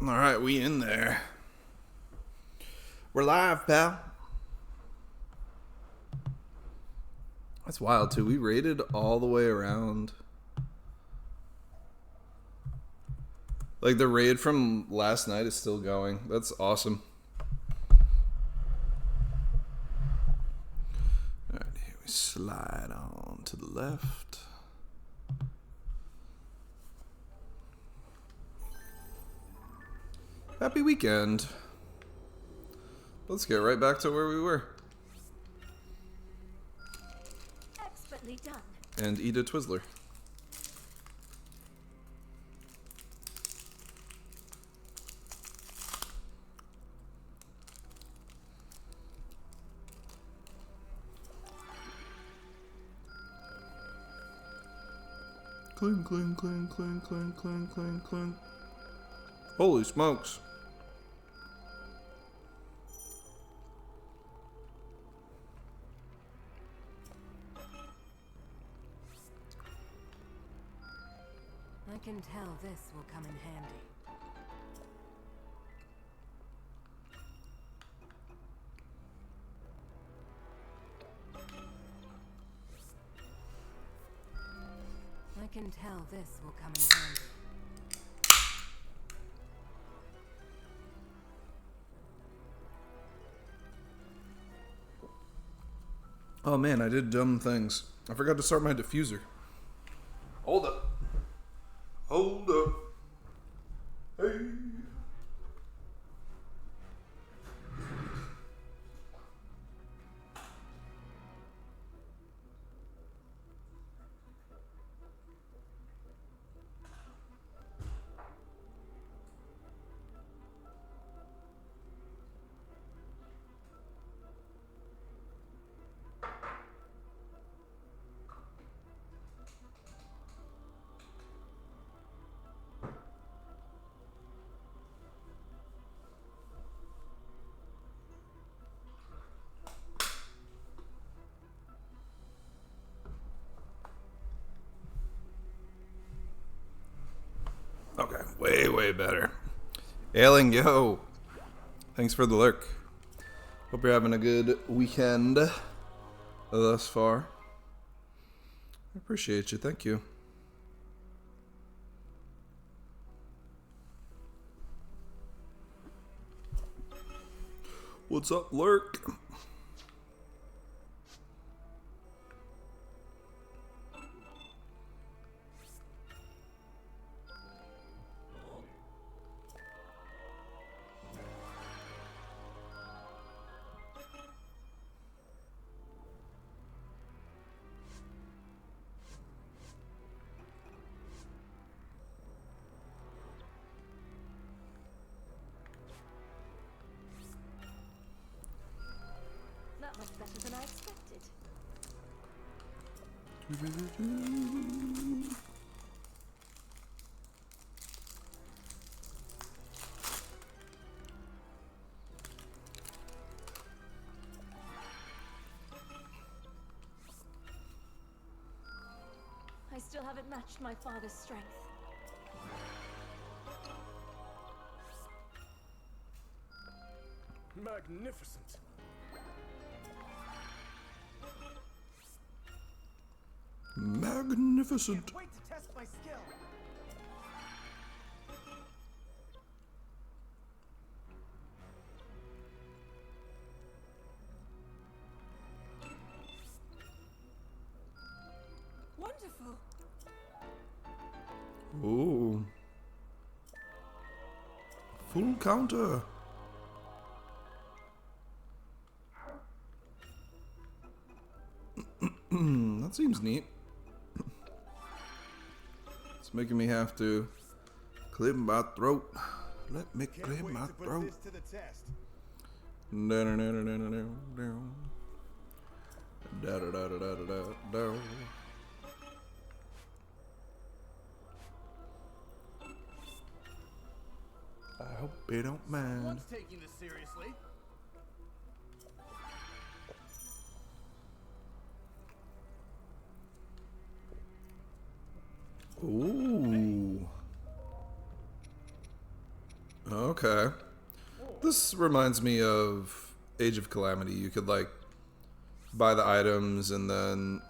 Alright, we in there. We're live, pal. That's wild, too. We raided all the way around. Like, the raid from last night is still going. That's awesome. Alright, here we slide on to the left. Happy weekend. Let's get right back to where we were. Expertly done. And eat a Twizzler. Clink, clink, clink, clink, clink, clink, clink, clink. Holy smokes. I can tell this will come in handy. I can tell this will come in handy. Oh man, I did dumb things. I forgot to start my diffuser. Hold up. Hold up. Hey. Okay, way better. Ailing, yo. Thanks for the lurk. Hope you're having a good weekend thus far. I appreciate you. Thank you. What's up, lurk? That was better than I expected. I still haven't matched my father's strength. Magnificent. Magnificent. Can't wait to test my skill. Wonderful. Ooh. Full counter. That seems neat. It's making me have to clear my throat. Let me clear my throat. To the test. I hope they don't mind. One's taking this seriously. Ooh. Okay. This reminds me of Age of Calamity. You could like buy the items and then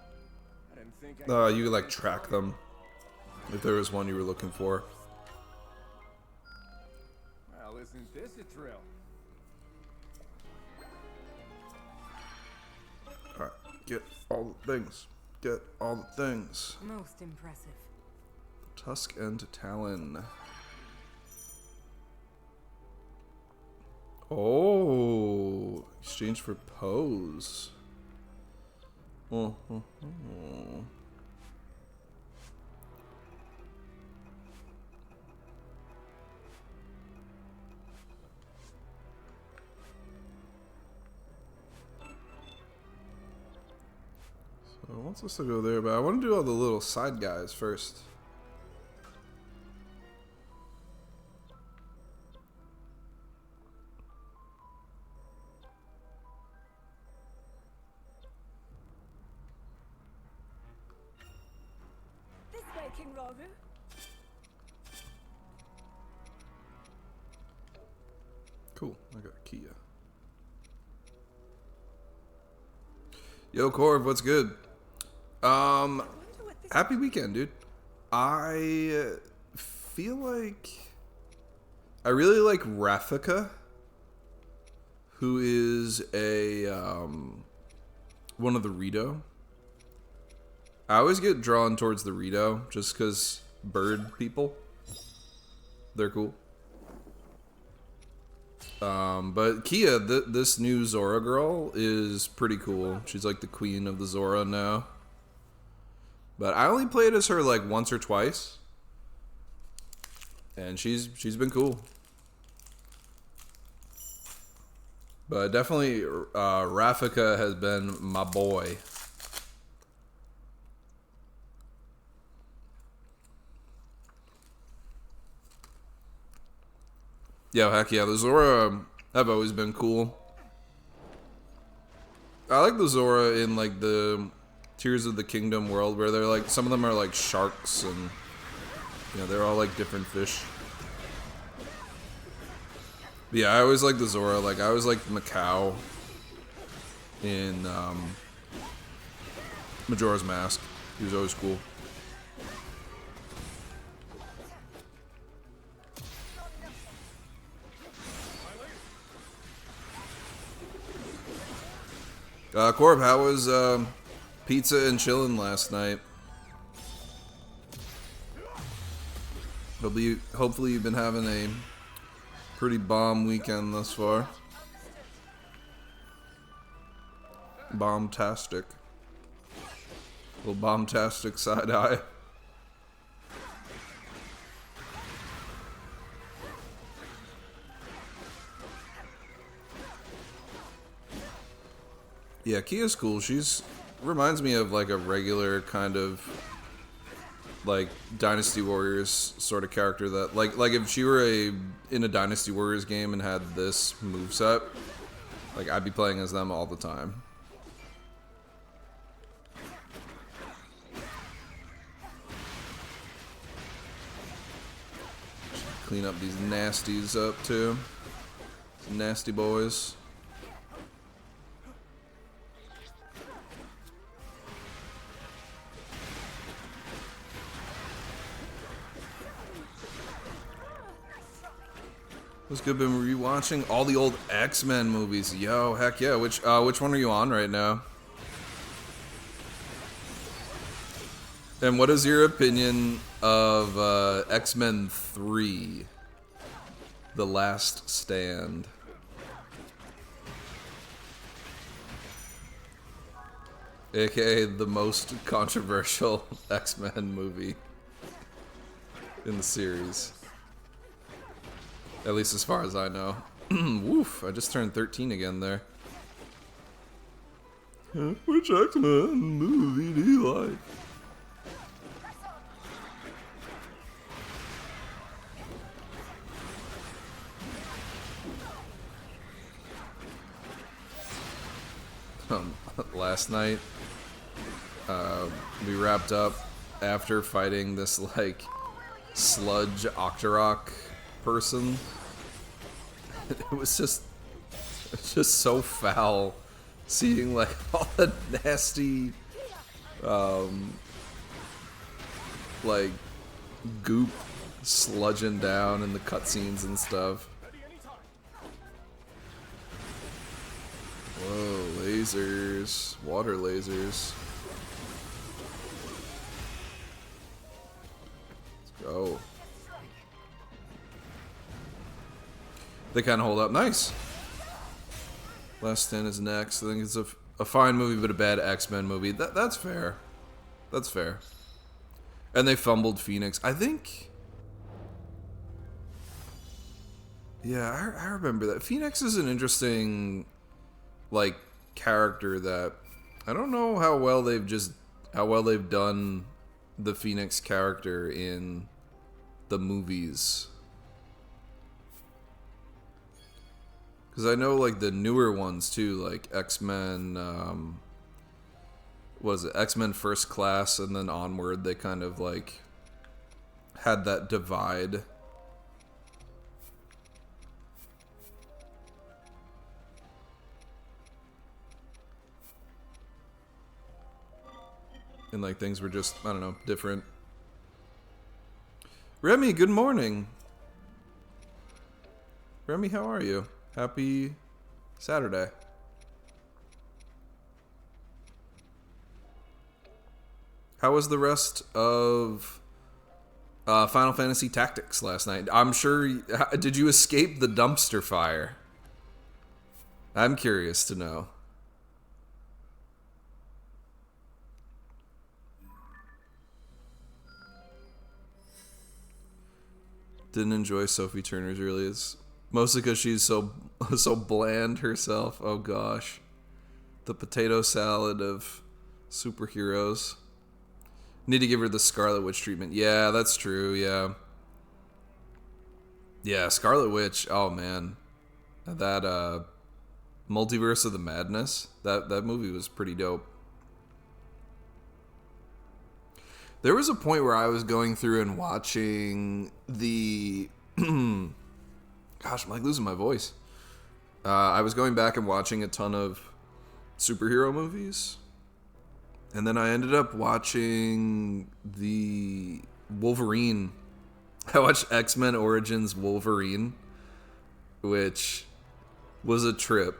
I didn't think I you could like track them if there was one you were looking for. Well, isn't this a thrill? Alright, get all the things. Get all the things. Most impressive. Tusk and Talon. Oh, exchange for pose. Oh. So it wants us to go there, but I want to do all the little side guys first. This way, King Ravu. Cool, I got Kia. Yo, Corv, what's good? Happy weekend, dude. I feel like I really like Rafika, who is a one of the Rito. I always get drawn towards the Rito just because bird people. They're cool. But Kia, this new Zora girl is pretty cool. She's like the queen of the Zora now. But I only played as her like once or twice. And she's been cool. But definitely Rafika has been my boy. Yeah, heck yeah, the Zora have always been cool. I like the Zora in like the Tears of the Kingdom world where they're like, some of them are like sharks and, you know, they're all like different fish. But yeah, I always like the Zora. Like, I always liked Macau in Majora's Mask. He was always cool. Corb, how was pizza and chillin' last night? Hopefully you've been having a pretty bomb weekend thus far. Bombtastic. Little bombtastic side eye. Yeah, Kia's cool. She's reminds me of like a regular kind of like Dynasty Warriors sort of character that like if she were in a Dynasty Warriors game and had this moveset, like I'd be playing as them all the time. Clean up these nasties up too. Nasty boys. What's good? Been rewatching all the old X-Men movies. Yo, heck yeah. Which one are you on right now? And what is your opinion of X-Men 3, The Last Stand? AKA the most controversial X-Men movie in the series. At least as far as I know. Woof, I just turned 13 again there. Which X-Men movie do you like? Last night, we wrapped up after fighting this like sludge Octorok person it was just so foul seeing like all the nasty like goop sludging down in the cutscenes and stuff. Whoa, lasers, water lasers. Let's go. They kind of hold up. Nice. Last Stand is next. I think it's a fine movie, but a bad X-Men movie. That's fair. That's fair. And they fumbled Phoenix. I think... Yeah, I remember that. Phoenix is an interesting, like, character that... I don't know how well they've done the Phoenix character in the movies. Because I know, like, the newer ones, too, like X-Men, what is it, X-Men First Class, and then onward, they kind of, like, had that divide. And, like, things were just, I don't know, different. Remy, good morning. Remy, how are you? Happy Saturday. How was the rest of Final Fantasy Tactics last night? I'm sure... Did you escape the dumpster fire? I'm curious to know. Didn't enjoy Sophie Turner's release. Mostly because she's so bland herself. Oh gosh. The potato salad of superheroes. Need to give her the Scarlet Witch treatment. Yeah, that's true, yeah. Yeah, Scarlet Witch, oh man. That Multiverse of the Madness, that movie was pretty dope. There was a point where I was going through and watching the... Gosh, I'm like losing my voice. I was going back and watching a ton of superhero movies. And then I ended up watching the Wolverine. I watched X-Men Origins Wolverine, which was a trip.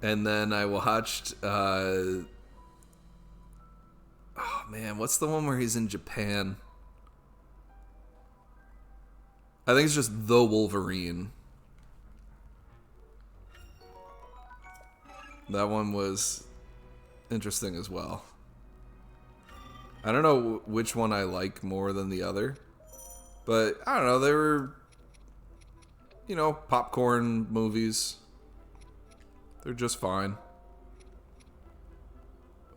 And then I watched... oh man, what's the one where he's in Japan? I think it's just The Wolverine. That one was interesting as well. I don't know which one I like more than the other. But, I don't know, they were, you know, popcorn movies. They're just fine.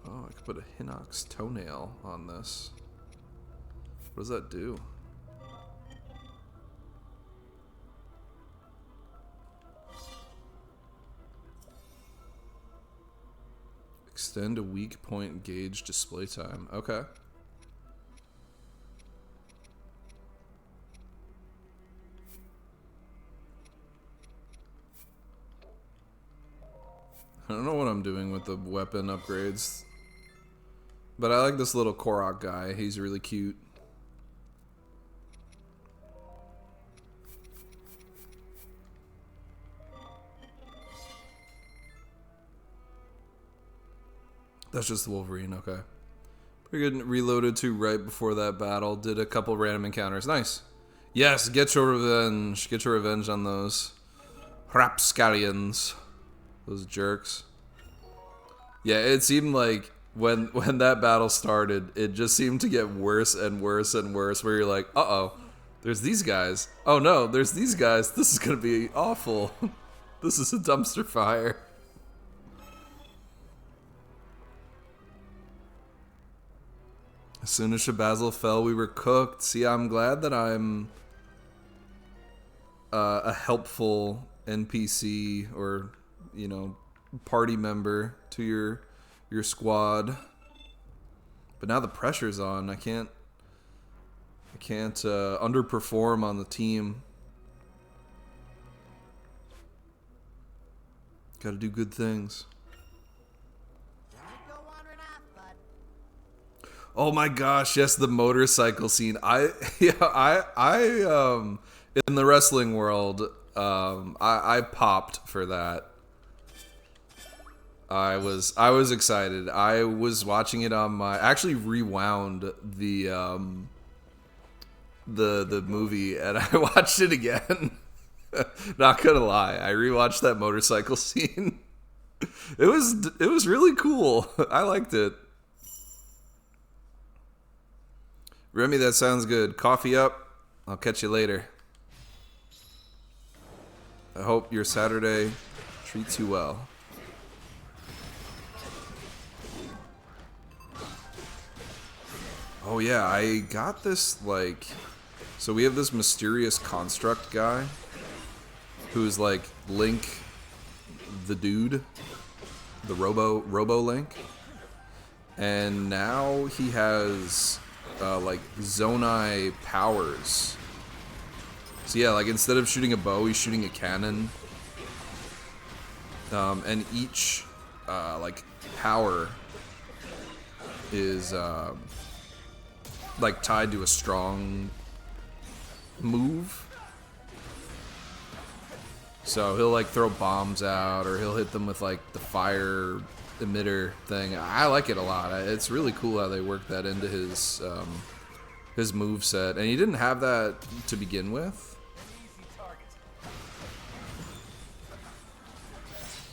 Oh, I could put a Hinox toenail on this. What does that do? Extend a weak point gauge display time. Okay. I don't know what I'm doing with the weapon upgrades. But I like this little Korok guy. He's really cute. That's just the Wolverine, okay. Pretty good. Reloaded to right before that battle. Did a couple random encounters. Nice. Yes, get your revenge. Get your revenge on those rapscallions. Those jerks. Yeah, it seemed like when that battle started, it just seemed to get worse and worse and worse, where you're like, uh-oh, there's these guys. Oh no, there's these guys. This is gonna be awful. This is a dumpster fire. As soon as Shabazzle fell, we were cooked. See, I'm glad that I'm a helpful NPC or, you know, party member to your squad. But now the pressure's on. I can't underperform on the team. Gotta do good things. Oh my gosh, yes, the motorcycle scene. In the wrestling world, I popped for that. I was excited. I was watching it on my, actually rewound the movie, and I watched it again. Not gonna lie, I rewatched that motorcycle scene. It was really cool. I liked it. Remy, that sounds good. Coffee up. I'll catch you later. I hope your Saturday treats you well. Oh yeah, I got this, like... So we have this mysterious construct guy who's like Link the dude, the Robo Link. And now he has like Zonai powers. So yeah, like instead of shooting a bow, he's shooting a cannon. And each like power is like tied to a strong move. So he'll like throw bombs out, or he'll hit them with like the fire emitter thing. I like it a lot. It's really cool how they work that into his move set, and he didn't have that to begin with.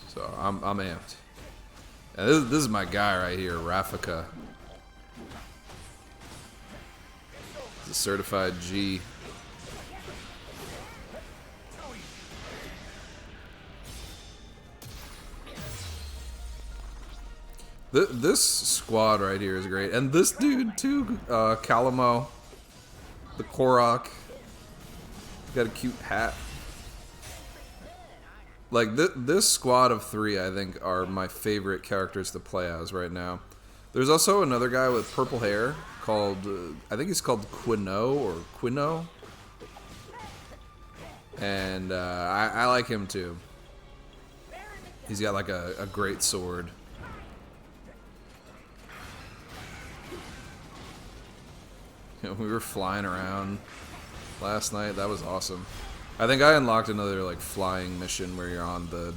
So I'm amped. And this is my guy right here, Rafika. The certified G. This squad right here is great, and this dude too, Calamo, the Korok, got a cute hat. Like this squad of 3, I think, are my favorite characters to play as right now. There's also another guy with purple hair called, I think he's called Quino, and I like him too. He's got like a great sword. We were flying around last night. That was awesome. I think I unlocked another like flying mission where you're on the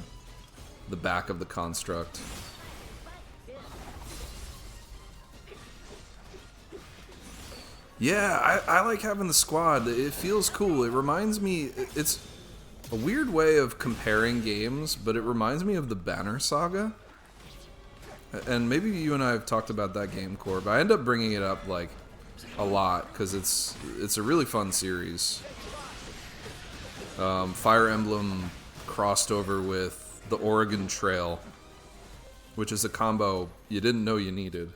back of the construct. Yeah, I like having the squad. It feels cool. It reminds me, it's a weird way of comparing games, but it reminds me of the Banner Saga. And maybe you and I have talked about that game, Corb. I end up bringing it up like a lot because it's a really fun series. Fire Emblem crossed over with the Oregon Trail, which is a combo you didn't know you needed.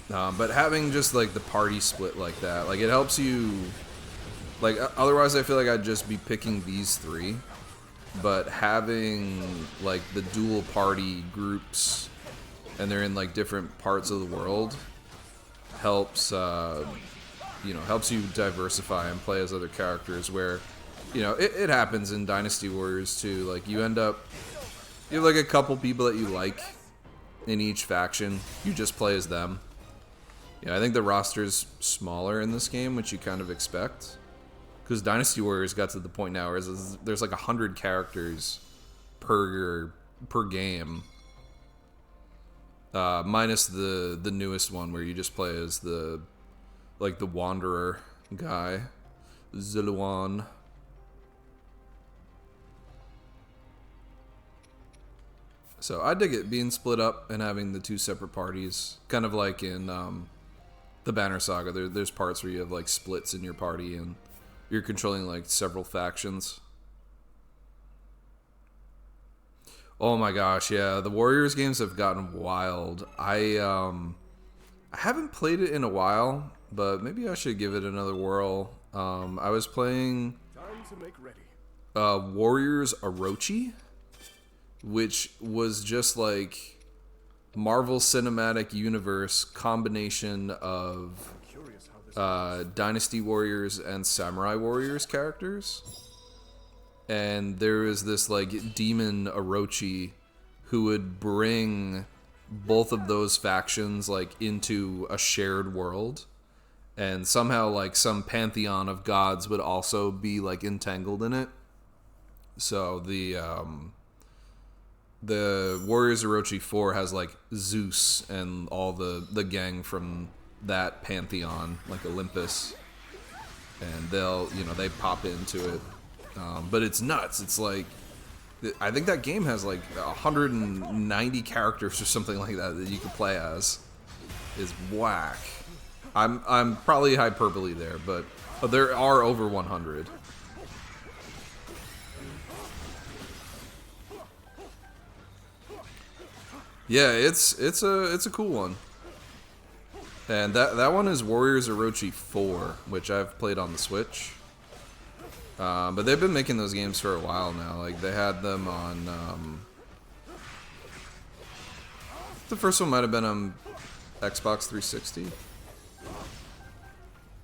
But having just like the party split like that, like it helps you. Like otherwise, I feel like I'd just be picking these 3. But having like the dual party groups, and they're in like different parts of the world, helps helps you diversify and play as other characters. Where, it happens in Dynasty Warriors too. Like you have like a couple people that you like in each faction. You just play as them. Yeah, I think the roster's smaller in this game, which you kind of expect. Because Dynasty Warriors got to the point now where there's like 100 characters per game. Minus the newest one where you just play as the Wanderer guy. Ziluan. So I dig it being split up and having the 2 separate parties. Kind of like in the Banner Saga. There's parts where you have like splits in your party and you're controlling like several factions. Oh my gosh, yeah, the Warriors games have gotten wild. I haven't played it in a while, but maybe I should give it another whirl. I was playing Warriors Orochi, which was just like Marvel Cinematic Universe combination of Dynasty Warriors and Samurai Warriors characters. and there is this like demon Orochi who would bring both of those factions like into a shared world, and somehow like some pantheon of gods would also be like entangled in it. So the Warriors Orochi 4 has like Zeus and all the gang from that pantheon, like Olympus, and they pop into it. But it's nuts. It's like, I think that game has like 190 characters or something like that you can play as. Is whack. I'm probably hyperbole there, but there are over 100. Yeah, it's a cool one. And that one is Warriors Orochi 4, which I've played on the Switch. But they've been making those games for a while now. Like, they had them on... the first one might have been on Xbox 360.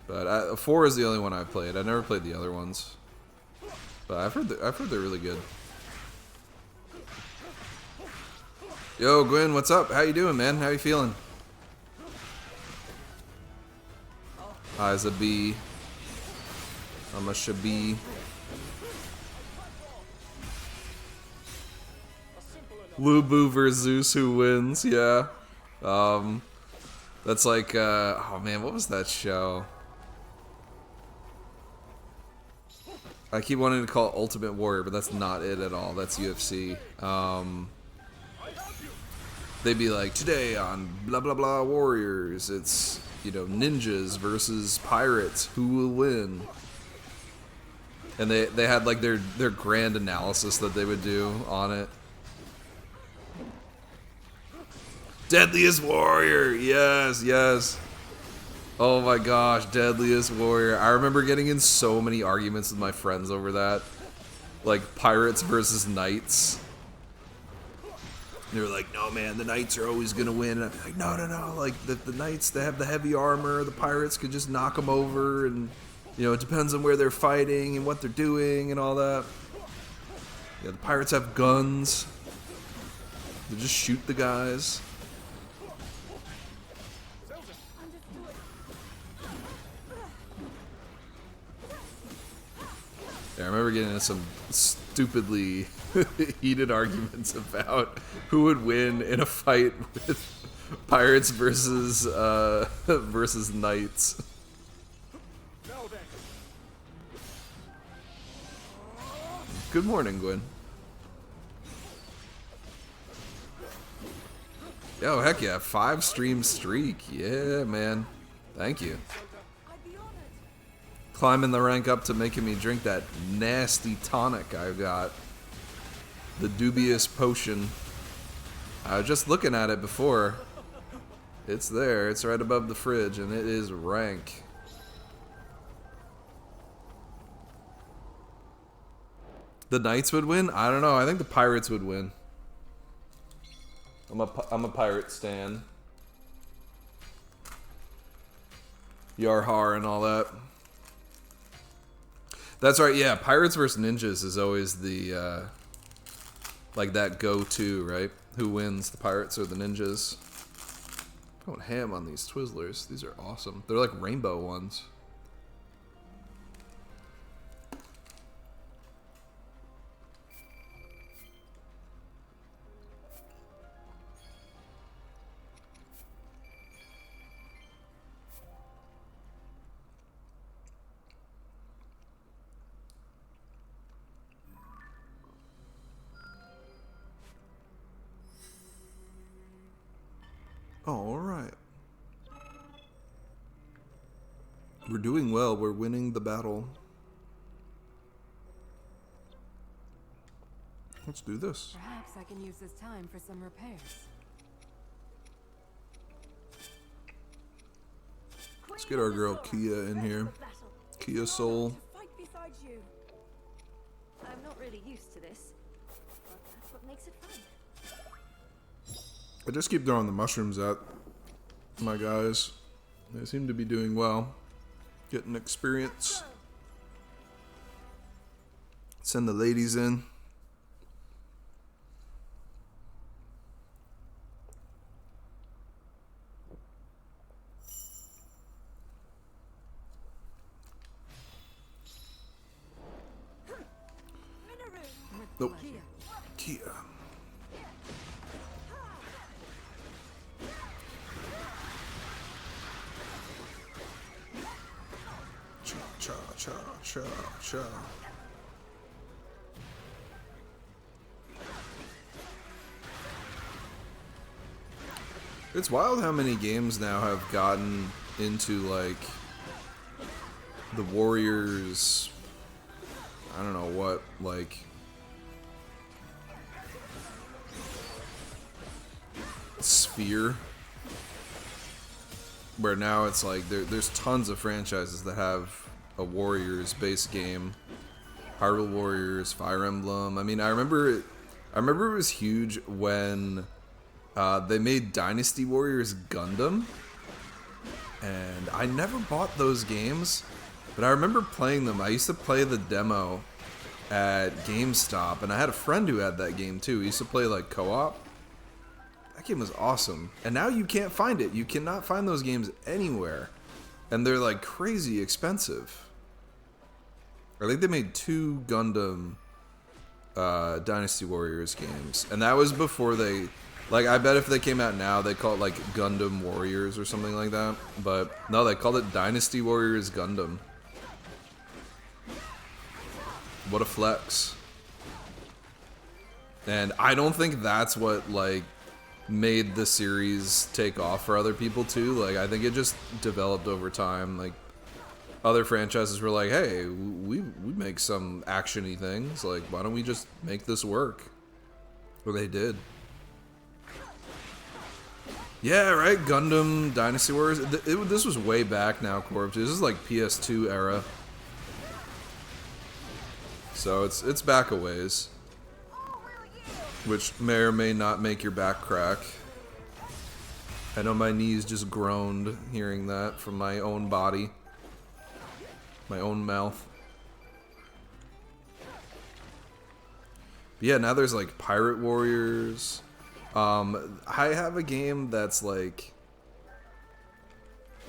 But 4 is the only one I've played. I never played the other ones. But I've heard they're really good. Yo, Gwen, what's up? How you doing, man? How you feeling? I's a bee. I'm a shabby. Lubu versus Zeus, who wins? Yeah. That's like, oh man, what was that show? I keep wanting to call it Ultimate Warrior, but that's not it at all. That's UFC. They'd be like, today on blah blah blah Warriors, it's, ninjas versus pirates, who will win? And they had like their grand analysis that they would do on it. Deadliest Warrior, yes. Oh my gosh, Deadliest Warrior. I remember getting in so many arguments with my friends over that. Like pirates versus knights. They were like, no man, the knights are always gonna win. And I'd be like, no. Like the knights, they have the heavy armor. The pirates could just knock them over, and it depends on where they're fighting and what they're doing and all that. Yeah, the pirates have guns. They just shoot the guys. Yeah, I remember getting into some stupidly heated arguments about who would win in a fight with pirates versus knights. Good morning, Gwen. Yo, heck yeah, 5 stream streak. Yeah, man. Thank you. Climbing the rank up to making me drink that nasty tonic I've got. The dubious potion. I was just looking at it before. It's there. It's right above the fridge, and it is rank. The knights would win? I don't know. I think the pirates would win. I'm a pirate stan. Yarhar and all that. That's right, yeah. Pirates versus ninjas is always the, like that go-to, right? Who wins, the pirates or the ninjas? I'm going ham on these Twizzlers. These are awesome. They're like rainbow ones. All right. We're doing well. We're winning the battle. Let's do this. Perhaps I can use this time for some repairs. Let's get our girl Kia in here. Kia Soul. I'm not really used to this, but that's what makes it fun. I just keep throwing the mushrooms at my guys. They seem to be doing well. Getting experience. Send the ladies in. Nope. Kia. Cha cha cha cha cha. It's wild how many games now have gotten into like the Warriors. I don't know what, like sphere, where now it's like there's tons of franchises that have a Warriors base game. Hyrule Warriors, Fire Emblem. I mean, I remember it was huge when they made Dynasty Warriors Gundam, and I never bought those games, but I remember playing them. I used to play the demo at GameStop, and I had a friend who had that game too. He used to play like co-op. That game was awesome. And now you can't find it. You cannot find those games anywhere. And they're like crazy expensive. I think they made 2 Gundam Dynasty Warriors games. And that was before they... Like, I bet if they came out now, they'd call it like Gundam Warriors or something like that. But no, they called it Dynasty Warriors Gundam. What a flex. And I don't think that's what, like, made the series take off for other people too. Like, I think it just developed over time. Like, other franchises were like, hey, we make some action-y things. Like, why don't we just make this work? Well, they did. Yeah, right? Gundam Dynasty Warriors. This was way back now, Corpse. This is like PS2 era. So it's back a ways. Which may or may not make your back crack. I know my knees just groaned hearing that from my own body. My own mouth. But yeah, now there's like Pirate Warriors. I have a game that's like...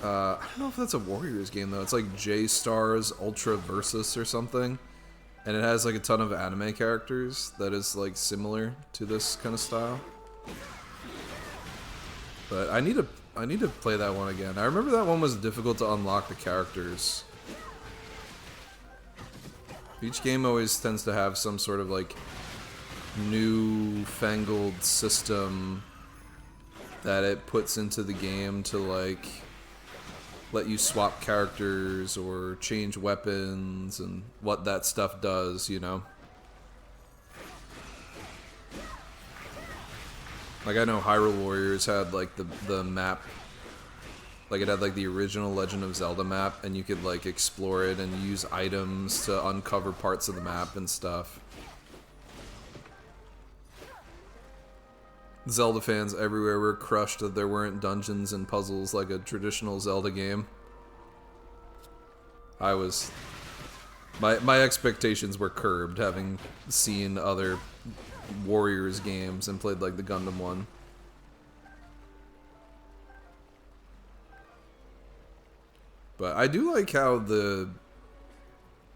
I don't know if that's a Warriors game though. It's like J-Stars Ultra Versus or something. And it has like a ton of anime characters that is like similar to this kind of style. But I need to play that one again. I remember that one was difficult to unlock the characters. Each game always tends to have some sort of like new-fangled system that it puts into the game to like let you swap characters or change weapons and what that stuff does, you know? Like, I know Hyrule Warriors had like the map, like it had like the original Legend of Zelda map, and you could like explore it and use items to uncover parts of the map and stuff. Zelda fans everywhere were crushed that there weren't dungeons and puzzles like a traditional Zelda game. My expectations were curbed having seen other Warriors games and played like the Gundam one. But I do like how the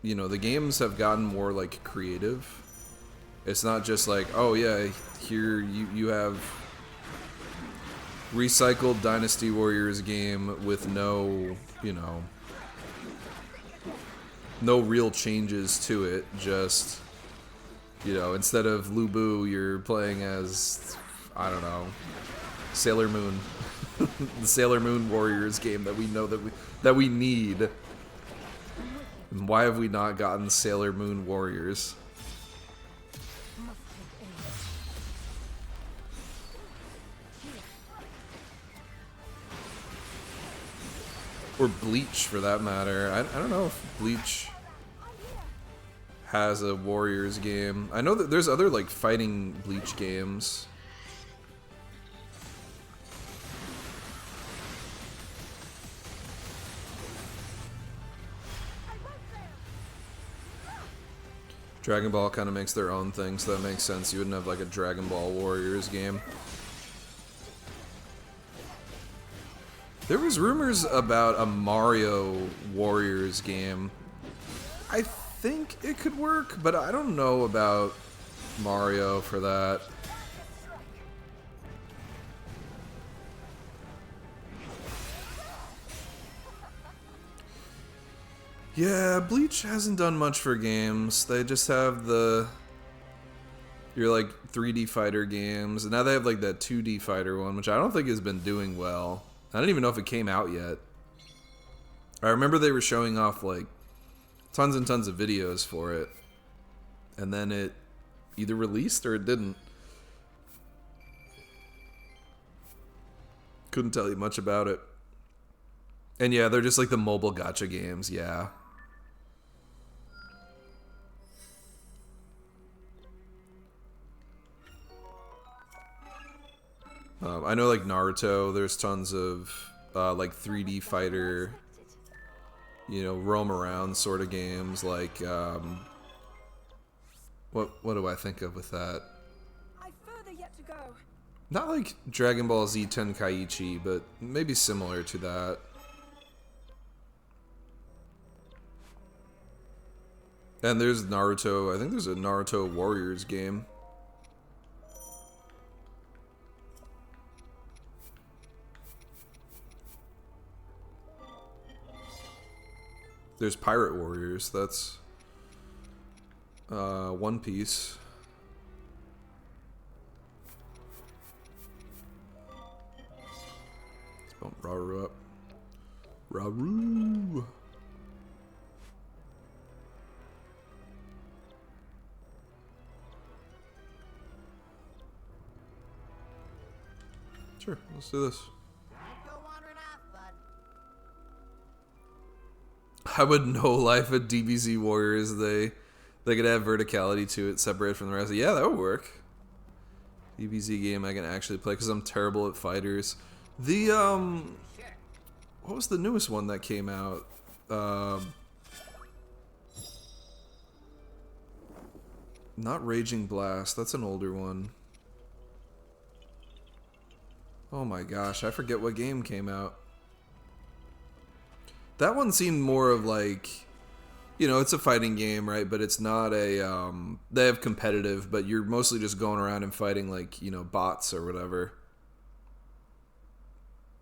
games have gotten more like creative. It's not just like, oh yeah, here you have recycled Dynasty Warriors game with no, no real changes to it. Just, instead of Lu Bu, you're playing as, I don't know, Sailor Moon. The Sailor Moon Warriors game that we know that we need. And why have we not gotten Sailor Moon Warriors? Or Bleach, for that matter. I don't know if Bleach has a Warriors game. I know that there's other, like, fighting Bleach games. Dragon Ball kind of makes their own thing, so that makes sense. You wouldn't have like a Dragon Ball Warriors game. There was rumors about a Mario Warriors game. I think it could work, but I don't know about Mario for that. Yeah, Bleach hasn't done much for games. They just have your like 3D fighter games, and now they have like that 2D fighter one, which I don't think has been doing well. I don't even know if it came out yet. I remember they were showing off like tons and tons of videos for it, and then it either released or it didn't. Couldn't tell you much about it. And yeah, they're just like the mobile gacha games, yeah. I know like Naruto, there's tons of like 3D fighter, you know, roam around sort of games, like what do I think of with that? I've further yet to go. Not like Dragon Ball Z Tenkaichi, but maybe similar to that. And there's Naruto, I think there's a Naruto Warriors game. There's Pirate Warriors, that's One Piece. Let's bump Raru up. Raru! Sure, let's do this. I would no life at DBZ Warriors. They could have verticality to it, separate from the rest. Yeah, that would work. DBZ game I can actually play because I'm terrible at fighters. The what was the newest one that came out? Not Raging Blast. That's an older one. Oh my gosh, I forget what game came out. That one seemed more of like, you know, it's a fighting game, right? But it's not a, they have competitive, but you're mostly just going around and fighting like, you know, bots or whatever.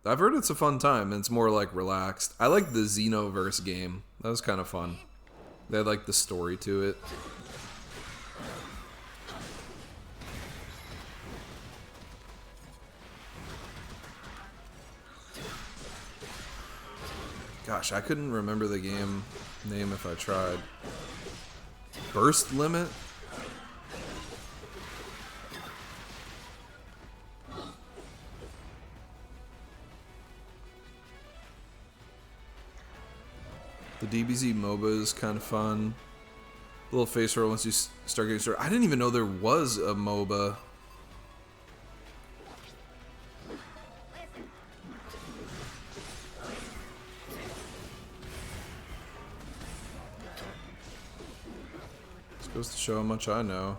I've heard it's a fun time, and it's more like relaxed. I like the Xenoverse game. That was kind of fun. They had like the story to it. Gosh, I couldn't remember the game name if I tried. Burst Limit? The DBZ MOBA is kind of fun. A little face roll once you start getting started. I didn't even know there was a MOBA. Goes to show how much I know.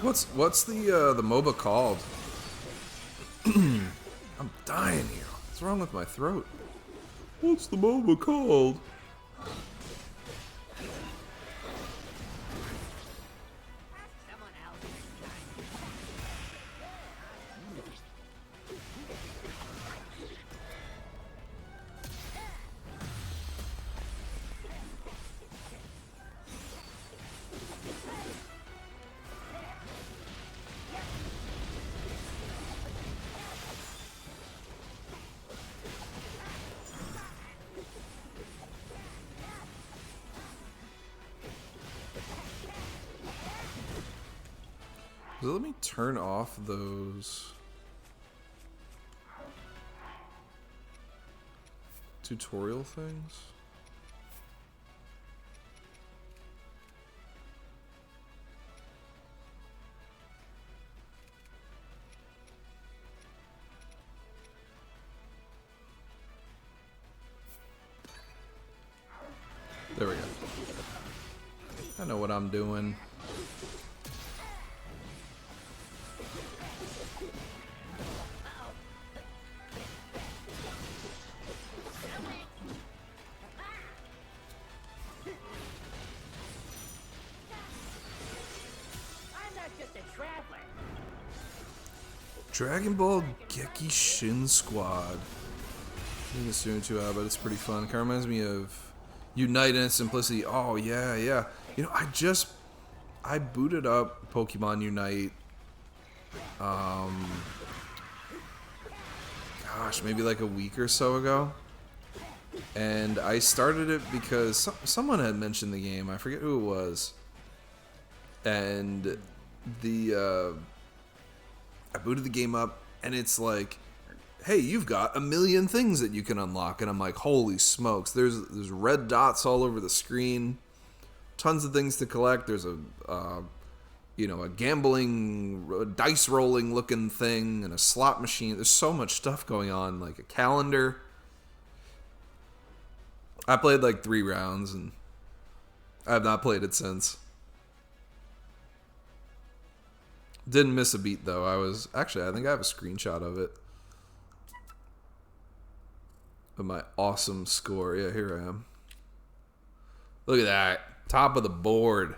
What's the MOBA called? I'm dying here. What's wrong with my throat? What's the MOBA called? So let me turn off those tutorial things. There we go. I know what I'm doing. Dragon Ball Geki Shin Squad. I think it's doing too bad, but it's pretty fun. Kind of reminds me of Unite and Simplicity. Oh yeah, yeah. You know, I booted up Pokemon Unite. Gosh, maybe like a week or so ago. And I started it because someone had mentioned the game. I forget who it was. And I booted the game up, and it's like, hey, you've got 1 million things that you can unlock. And I'm like, holy smokes. There's red dots all over the screen. Tons of things to collect. There's a gambling, dice rolling looking thing, and a slot machine. There's so much stuff going on, like a calendar. I played like 3 rounds, and I have not played it since. Didn't miss a beat, though. I think I have a screenshot of it. Of my awesome score. Yeah, here I am. Look at that. Top of the board.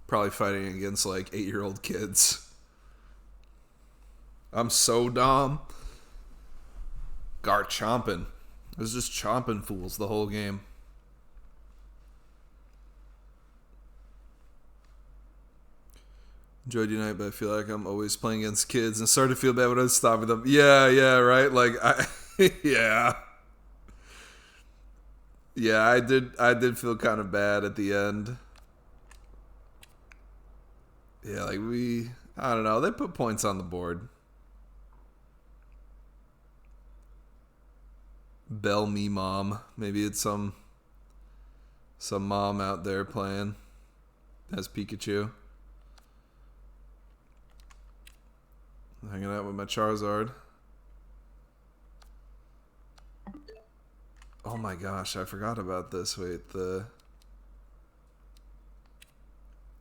Probably fighting against like 8-year-old kids. I'm so dumb. Chomping. I was just chomping fools the whole game. Enjoyed Unite, but I feel like I'm always playing against kids and started to feel bad when I was stopping them. Yeah, right? Like, yeah. Yeah, I did feel kind of bad at the end. Yeah, like I don't know, they put points on the board. Bell Me Mom. Maybe it's some mom out there playing as Pikachu. Hanging out with my Charizard. Oh my gosh, I forgot about this. Wait,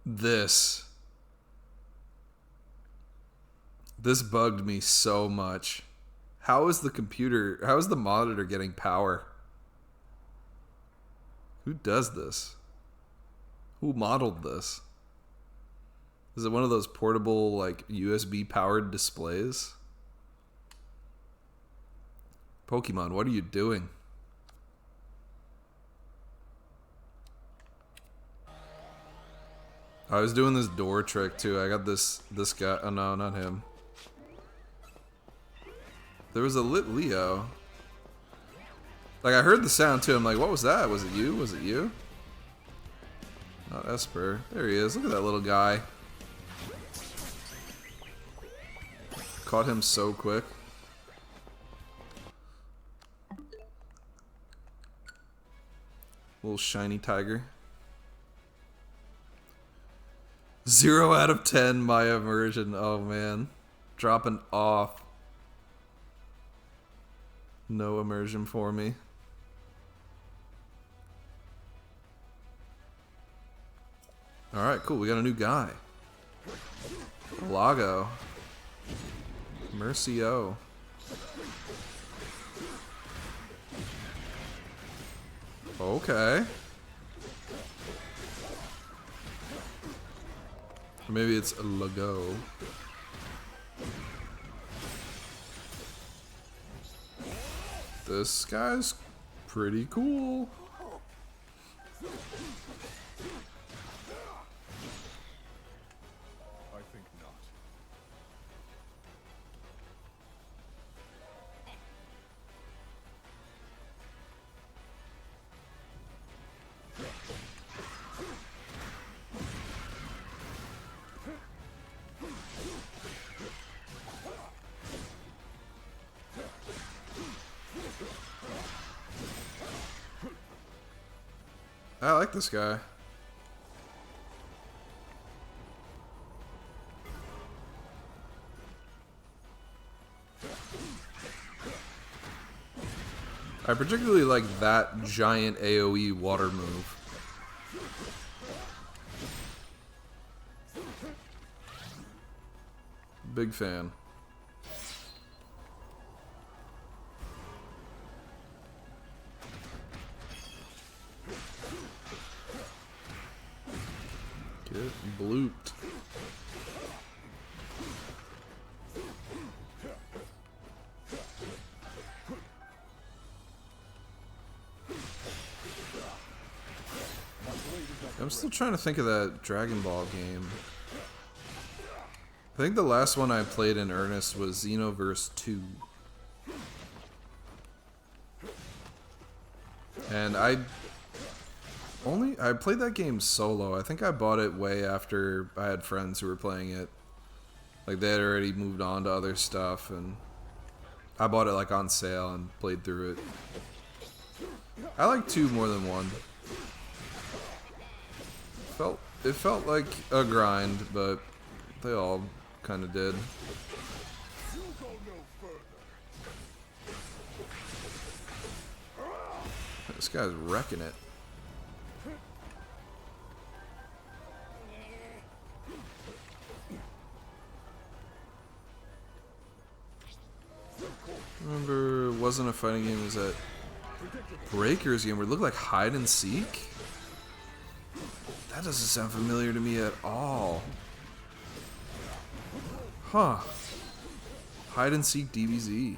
This bugged me so much. How is the monitor getting power? Who does this? Who modeled this? Is it one of those portable, like, USB powered displays? Pokemon, what are you doing? I was doing this door trick too. I got this guy. Oh no, not him. There was a lit Leo. Like, I heard the sound too. I'm like, what was that? Was it you? Was it you? Not Esper. There he is. Look at that little guy. Caught him so quick. Little shiny tiger. 0 out of 10 my immersion. Oh man. Dropping off. No immersion for me. Alright, cool. We got a new guy. Lago. Mercio. Okay. Or maybe it's a Lago. This guy's pretty cool. I think not. I like this guy. I particularly like that giant AoE water move. Big fan. Get blooped. I'm still trying to think of that Dragon Ball game. I think the last one I played in earnest was Xenoverse 2. And I played that game solo. I think I bought it way after I had friends who were playing it. Like they had already moved on to other stuff, and I bought it like on sale and played through it. I like 2 more than 1. It felt like a grind, but they all kind of did. This guy's wrecking it. Remember, it wasn't a fighting game, it was that Breakers game where it looked like hide and seek? That doesn't sound familiar to me at all. Huh. Hide and seek DBZ.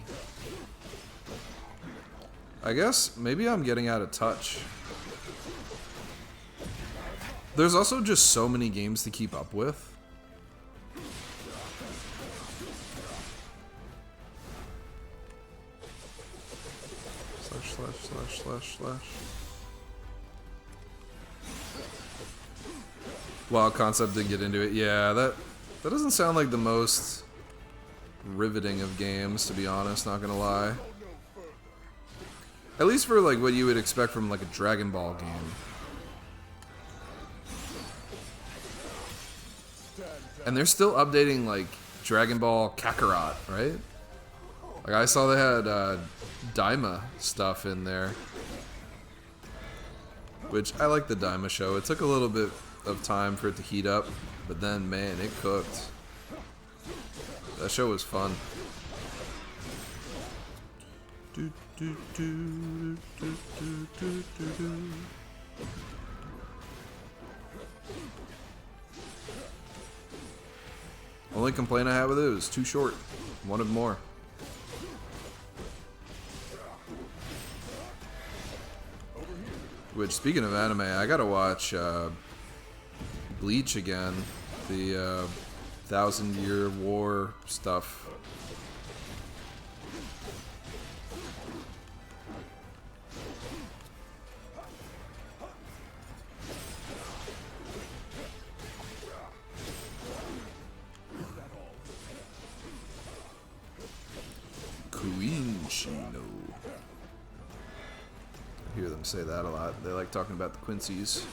I guess maybe I'm getting out of touch. There's also just so many games to keep up with. Slash. Wild Concept didn't get into it. Yeah, that doesn't sound like the most riveting of games, to be honest, not gonna lie. At least for like what you would expect from like a Dragon Ball game. And they're still updating like Dragon Ball Kakarot, right? Like I saw they had Daima stuff in there. Which I like the Daima show. It took a little bit of time for it to heat up, but then man, it cooked. That show was fun. Only complaint I have with it was too short. Wanted more. Which, speaking of anime, I gotta watch Bleach again. The 1,000-Year War stuff. Queen Shino. I hear them say that a lot. They like talking about the Quincy's.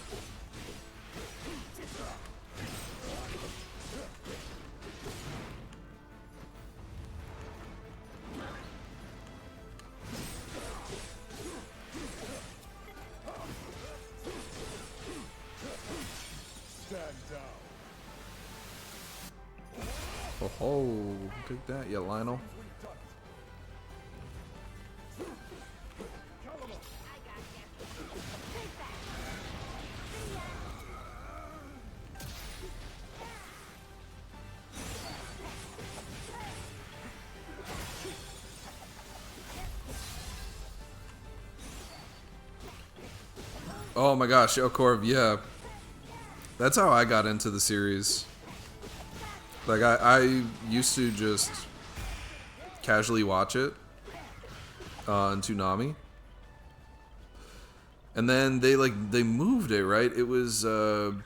Oh, take that, you Lionel. Oh my gosh, Corv, yeah. That's how I got into the series. Like, I used to just casually watch it on Toonami. And then they moved it, right? It was on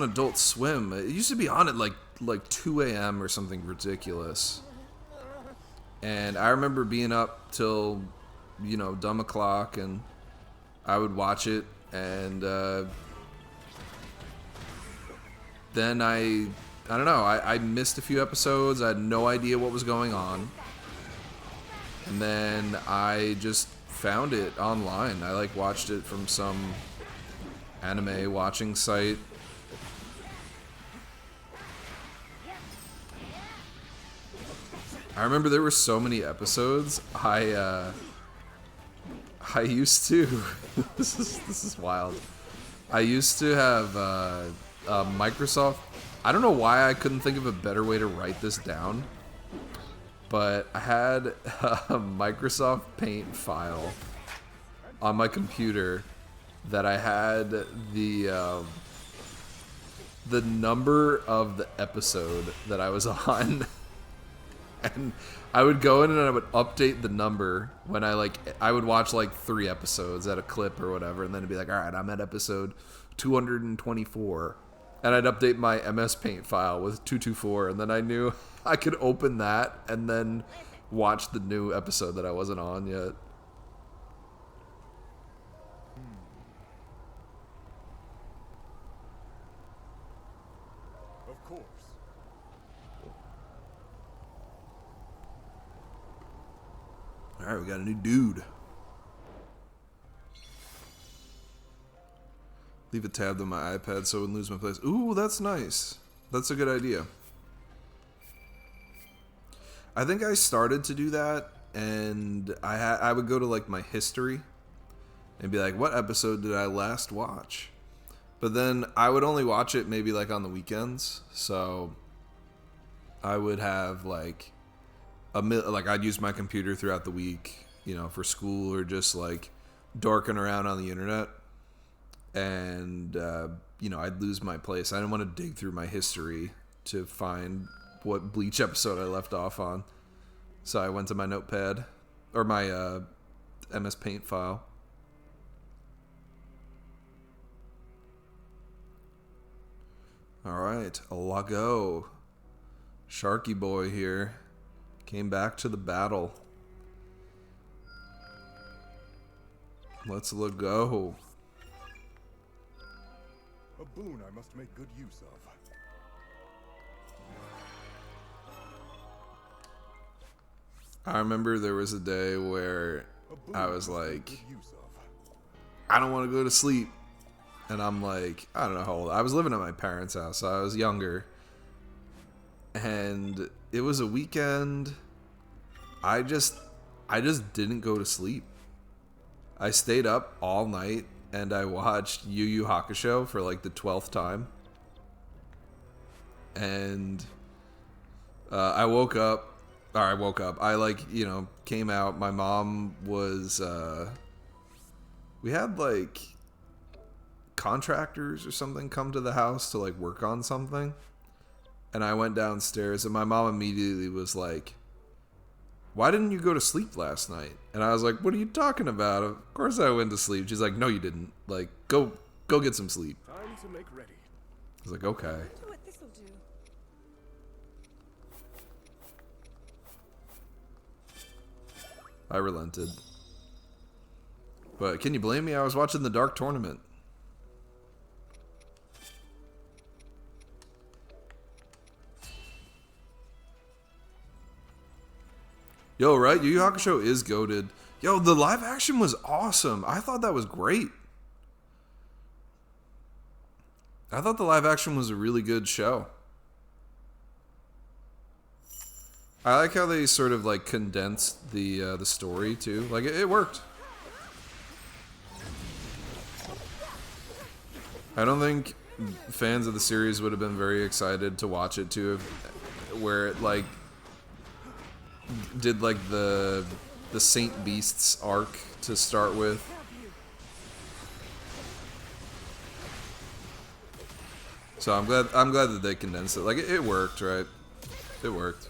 Adult Swim. It used to be on at like 2 a.m. or something ridiculous. And I remember being up till, dumb o'clock, and I would watch it, and then I don't know, I missed a few episodes. I had no idea what was going on. And then I just found it online. I like watched it from some anime watching site. I remember there were so many episodes. I used to this is wild. I used to have Microsoft. I don't know why I couldn't think of a better way to write this down, but I had a Microsoft Paint file on my computer that I had the number of the episode that I was on. And I would go in and I would update the number when I would watch like 3 episodes at a clip or whatever, and then it'd be like, all right, I'm at episode 224, and I'd update my MS Paint file with 224, and then I knew I could open that and then watch the new episode that I wasn't on yet. Of course. Alright, we got a new dude. Leave it tabbed on my iPad so I wouldn't lose my place. Ooh, that's nice. That's a good idea. I think I started to do that, and I would go to like my history and be like, what episode did I last watch? But then I would only watch it maybe like on the weekends, so I would have like I'd use my computer throughout the week, you know, for school or just like dorking around on the internet, and you know, I'd lose my place. I didn't want to dig through my history to find what Bleach episode I left off on, so I went to my notepad or my MS Paint file. All right, a Lago, Sharky boy here. Came back to the battle. Let's go. A boon I must make good use of. I remember there was a day where I was like, I don't want to go to sleep. And I'm like, I don't know how old. I was living at my parents' house, so I was younger. And it was a weekend. I just didn't go to sleep. I stayed up all night and I watched Yu Yu Hakusho for like the 12th time. And I woke up. I like, you know, came out. My mom was we had like contractors or something come to the house to like work on something. And I went downstairs and my mom immediately was like, why didn't you go to sleep last night? And I was like, what are you talking about? Of course I went to sleep. She's like, no, you didn't. Like, go get some sleep. Time to make ready. I was like, okay. I wonder what this'll do. I relented. But can you blame me? I was watching the Dark Tournament. Yo, right? Yu Yu Hakusho is goated. Yo, the live action was awesome. I thought that was great. I thought the live action was a really good show. I like how they sort of like condensed the story too. Like it worked. I don't think fans of the series would have been very excited to watch it too, where it like did like the Saint Beasts arc to start with. So I'm glad that they condensed it. Like it worked, right? It worked.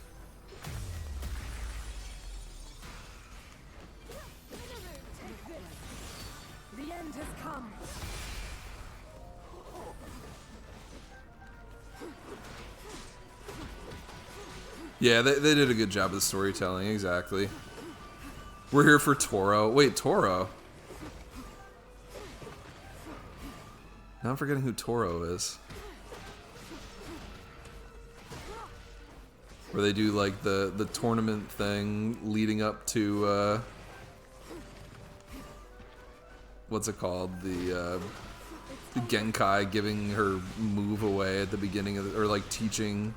The end has come. Yeah, they did a good job of the storytelling, exactly. We're here for Toro. Wait, Toro? Now I'm forgetting who Toro is. where they do like the tournament thing leading up to what's it called, the Genkai giving her move away at the beginning of or like teaching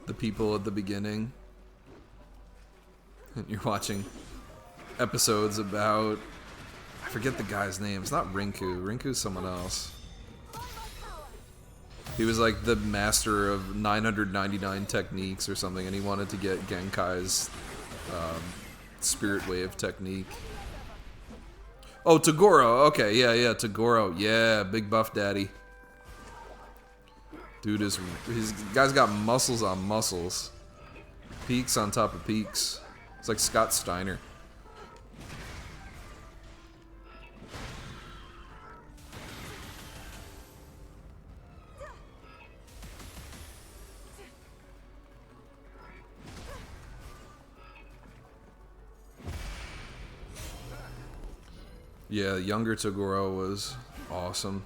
the people at the beginning. And you're watching episodes about, I forget the guy's name. It's not Rinku. Rinku's someone else. He was like the master of 999 techniques or something, and he wanted to get Genkai's spirit wave technique. Oh, Toguro. Okay, yeah, Toguro. Yeah, big buff daddy. Dude is, his guy's got muscles on muscles. Peaks on top of peaks. It's like Scott Steiner. Yeah, younger Toguro was awesome.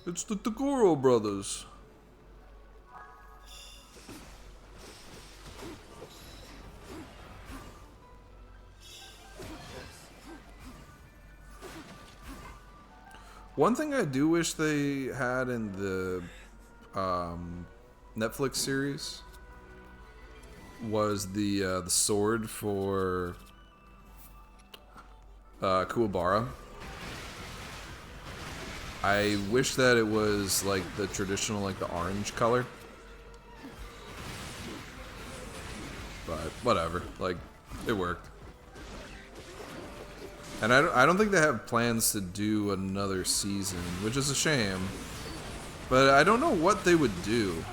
It's the Toguro brothers. One thing I do wish they had in the Netflix series was the sword for Kuwabara. I wish that it was like the traditional, like the orange color. But whatever, like it worked. And I don't think they have plans to do another season, which is a shame. But I don't know what they would do.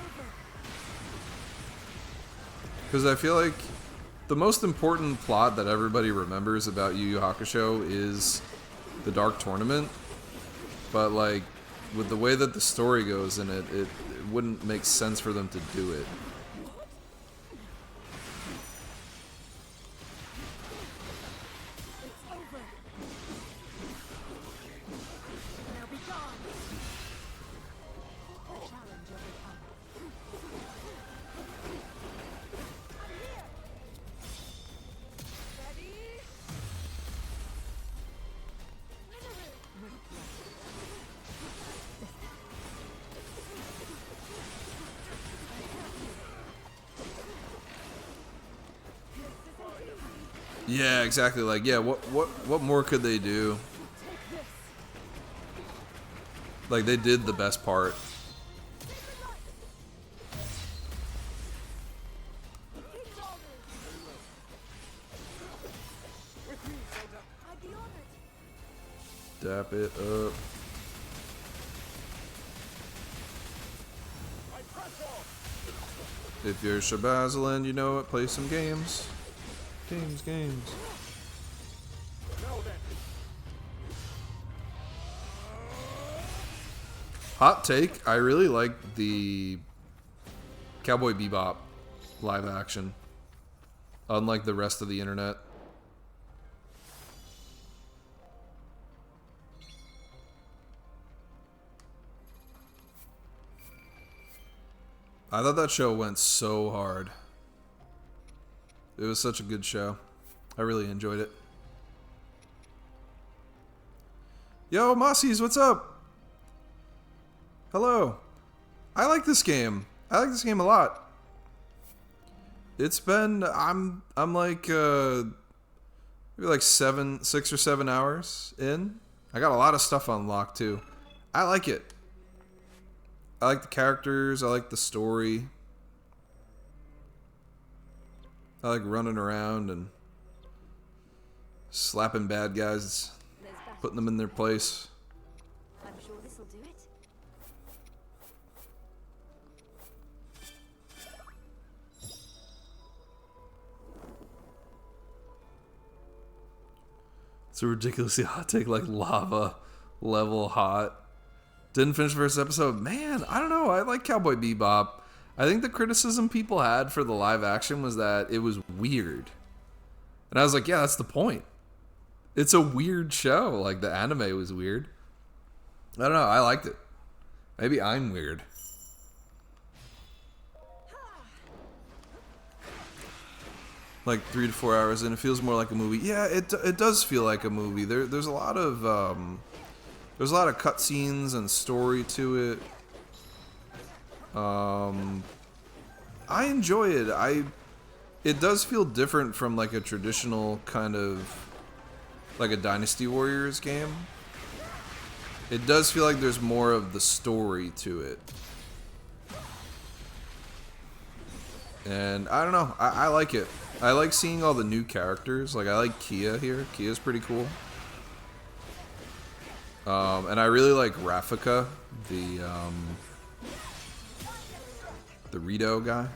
Because I feel like the most important plot that everybody remembers about Yu Yu Hakusho is the Dark Tournament. But like, with the way that the story goes in it, it wouldn't make sense for them to do it. Yeah, exactly. Like, yeah, what more could they do? Like, they did the best part. Dap it up. If you're Shabazzaland, you know it, play some games. Games. Hot take, I really like the Cowboy Bebop live action. Unlike the rest of the internet. I thought that show went so hard. It was such a good show. I really enjoyed it. Yo, Mossies, what's up? Hello. I like this game. I like this game a lot. It's been I'm like maybe like 6 or 7 hours in. I got a lot of stuff unlocked too. I like it. I like the characters, I like the story. I like running around and slapping bad guys, putting them in their place. I'm sure this'll do it. It's a ridiculously hot take, like lava level hot. Didn't finish the first episode. Man, I don't know. I like Cowboy Bebop. I think the criticism people had for the live action was that it was weird. And I was like, yeah, that's the point. It's a weird show. Like, the anime was weird. I don't know. I liked it. Maybe I'm weird. like 3 to 4 hours in. It feels more like a movie. Yeah, it does feel like a movie. There's a lot of cutscenes and story to it. I enjoy it. It does feel different from like a traditional kind of like a Dynasty Warriors game. It does feel like there's more of the story to it. And I don't know, I like it. I like seeing all the new characters. Like, I like Kia here. Kia's pretty cool. And I really like Rafika, the Rito guy.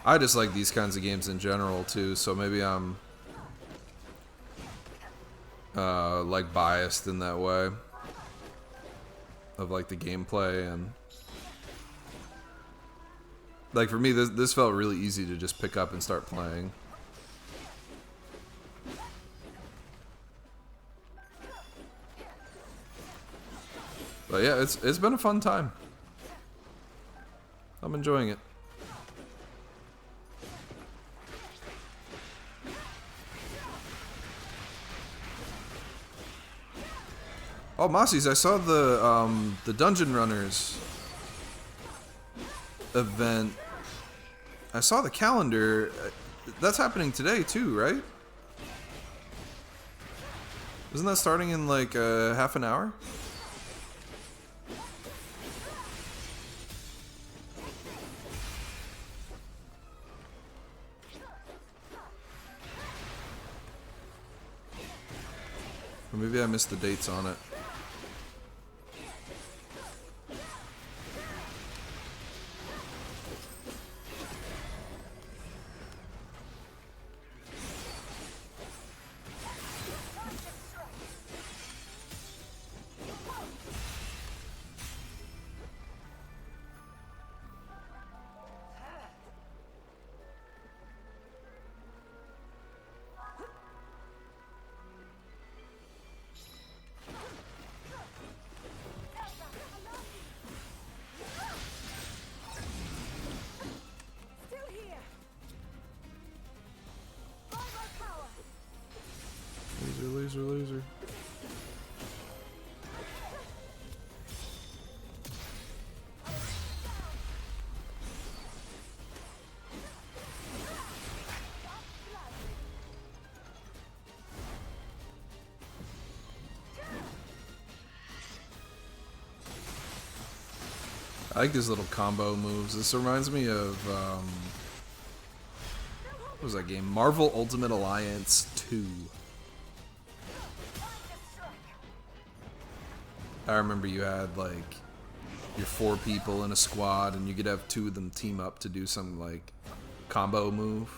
I just like these kinds of games in general too, so maybe I'm like biased in that way of like the gameplay. And like for me, this felt really easy to just pick up and start playing. But yeah, it's been a fun time. I'm enjoying it. Oh, Mossies, I saw the Dungeon Runners event. I saw the calendar. That's happening today too, right? Isn't that starting in like half an hour? Or maybe I missed the dates on it. Laser. I like these little combo moves. This reminds me of what was that game? Marvel Ultimate Alliance 2. I remember you had like your 4 people in a squad, and you could have 2 of them team up to do some like combo move.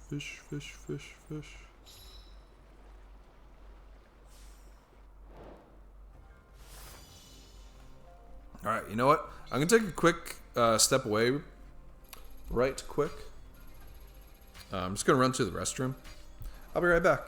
Fish. Alright, you know what? I'm going to take a quick step away. Right quick. I'm just going to run to the restroom. I'll be right back.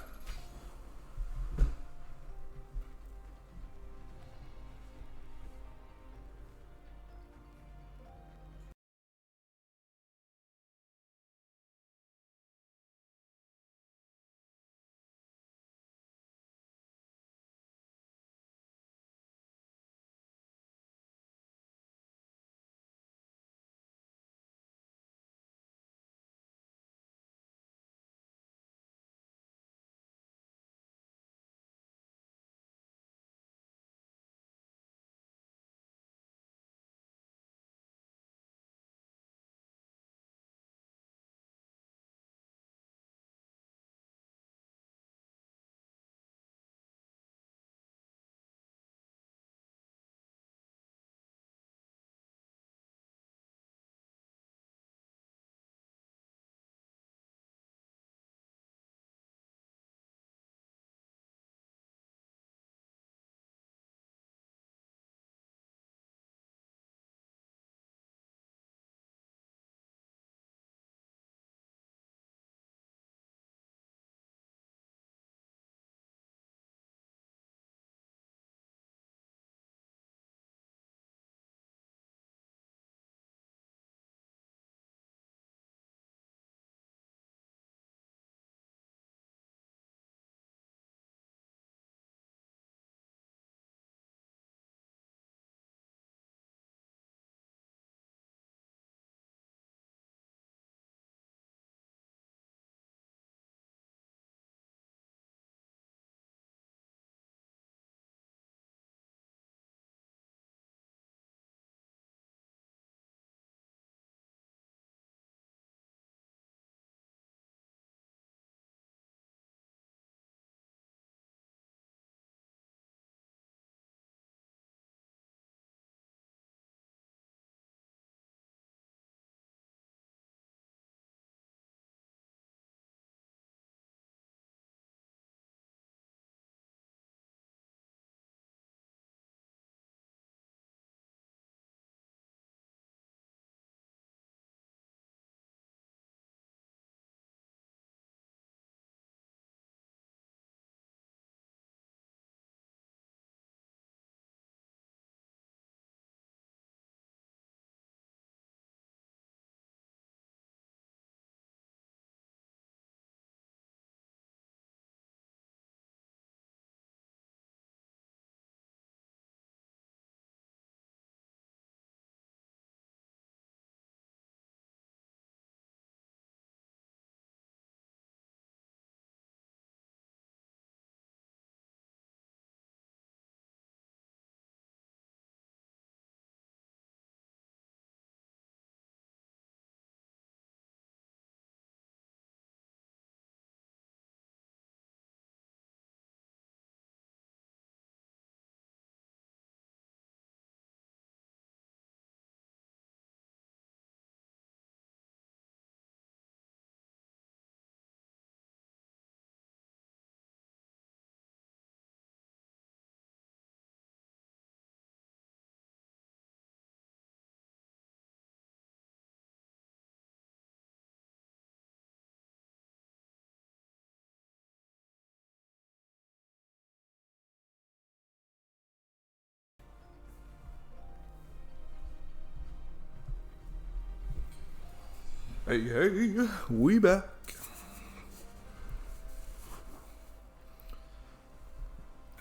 Hey, hey, we back.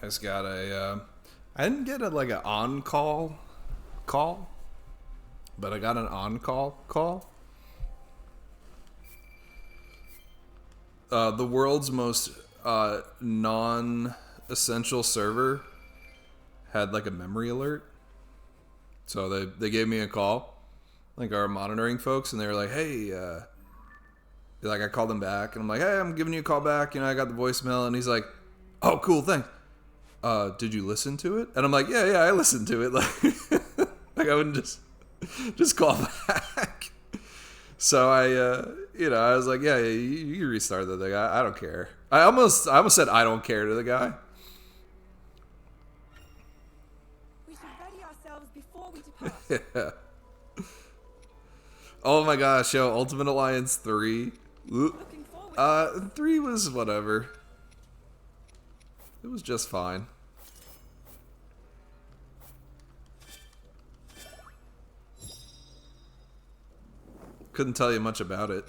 I just got I didn't get like an on-call call, but I got an on-call call. The world's most non-essential server had like a memory alert. So they gave me a call, like our monitoring folks, and they were like, hey, like I called them back, and I'm like, hey, I'm giving you a call back, you know, I got the voicemail, and he's like, oh, cool, thanks. Did you listen to it? And I'm like, yeah, I listened to it. Like I wouldn't just call back. So I was like, yeah, you restart the thing. I don't care. I almost said I don't care to the guy. We should ready ourselves before we depart. Yeah. Oh my gosh, yo, Ultimate Alliance 3. Looking forward. 3 was whatever. It was just fine. Couldn't tell you much about it.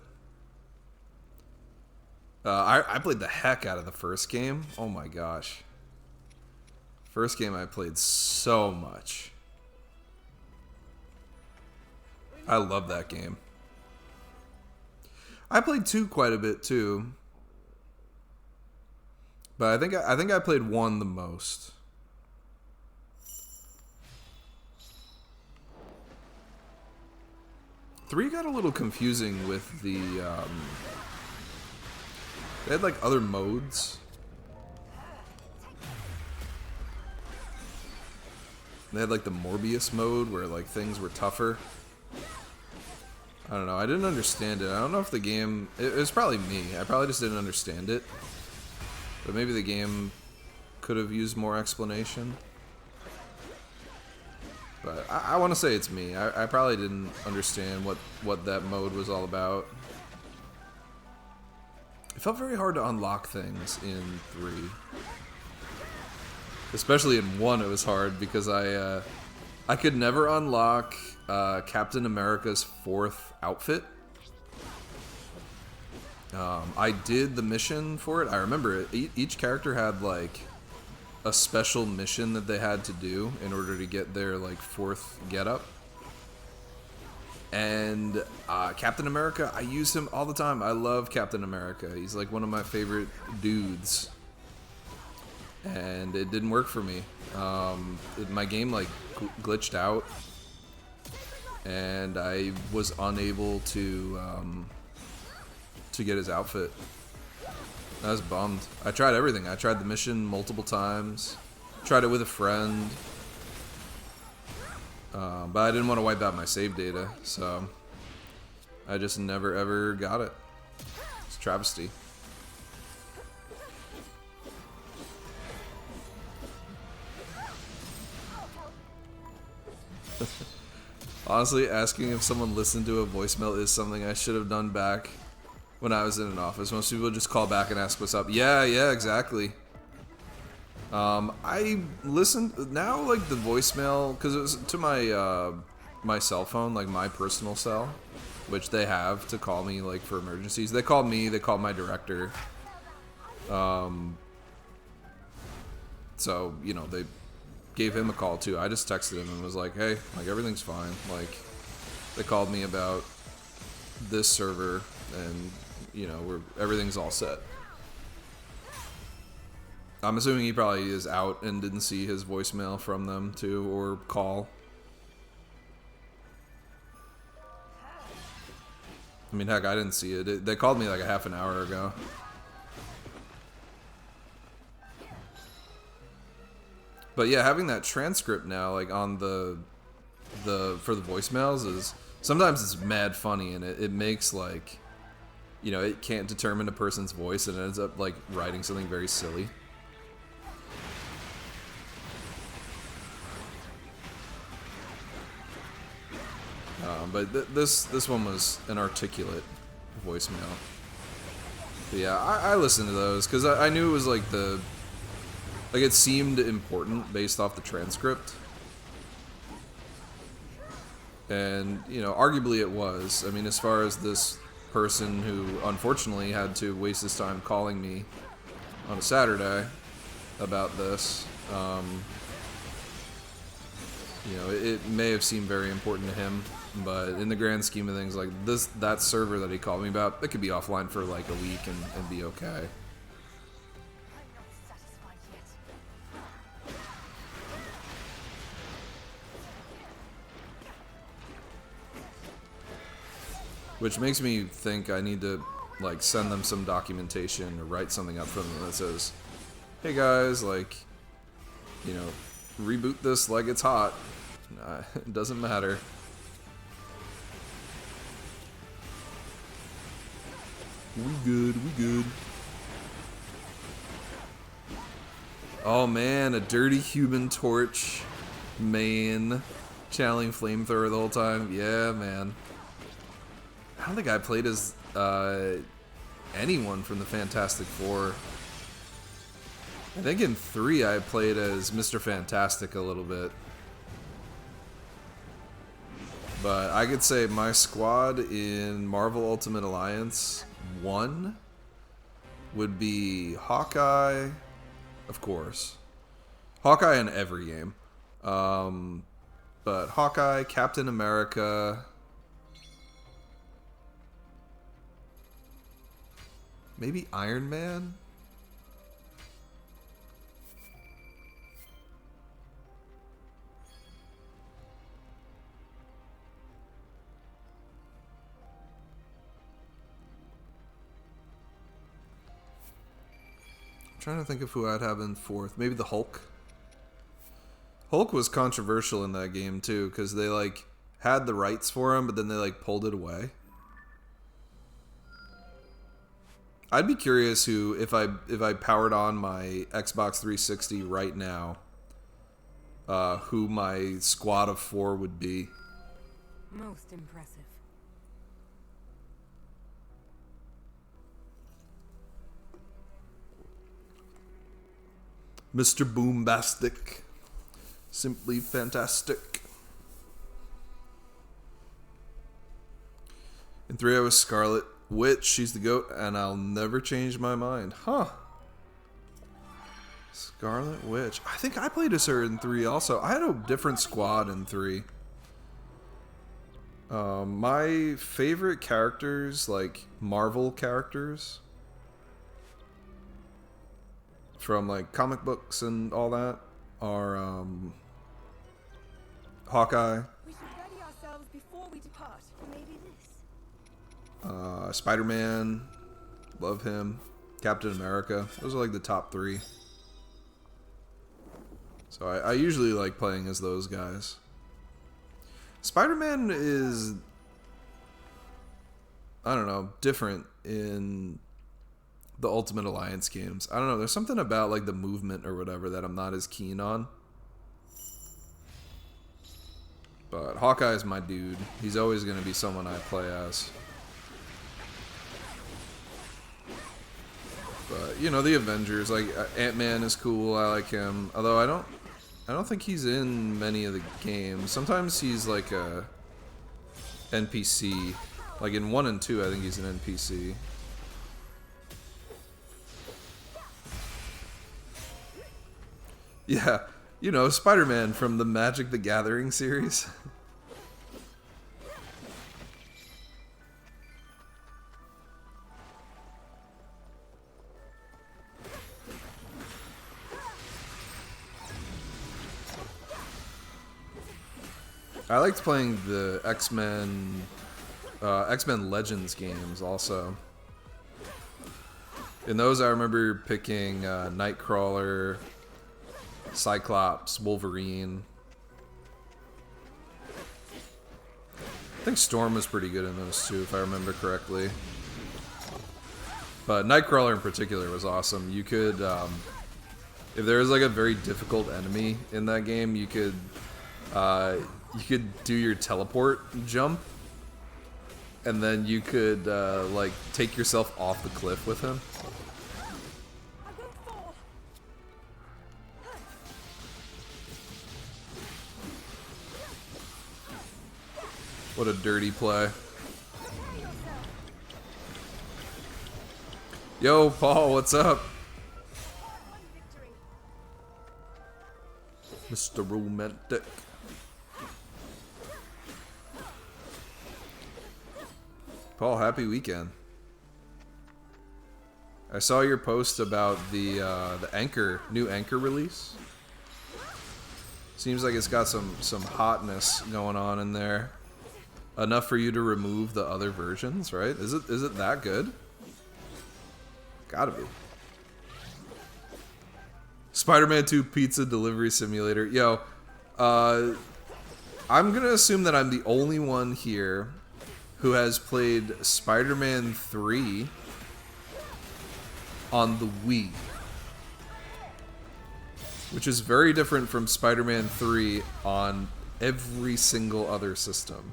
I played the heck out of the first game. Oh my gosh. First game I played so much. I love that game. I played 2 quite a bit too. But I think I played 1 the most. Three got a little confusing with the, they had like other modes. They had like the Morbius mode where like things were tougher. I don't know, I didn't understand it. I don't know if the game, it was probably me. I probably just didn't understand it. But maybe the game could have used more explanation. But I want to say it's me. I probably didn't understand what that mode was all about. It felt very hard to unlock things in 3. Especially in 1 it was hard because I could never unlock Captain America's 4th outfit. I did the mission for it. I remember it. Each character had like a special mission that they had to do in order to get their like 4th getup. And Captain America, I use him all the time. I love Captain America. He's like one of my favorite dudes. And it didn't work for me. My game like glitched out, and I was unable to get his outfit. I was bummed. I tried everything. I tried the mission multiple times. Tried it with a friend. But I didn't want to wipe out my save data, so I just never ever got it. It's a travesty. Honestly, asking if someone listened to a voicemail is something I should have done back when I was in an office. Most people just call back and ask what's up. Yeah, exactly. I listened now, like the voicemail, because it was to my my cell phone, like my personal cell, which they have to call me like for emergencies. They called me. They called my director. So you know they gave him a call too. I just texted him and was like, hey, like everything's fine. Like they called me about this server and you know everything's all set. I'm assuming he probably is out and didn't see his voicemail from them too, or call. I mean, heck, I didn't see it. They called me like a half an hour ago. But yeah, having that transcript now, like on the for the voicemails, is sometimes it's mad funny, and it makes like, you know, it can't determine a person's voice, and it ends up like writing something very silly. But this one was an articulate voicemail. But yeah, I listened to those because I knew it was like like it seemed important based off the transcript. And, you know, arguably it was. I mean, as far as this person who unfortunately had to waste his time calling me on a Saturday about this. You know, it may have seemed very important to him, but in the grand scheme of things, like that server that he called me about, it could be offline for like a week and be okay. I'm not satisfied yet. Which makes me think I need to like send them some documentation or write something up for them that says, hey guys, like, you know, reboot this like it's hot. It doesn't matter. We good, we good. Oh man, a dirty human torch main channeling flamethrower the whole time. Yeah, man. I don't think I played as anyone from the Fantastic Four. I think in 3 I played as Mr. Fantastic a little bit. But I could say my squad in Marvel Ultimate Alliance 1 would be Hawkeye, of course. Hawkeye in every game. But Hawkeye, Captain America, maybe Iron Man? I'm trying to think of who I'd have in 4th. Maybe the Hulk. Hulk was controversial in that game too, because they like had the rights for him, but then they like pulled it away. I'd be curious who, if I powered on my Xbox 360 right now, who my squad of 4 would be. Most impressive. Mr. Boombastic. Simply fantastic. In 3 I was Scarlet Witch. She's the GOAT, and I'll never change my mind. Huh. Scarlet Witch. I think I played as her in 3 also. I had a different squad in 3. My favorite characters, like Marvel characters, from like comic books and all that, are Hawkeye, We should ready ourselves before we depart. Maybe this. Spider-Man, love him, Captain America. Those are like the top 3. So I usually like playing as those guys. Spider-Man is, I don't know, different in the Ultimate Alliance games. I don't know, there's something about like the movement or whatever that I'm not as keen on. But Hawkeye is my dude. He's always going to be someone I play as. But, you know, the Avengers, like Ant-Man is cool, I like him. Although I don't think he's in many of the games. Sometimes he's like a NPC. Like in 1 and 2, I think he's an NPC. Yeah, you know, Spider-Man from the Magic the Gathering series. I liked playing the X-Men Legends games also. In those, I remember picking Nightcrawler, Cyclops, Wolverine. I think Storm was pretty good in those too, if I remember correctly. But Nightcrawler in particular was awesome. You could, if there was like a very difficult enemy in that game, you could do your teleport jump, and then you could like take yourself off the cliff with him. I won't fall. What a dirty play. Yo, Paul, what's up? Mr. Romantic. Paul, happy weekend. I saw your post about the new Anchor release. Seems like it's got some hotness going on in there. Enough for you to remove the other versions, right? Is it that good? Gotta be. Spider-Man 2 Pizza Delivery Simulator. Yo, I'm gonna assume that I'm the only one here who has played Spider-Man 3 on the Wii. Which is very different from Spider-Man 3 on every single other system.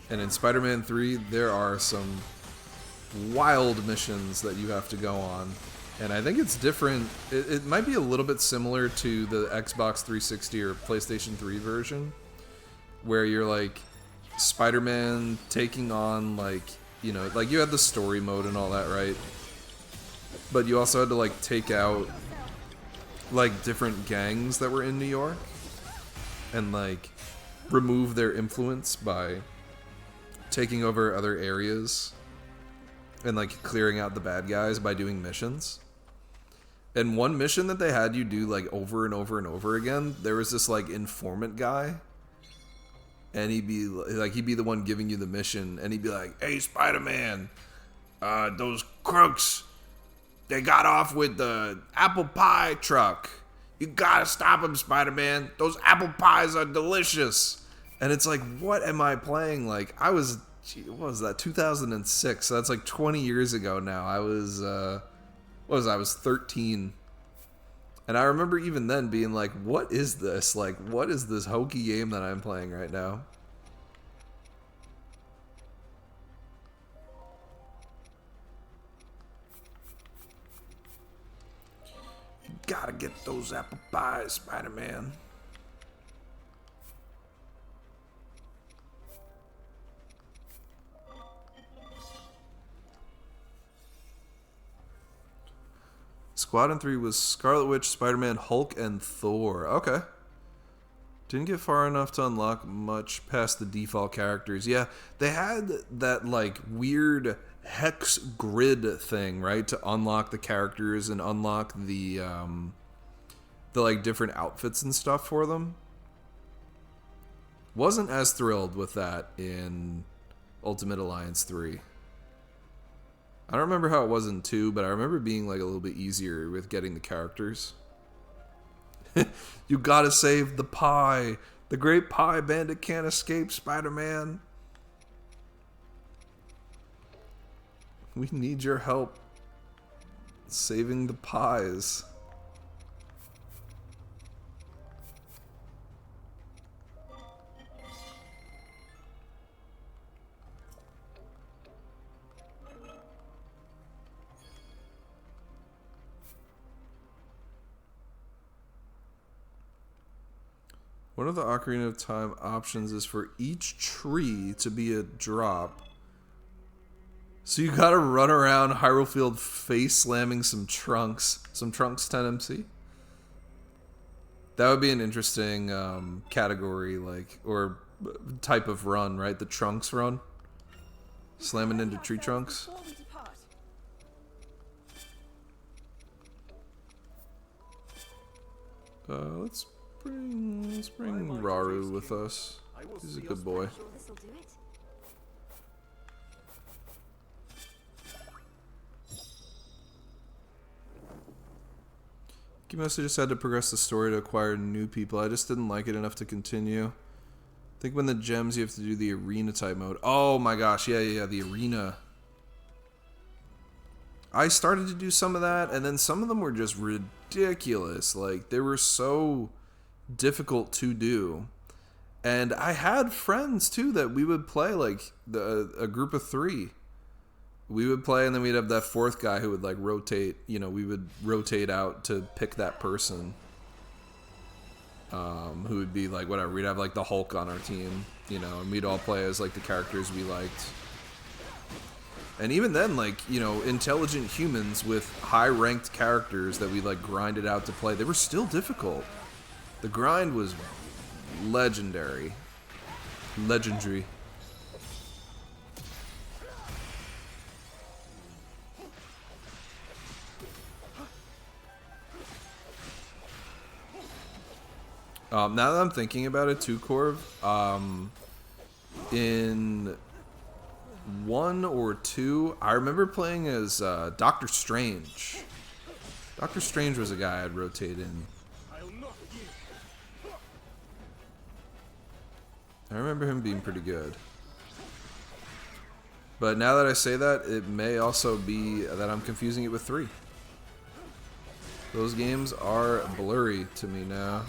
And in Spider-Man 3, there are some wild missions that you have to go on. And I think it's different. It might be a little bit similar to the Xbox 360 or PlayStation 3 version, where you're like Spider-Man taking on, like, you know, like you had the story mode and all that, right? But you also had to like take out like different gangs that were in New York and like remove their influence by taking over other areas and like clearing out the bad guys by doing missions. And one mission that they had you do like over and over and over again, there was this like informant guy. And he'd be the one giving you the mission, and he'd be like, "Hey, Spider-Man, those crooks, they got off with the apple pie truck. You gotta stop them, Spider-Man. Those apple pies are delicious." And it's like, what am I playing? Like, what was that, 2006? So that's like 20 years ago now. I was, I was 13. And I remember even then being like, what is this? Like, what is this hokey game that I'm playing right now? You gotta get those apple pies, Spider-Man. Squadron 3 was Scarlet Witch, Spider-Man, Hulk, and Thor. Okay. Didn't get far enough to unlock much past the default characters. Yeah, they had that like weird hex grid thing, right, to unlock the characters and unlock the like different outfits and stuff for them. Wasn't as thrilled with that in Ultimate Alliance 3. I don't remember how it was in 2, but I remember being like a little bit easier with getting the characters. You gotta save the pie. The great pie bandit can't escape, Spider-Man. We need your help saving the pies. One of the Ocarina of Time options is for each tree to be a drop. So you gotta run around Hyrule Field face slamming some trunks. Some trunks 10MC? That would be an interesting category, like, or type of run, right? The trunks run? Slamming into tree trunks? Before we depart. Let's bring Raru with us. He's a good boy. Sure this'll do it. You mostly just had to progress the story to acquire new people. I just didn't like it enough to continue. I think when the gems you have to do the arena type mode. Oh my gosh, yeah, the arena. I started to do some of that, and then some of them were just ridiculous. Like, they were so difficult to do. And I had friends too that we would play like a group of 3. We would play, and then we'd have that 4th guy who would like rotate. You know, we would rotate out to pick that person. who would be like whatever. We'd have like the Hulk on our team, you know, and we'd all play as like the characters we liked. And even then, like, you know, intelligent humans with high-ranked characters that we like grinded out to play, they were still difficult. The grind was legendary. Legendary. Now that I'm thinking about it too, Corv, in 1 or 2, I remember playing as Doctor Strange. Doctor Strange was a guy I'd rotate in. I remember him being pretty good. But now that I say that, it may also be that I'm confusing it with 3. Those games are blurry to me now.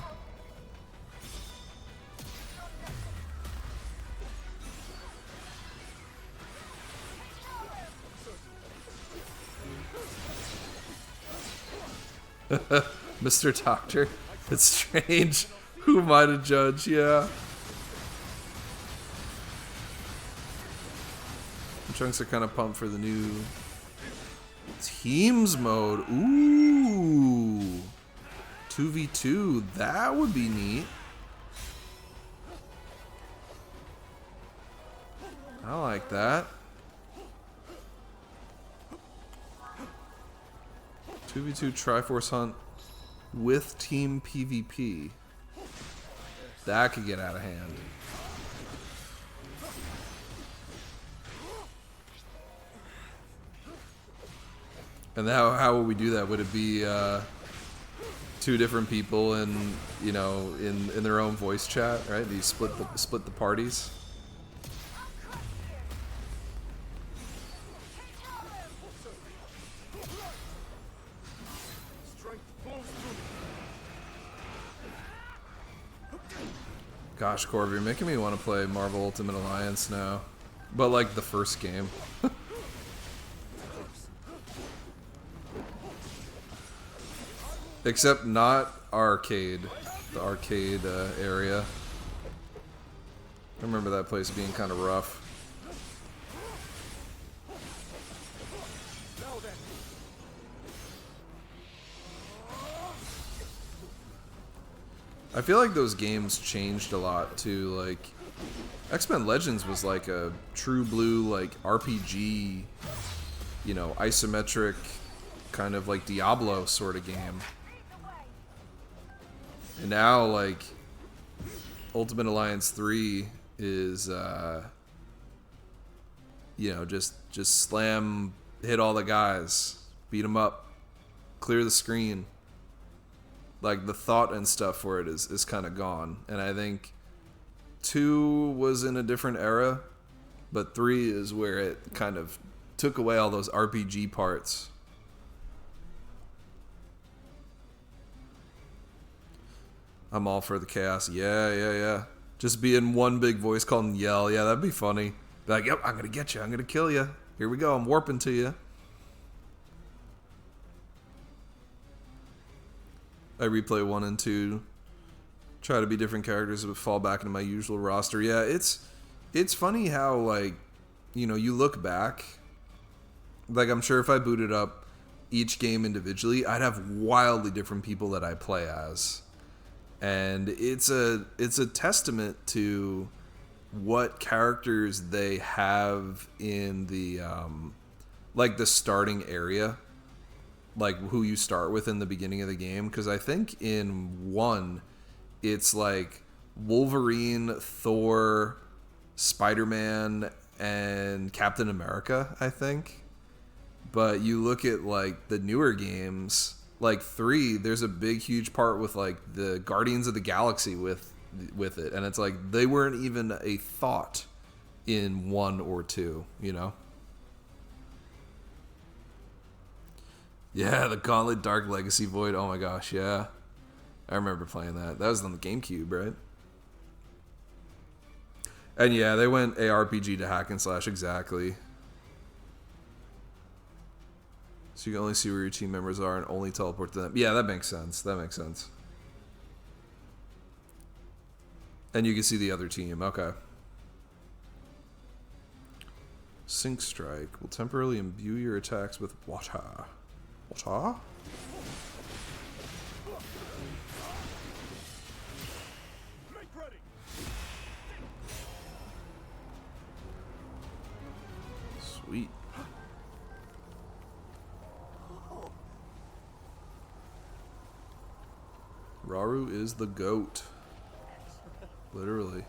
Mr. Doctor, it's strange. Who am I to judge? Yeah. Chunks are kind of pumped for the new Teams mode. Ooh. 2v2. That would be neat. I like that. 2v2 Triforce Hunt with Team PvP. That could get out of hand. And how would we do that? Would it be 2 different people and, you know, in their own voice chat, right? Do you split the parties? Gosh, Corv, you're making me want to play Marvel Ultimate Alliance now. But like the first game. Except not arcade. The arcade area. I remember that place being kind of rough. I feel like those games changed a lot too. Like X-Men Legends was like a true blue like RPG, you know, isometric kind of like Diablo sort of game. And now like Ultimate Alliance 3 is you know, just slam, hit all the guys, beat them up, clear the screen. Like the thought and stuff for it is kind of gone. And I think 2 was in a different era, but 3 is where it kind of took away all those RPG parts. I'm all for the chaos. Yeah. Just be in one big voice call and yell. Yeah, that'd be funny. Be like, yep, I'm going to get you. I'm going to kill you. Here we go. I'm warping to you. I replay 1 and 2. Try to be different characters but fall back into my usual roster. Yeah, it's funny how, like, you know, you look back. Like, I'm sure if I booted up each game individually, I'd have wildly different people that I play as. And it's a testament to what characters they have in the like the starting area, like who you start with in the beginning of the game. Because I think in 1, it's like Wolverine, Thor, Spider-Man, and Captain America, I think. But you look at like the newer games, like 3, there's a big huge part with like the Guardians of the Galaxy with it, and it's like they weren't even a thought in 1 or 2, you know. Yeah, the Gauntlet Dark Legacy Void. Oh my gosh, yeah, I remember playing that. That was on the GameCube, right? And yeah, they went ARPG to hack and slash, exactly. So you can only see where your team members are and only teleport to them. Yeah, that makes sense. That makes sense. And you can see the other team. Okay. Sync Strike will temporarily imbue your attacks with water. Water? Make ready. Sweet. Raru is the GOAT. Literally.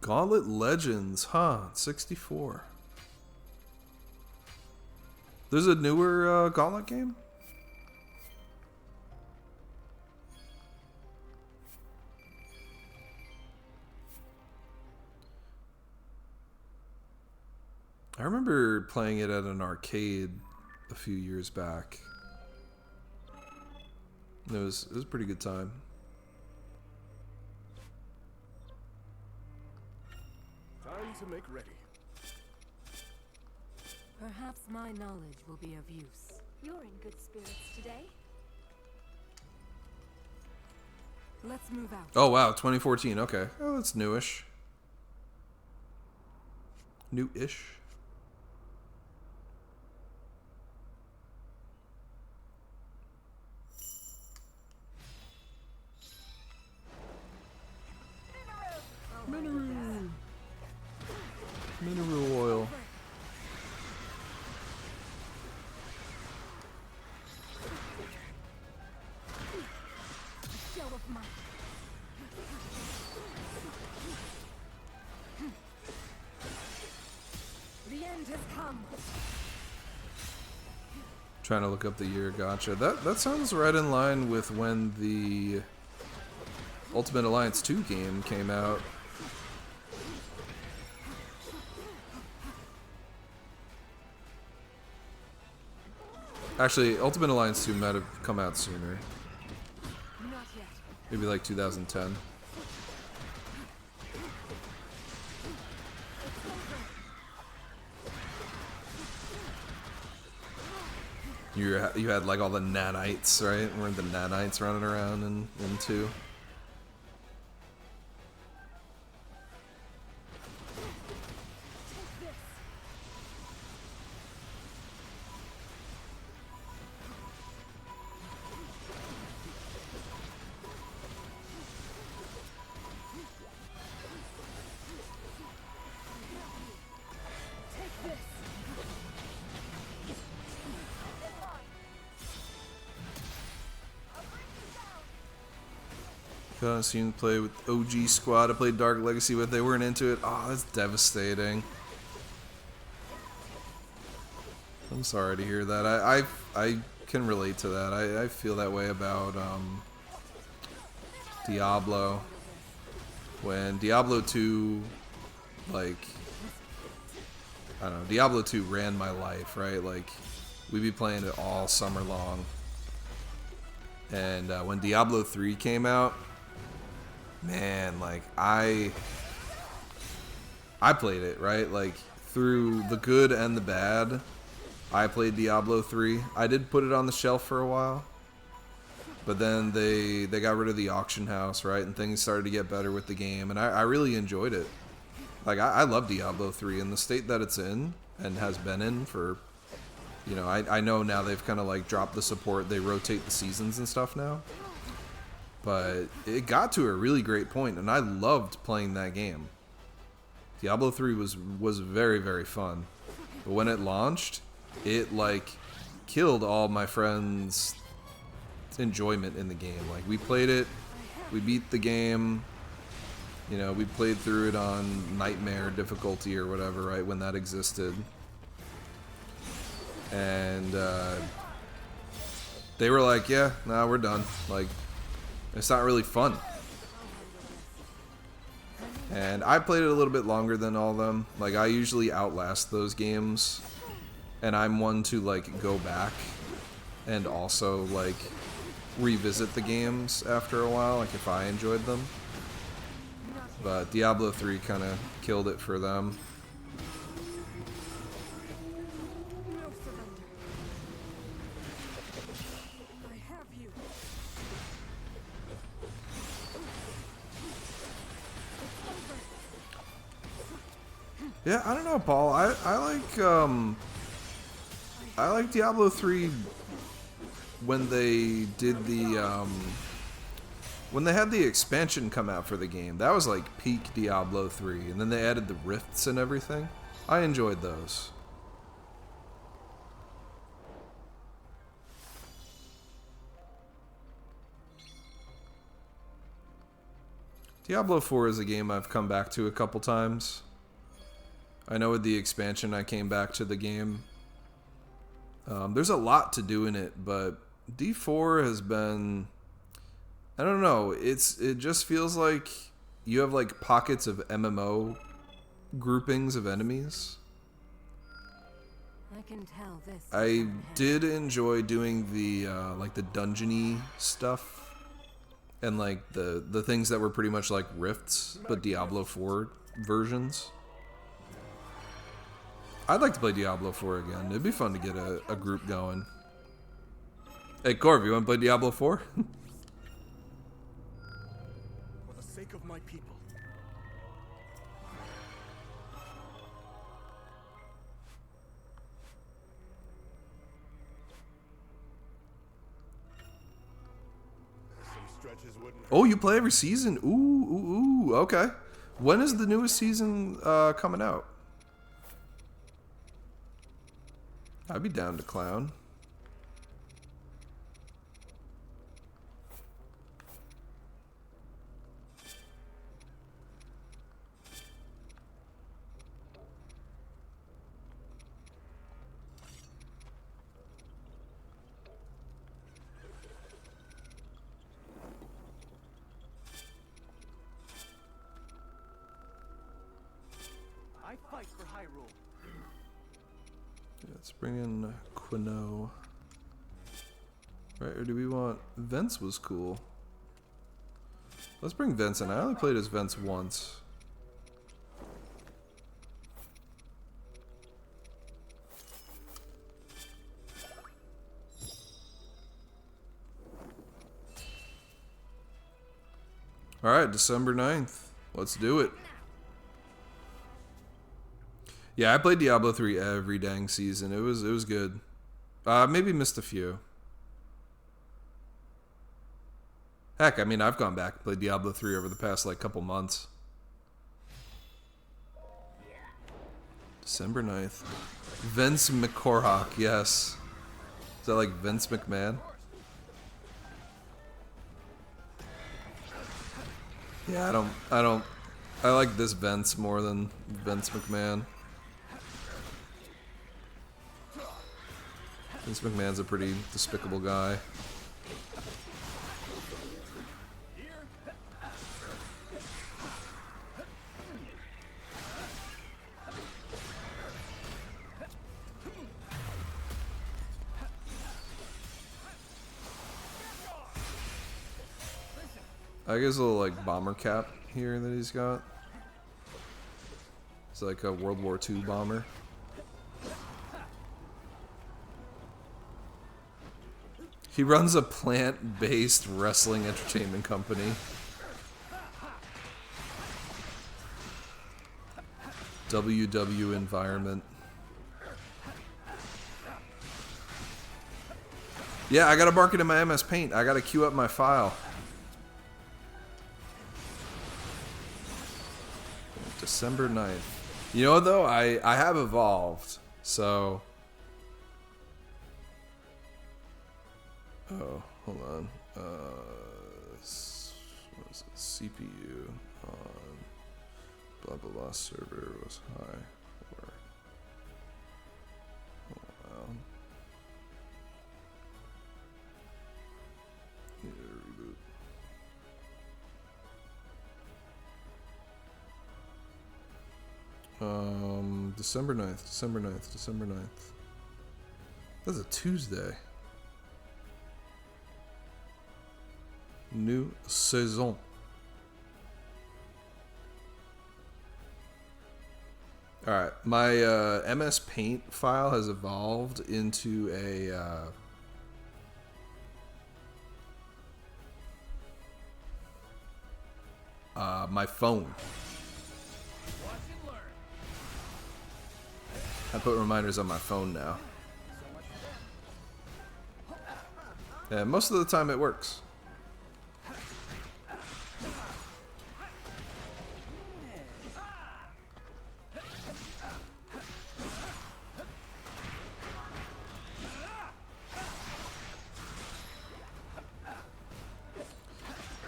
Gauntlet Legends, huh? 64. There's a newer Gauntlet game? I remember playing it at an arcade a few years back. It was a pretty good time. Time to make ready. Perhaps my knowledge will be of use. You're in good spirits today. Let's move out. Oh wow, 2014. Okay. Oh, that's newish. New-ish. Mineral oil. Show of might. The end has come. Trying to look up the year. Gotcha. That sounds right in line with when the Ultimate Alliance 2 game came out. Actually, Ultimate Alliance 2 might have come out sooner. Not yet. Maybe like 2010. You had like all the nanites, right? Weren't the nanites running around in 2? I seen play with OG squad. I played Dark Legacy with. They weren't into it. Oh, that's devastating. I'm sorry to hear that. I can relate to that. I feel that way about Diablo. When Diablo 2, like, I don't know, Diablo 2 ran my life, right? Like, we'd be playing it all summer long. And when Diablo 3 came out, man, like, I played it, right? Like, through the good and the bad, I played Diablo 3. I did put it on the shelf for a while, but then they got rid of the auction house, right? And things started to get better with the game, and I really enjoyed it. Like, I love Diablo 3 in the state that it's in and has been in for, you know, I know now they've kind of like dropped the support. They rotate the seasons and stuff now. But it got to a really great point, and I loved playing that game. Diablo 3 was very, very fun. But when it launched, it like killed all my friends' enjoyment in the game. Like, we played it, we beat the game, you know, we played through it on Nightmare difficulty or whatever, right, when that existed. And they were like, yeah, nah, we're done. Like, it's not really fun. And I played it a little bit longer than all of them. Like, I usually outlast those games, and I'm one to like go back and also like revisit the games after a while, like if I enjoyed them. But Diablo 3 kind of killed it for them. Yeah, I don't know, Paul. I like Diablo 3 when they did the when they had the expansion come out for the game. That was like peak Diablo 3, and then they added the rifts and everything. I enjoyed those. Diablo 4 is a game I've come back to a couple times. I know with the expansion I came back to the game. There's a lot to do in it, but D4 has been... I don't know, it just feels like you have like pockets of MMO groupings of enemies. I can tell this. I did enjoy doing the like the dungeony stuff. And like the things that were pretty much like rifts, but Diablo 4 versions. I'd like to play Diablo 4 again. It'd be fun to get a group going. Hey Corv, you want to play Diablo 4? For the sake of my people. Some stretches wouldn't hurt. Oh, you play every season? Ooh, okay. When is the newest season coming out? I'd be down to clown. I fight for Hyrule. Let's bring in Quino. Right, or do we want... Vence was cool. Let's bring Vence in. I only played as Vence once. Alright, December 9th. Let's do it. Yeah, I played Diablo 3 every dang season. It was good. Maybe missed a few. Heck, I mean, I've gone back and played Diablo 3 over the past, like, couple months. December 9th. Vince McCorhock, yes. Is that like Vince McMahon? Yeah, I like this Vince more than Vince McMahon. Vince McMahon's a pretty despicable guy. I guess a little like bomber cap here that he's got. It's like a World War II bomber. He runs a plant-based wrestling entertainment company. WW Environment. Yeah, I gotta mark it in my MS Paint. I gotta queue up my file. December 9th. You know, though, I have evolved, so... Oh, hold on. What is it? CPU on blah blah blah server was high for a while. Need a reboot. December 9th, December 9th, December 9th. That's a Tuesday. New saison. Alright, my MS Paint file has evolved into my phone. I put reminders on my phone now. And most of the time it works.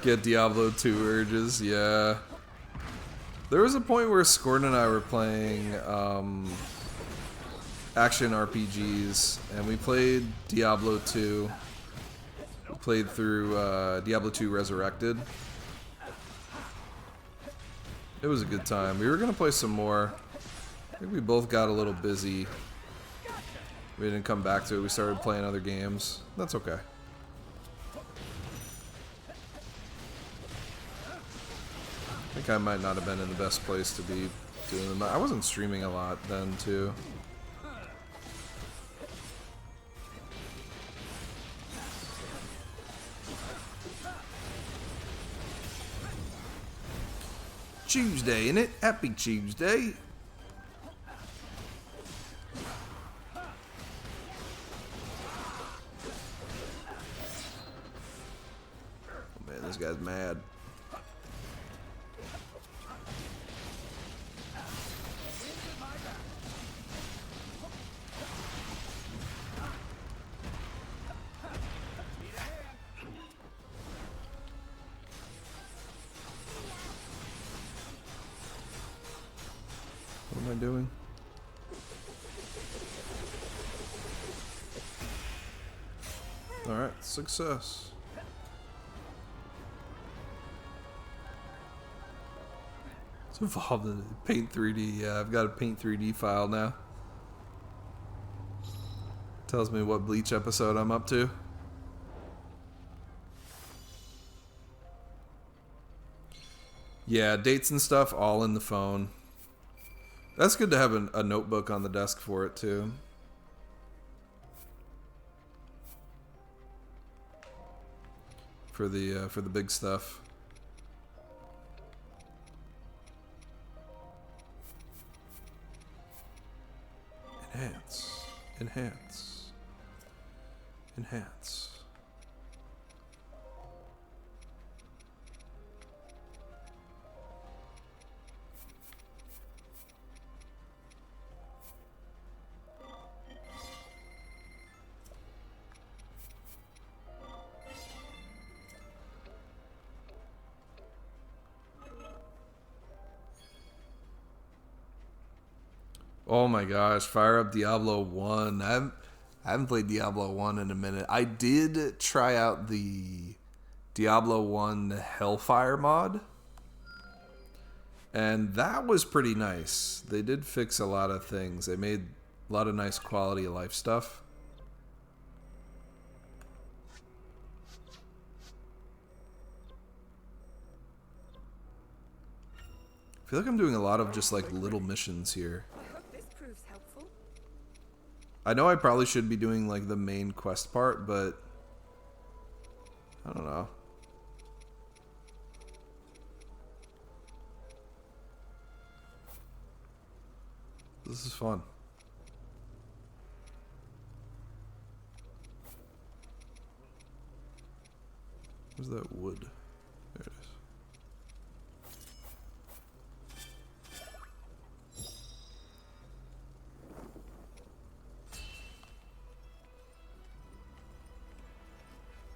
Get Diablo 2 urges, yeah. There was a point where Scorn and I were playing action RPGs, and we played Diablo 2. We played through Diablo 2 Resurrected. It was a good time. We were going to play some more. I think we both got a little busy. We didn't come back to it. We started playing other games. That's okay. I think I might not have been in the best place to be doing them. I wasn't streaming a lot then, too. Tuesday, innit? Happy Tuesday. Oh man, this guy's mad. What am I doing? Alright, success. It's evolved into Paint 3D. Yeah, I've got a Paint 3D file now. Tells me what Bleach episode I'm up to. Yeah, dates and stuff all in the phone. That's good to have a notebook on the desk for it too. For the big stuff. Enhance, enhance, enhance. Oh my gosh, fire up Diablo 1. I haven't played Diablo 1 in a minute. I did try out the Diablo 1 Hellfire mod. And that was pretty nice. They did fix a lot of things. They made a lot of nice quality of life stuff. I feel like I'm doing a lot of just like little missions here. I know I probably should be doing like the main quest part, but I don't know. This is fun. Where's that wood? There it is.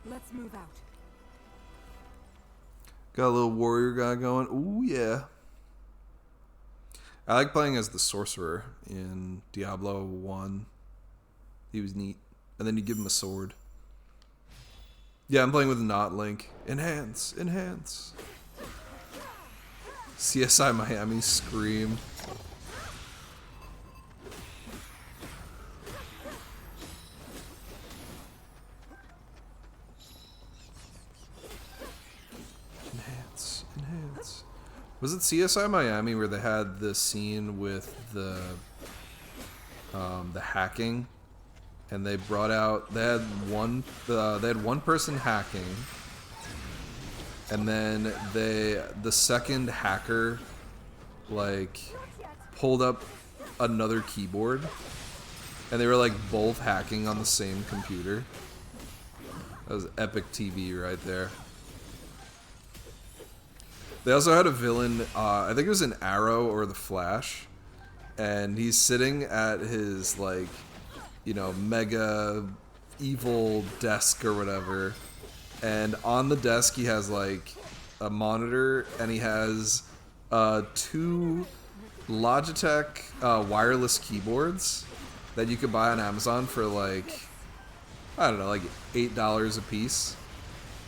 Let's move out. Got a little warrior guy going. Ooh, yeah. I like playing as the sorcerer in Diablo 1. He was neat. And then you give him a sword. Yeah, I'm playing with not Link. Enhance, enhance. CSI Miami scream. Enhance. Was it CSI Miami where they had the scene with the hacking, and they brought out they had one person hacking, and then the second hacker like pulled up another keyboard, and they were like both hacking on the same computer. That was epic TV right there. They also had a villain, I think it was an Arrow or the Flash, and he's sitting at his, like, you know, mega evil desk or whatever, and on the desk he has, like, a monitor, and he has 2 Logitech wireless keyboards that you could buy on Amazon for, like, I don't know, like $8 a piece,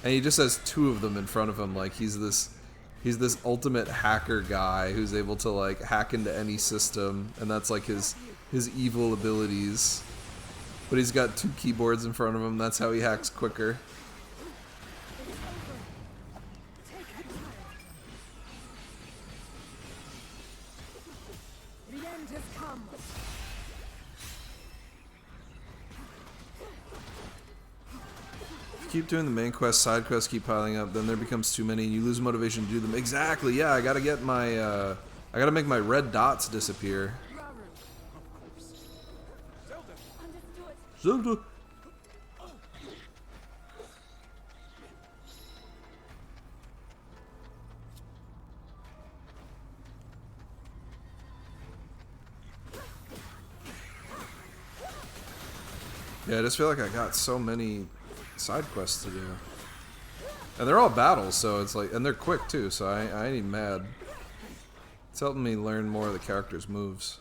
and he just has 2 of them in front of him, like he's this ultimate hacker guy who's able to like hack into any system, and that's like his evil abilities. But he's got 2 keyboards in front of him. That's how he hacks quicker. The end has come. Keep doing the main quest, side quests keep piling up, then there becomes too many and you lose motivation to do them. Exactly, yeah, I gotta get my, I gotta make my red dots disappear. Zelda! Yeah, I just feel like I got so many side quests to do. And they're all battles, so it's like, and they're quick too, so I ain't even mad. It's helping me learn more of the character's moves.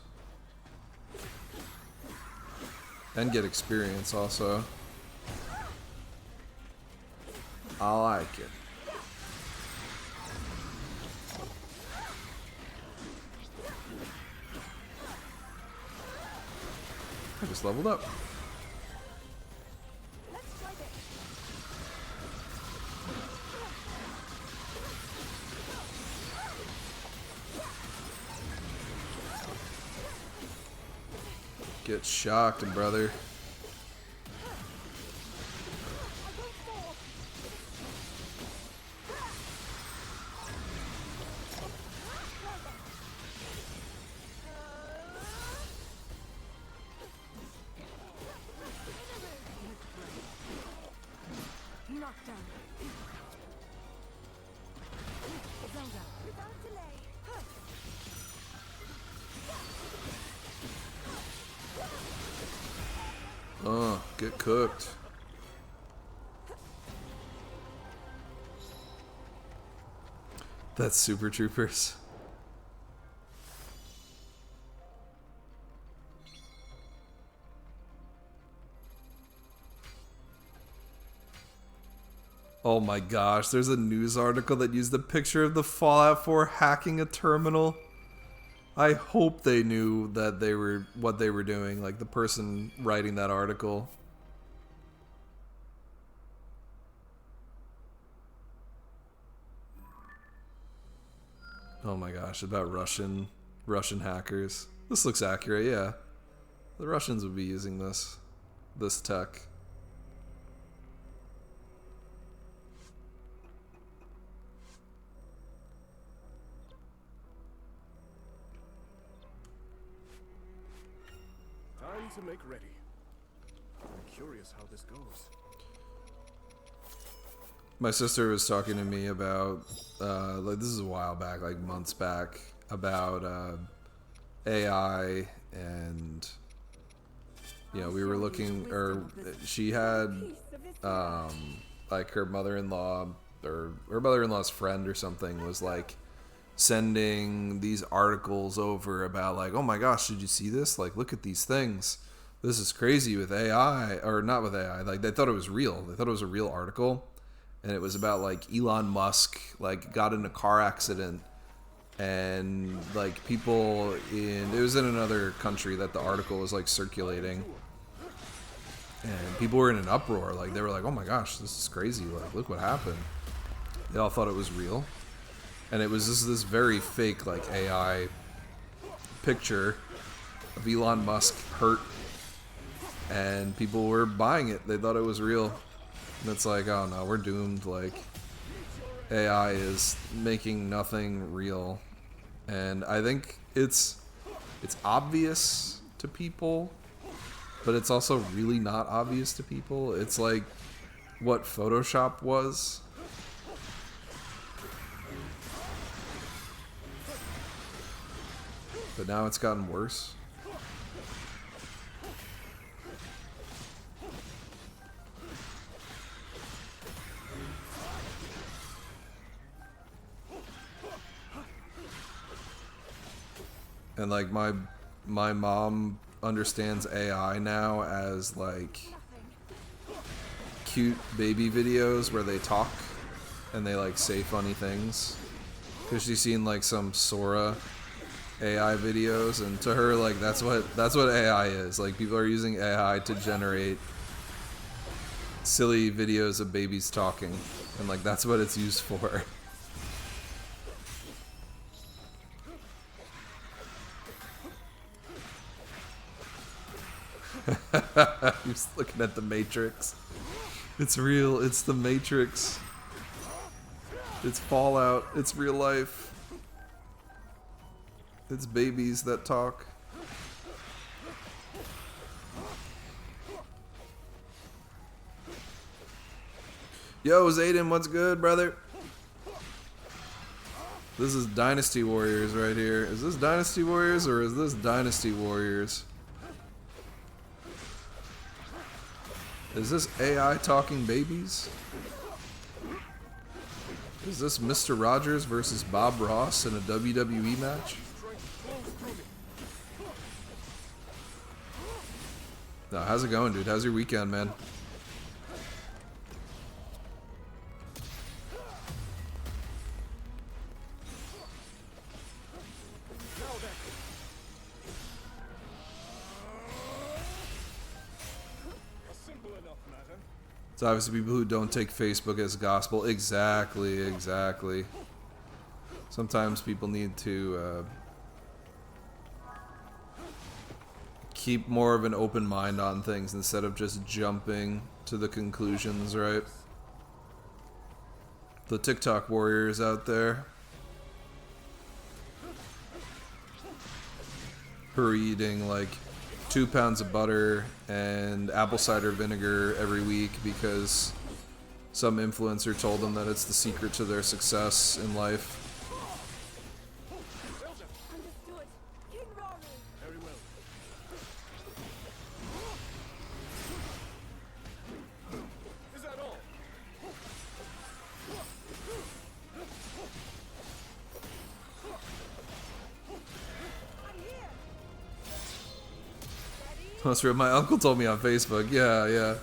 And get experience also. I like it. I just leveled up. Get shocked, brother. Knockdown. Zelda. Without delay. Oh, get cooked. That's Super Troopers. Oh my gosh, there's a news article that used a picture of the Fallout 4 hacking a terminal. I hope they knew that they were what they were doing, like the person writing that article. Oh my gosh, about Russian hackers. This looks accurate, yeah. The Russians would be using this tech. Time to make ready. I'm curious how this goes. My sister was talking to me about, like this is a while back, like months back, about AI, and you know, we were looking, or she had like her mother-in-law or her mother-in-law's friend or something was like sending these articles over about like, oh my gosh, did you see this? Like, look at these things. This is crazy with AI, or not with AI. Like, they thought it was real. They thought it was a real article. And it was about like Elon Musk like got in a car accident, and like people it was in another country that the article was like circulating, and people were in an uproar. Like they were like, oh my gosh, this is crazy. Like, look what happened. They all thought it was real. And it was just this very fake like AI picture of Elon Musk hurt, and people were buying it. They thought it was real. And it's like, oh no, we're doomed. Like, AI is making nothing real. And I think it's it's obvious to people, but it's also really not obvious to people. It's like what Photoshop was. But now it's gotten worse. And like my mom understands AI now as like cute baby videos where they talk and they like say funny things. Cause she's seen like some Sora AI videos, and to her like that's what AI is. Like people are using AI to generate silly videos of babies talking, and like that's what it's used for. He's looking at the Matrix. It's real. It's the Matrix. It's Fallout. It's real life. It's babies that talk. Yo, Zayden, what's good, brother? This is Dynasty Warriors right here. Is this Dynasty Warriors or is this Dynasty Warriors? Is this AI talking babies? Is this Mr. Rogers versus Bob Ross in a WWE match? No, how's it going, dude? How's your weekend, man? It's obviously people who don't take Facebook as gospel. Exactly, exactly. Sometimes people need to keep more of an open mind on things instead of just jumping to the conclusions, right? The TikTok warriors out there who are eating like 2 pounds of butter and apple cider vinegar every week because some influencer told them that it's the secret to their success in life. Understood. King Raru. Very well. Is that all? I'm here. That's real. My uncle told me on Facebook. Yeah, yeah.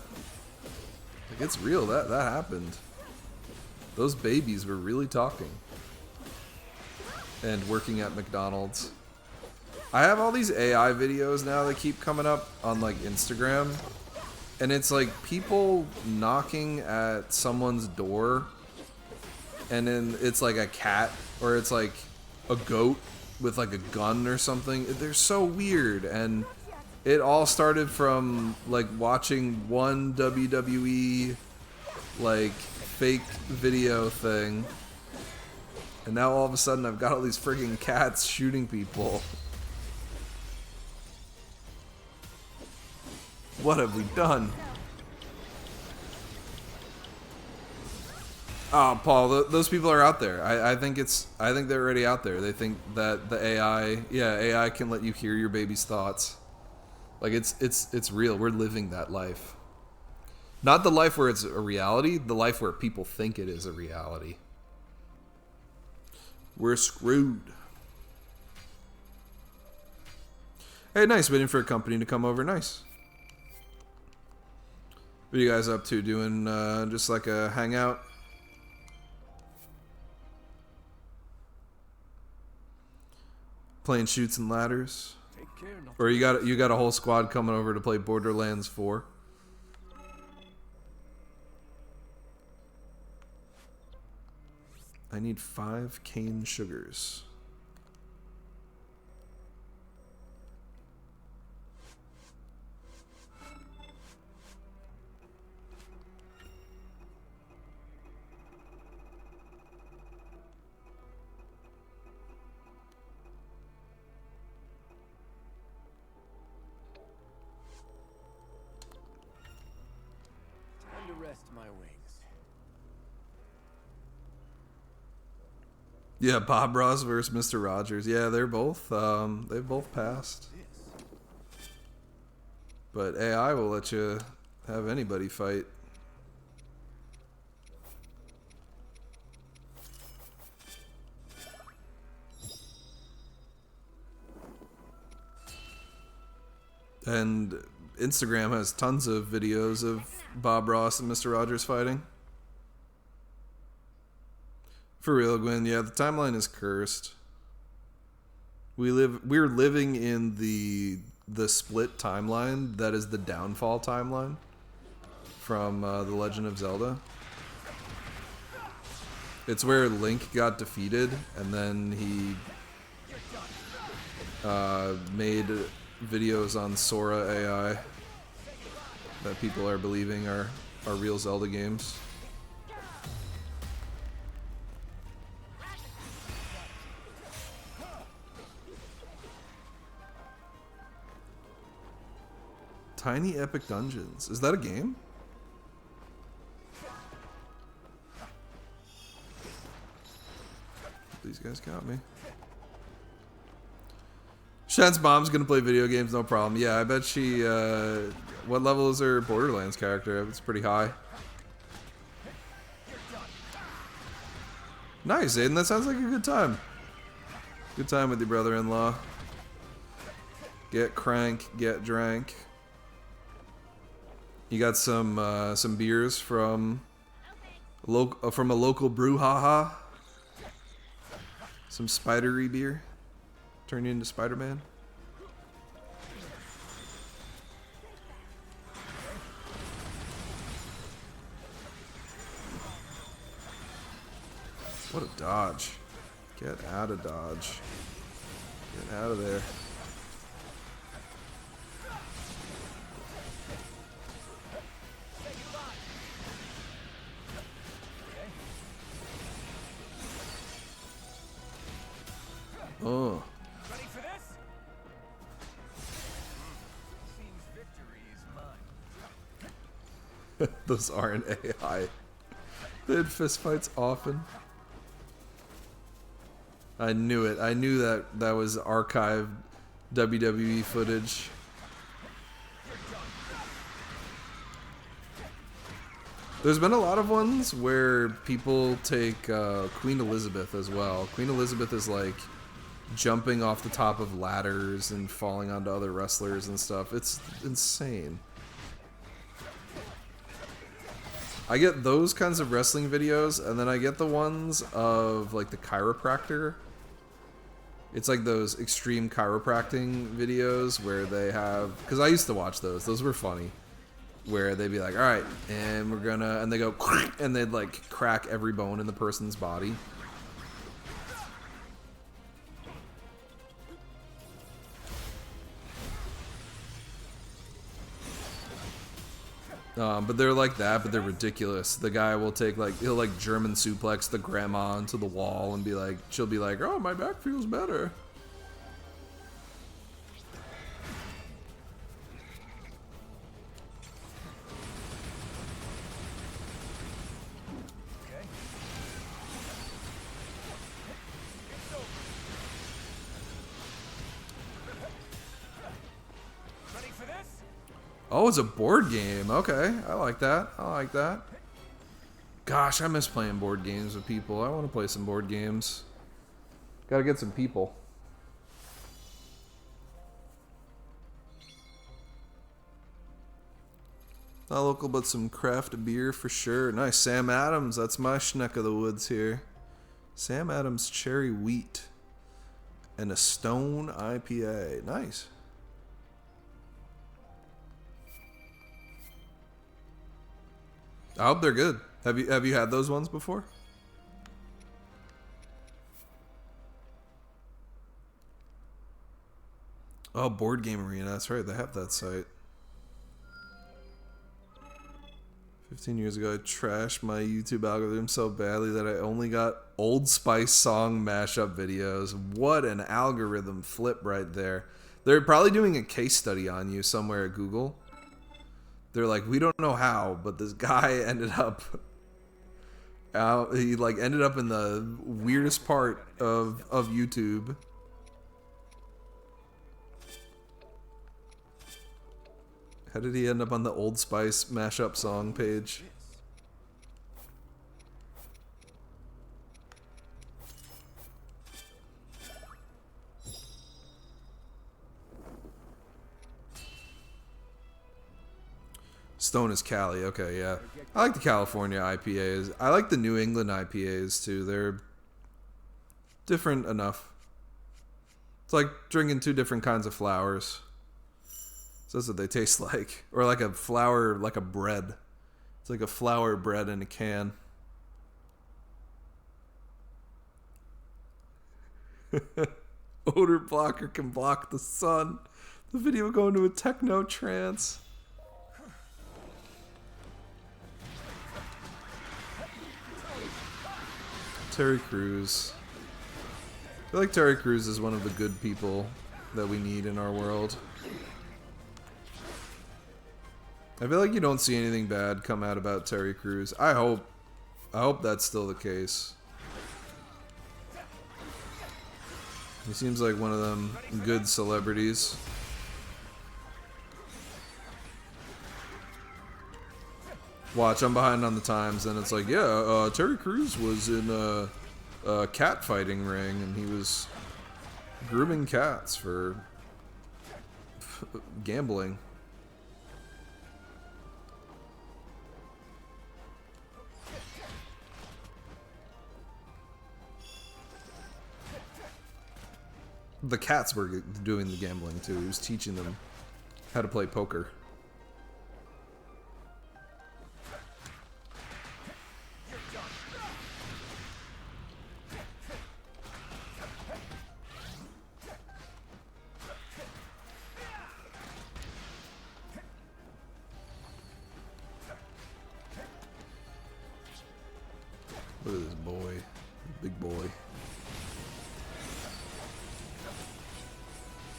Like, it's real. That happened. Those babies were really talking. And working at McDonald's. I have all these AI videos now that keep coming up on like Instagram. And it's like people knocking at someone's door. And then it's like a cat or it's like a goat with like a gun or something. They're so weird. And it all started from like watching one WWE like fake video thing. And now all of a sudden I've got all these friggin' cats shooting people. What have we done? Oh, Paul, those people are out there. I think they're already out there. They think that the AI can let you hear your baby's thoughts. Like it's real. We're living that life. Not the life where it's a reality, the life where people think it is a reality. We're screwed. Hey, nice. Waiting for a company to come over. Nice. What are you guys up to? Doing just like a hangout? Playing Shoots and Ladders? Take care, not Or you got a whole squad coming over to play Borderlands 4? I need 5 cane sugars. rest my wings. Yeah, Bob Ross versus Mr. Rogers. Yeah, they're both they've both passed. But AI will let you have anybody fight. And Instagram has tons of videos of Bob Ross and Mr. Rogers fighting. For real, Gwen, yeah, the timeline is cursed. We're living in the split timeline that is the downfall timeline from The Legend of Zelda. It's where Link got defeated and then he made videos on Sora AI that people are believing are real Zelda games. Tiny Epic Dungeons. Is that a game? These guys got me. Shen's mom's gonna play video games, no problem. Yeah, I bet she... what level is her Borderlands character? It's pretty high. Nice, Aiden. That sounds like a good time. Good time with your brother-in-law. Get crank, get drank. You got some beers from a local brouhaha. Some spidery beer. Turn you into Spider-Man. What a dodge. Get out of dodge. Get out of there. Oh. Ready for this? Seems victory is mine. Those aren't AI. They had fistfights often. I knew it. I knew that was archived WWE footage. There's been a lot of ones where people take Queen Elizabeth as well. Queen Elizabeth is like jumping off the top of ladders and falling onto other wrestlers and stuff. It's insane. I get those kinds of wrestling videos, and then I get the ones of like the chiropractor. It's like those extreme chiropractic videos where they have, because I used to watch those. Those were funny. Where they'd be like, all right, and we're gonna, and they go, and they'd like crack every bone in the person's body. But they're like that, but they're ridiculous. The guy will take he'll like German suplex the grandma onto the wall and be like, she'll be like, oh, my back feels better. Oh, it's a board game. Okay, I like that. I like that. Gosh, I miss playing board games with people. I want to play some board games. Gotta get some people. Not local, but some craft beer for sure. Nice. Sam Adams. That's my schneck of the woods here. Sam Adams Cherry Wheat. And a Stone IPA. Nice. I hope they're good. Have you had those ones before? Oh, Board Game Arena. That's right. They have that site. 15 years ago, I trashed my YouTube algorithm so badly that I only got Old Spice song mashup videos. What an algorithm flip right there. They're probably doing a case study on you somewhere at Google. they're like, we don't know how, but this guy ended up he like ended up in the weirdest part of YouTube. How did he end up on the Old Spice mashup song page? Stone is Cali. Okay, yeah. I like the California IPAs. I like the New England IPAs too. They're different enough. It's like drinking two different kinds of flowers. So that's what they taste like. Or like a flour, like a bread. It's like a flour bread in a can. Odor blocker can block the sun. The video will go into a techno trance. Terry Crews. I feel like Terry Crews is one of the good people that we need in our world. I feel like you don't see anything bad come out about Terry Crews. I hope that's still the case. He seems like one of them good celebrities. Watch, I'm behind on the times, and it's like, yeah, Terry Crews was in a cat fighting ring, and he was grooming cats for gambling. The cats were doing the gambling too. He was teaching them how to play poker. Look at this boy. Big boy.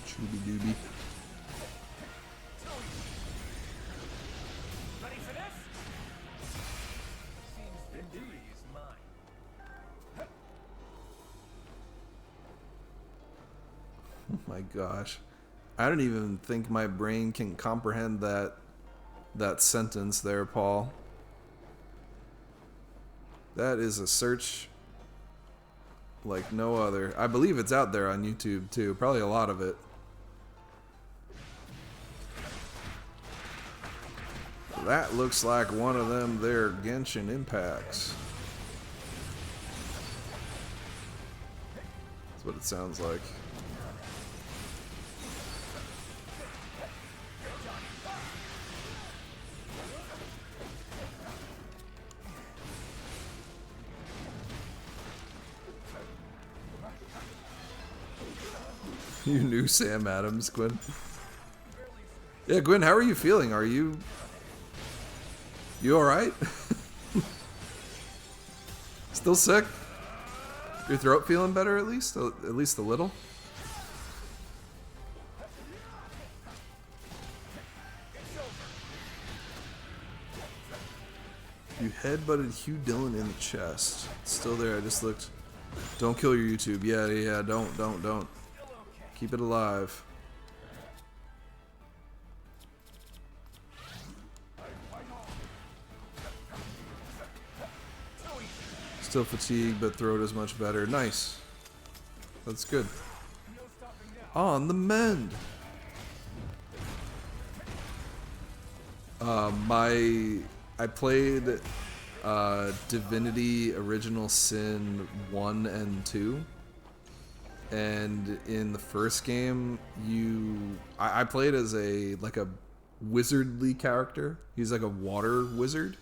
Chooby dooby. Ready for this? Seems the duty is mine. Oh my gosh. I don't even think my brain can comprehend that sentence there, Paul. That is a search like no other. I believe it's out there on YouTube too. Probably a lot of it. That looks like one of them there Genshin impacts. That's what it sounds like. You knew Sam Adams, Gwen. Yeah, Gwen, how are you feeling? Are you alright? Still sick? Your throat feeling better at least? At least a little? You headbutted Hugh Dillon in the chest. It's still there, I just looked. Don't kill your YouTube. Yeah, don't. Keep it alive. Still fatigued, but throat is much better. Nice. That's good. On the mend. I played Divinity Original Sin 1 and 2. And in the first game, I played as a wizardly character. He's like a water wizard.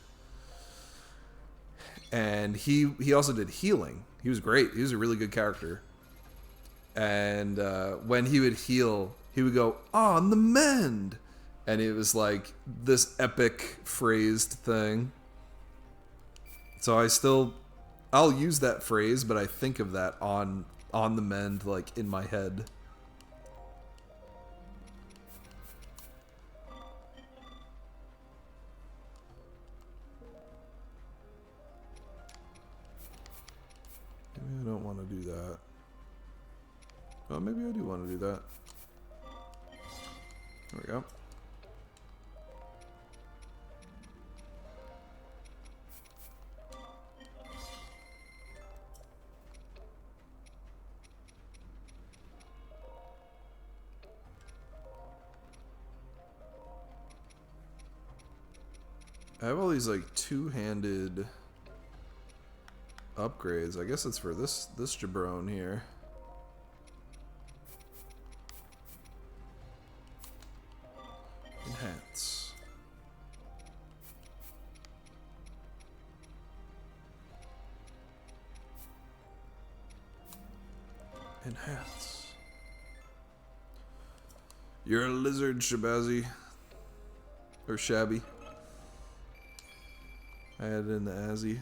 And he also did healing. He was great. He was a really good character. And when he would heal, he would go, on the mend. And it was like this epic phrased thing. So I'll use that phrase, but I think of that on the mend, like in my head. Maybe I don't want to do that. Oh, maybe I do want to do that. There we go. I have all these like two-handed upgrades. I guess it's for this jabron here. Enhance. Enhance. You're a lizard, Shabazi. Or Shabby. I added in the Azzy.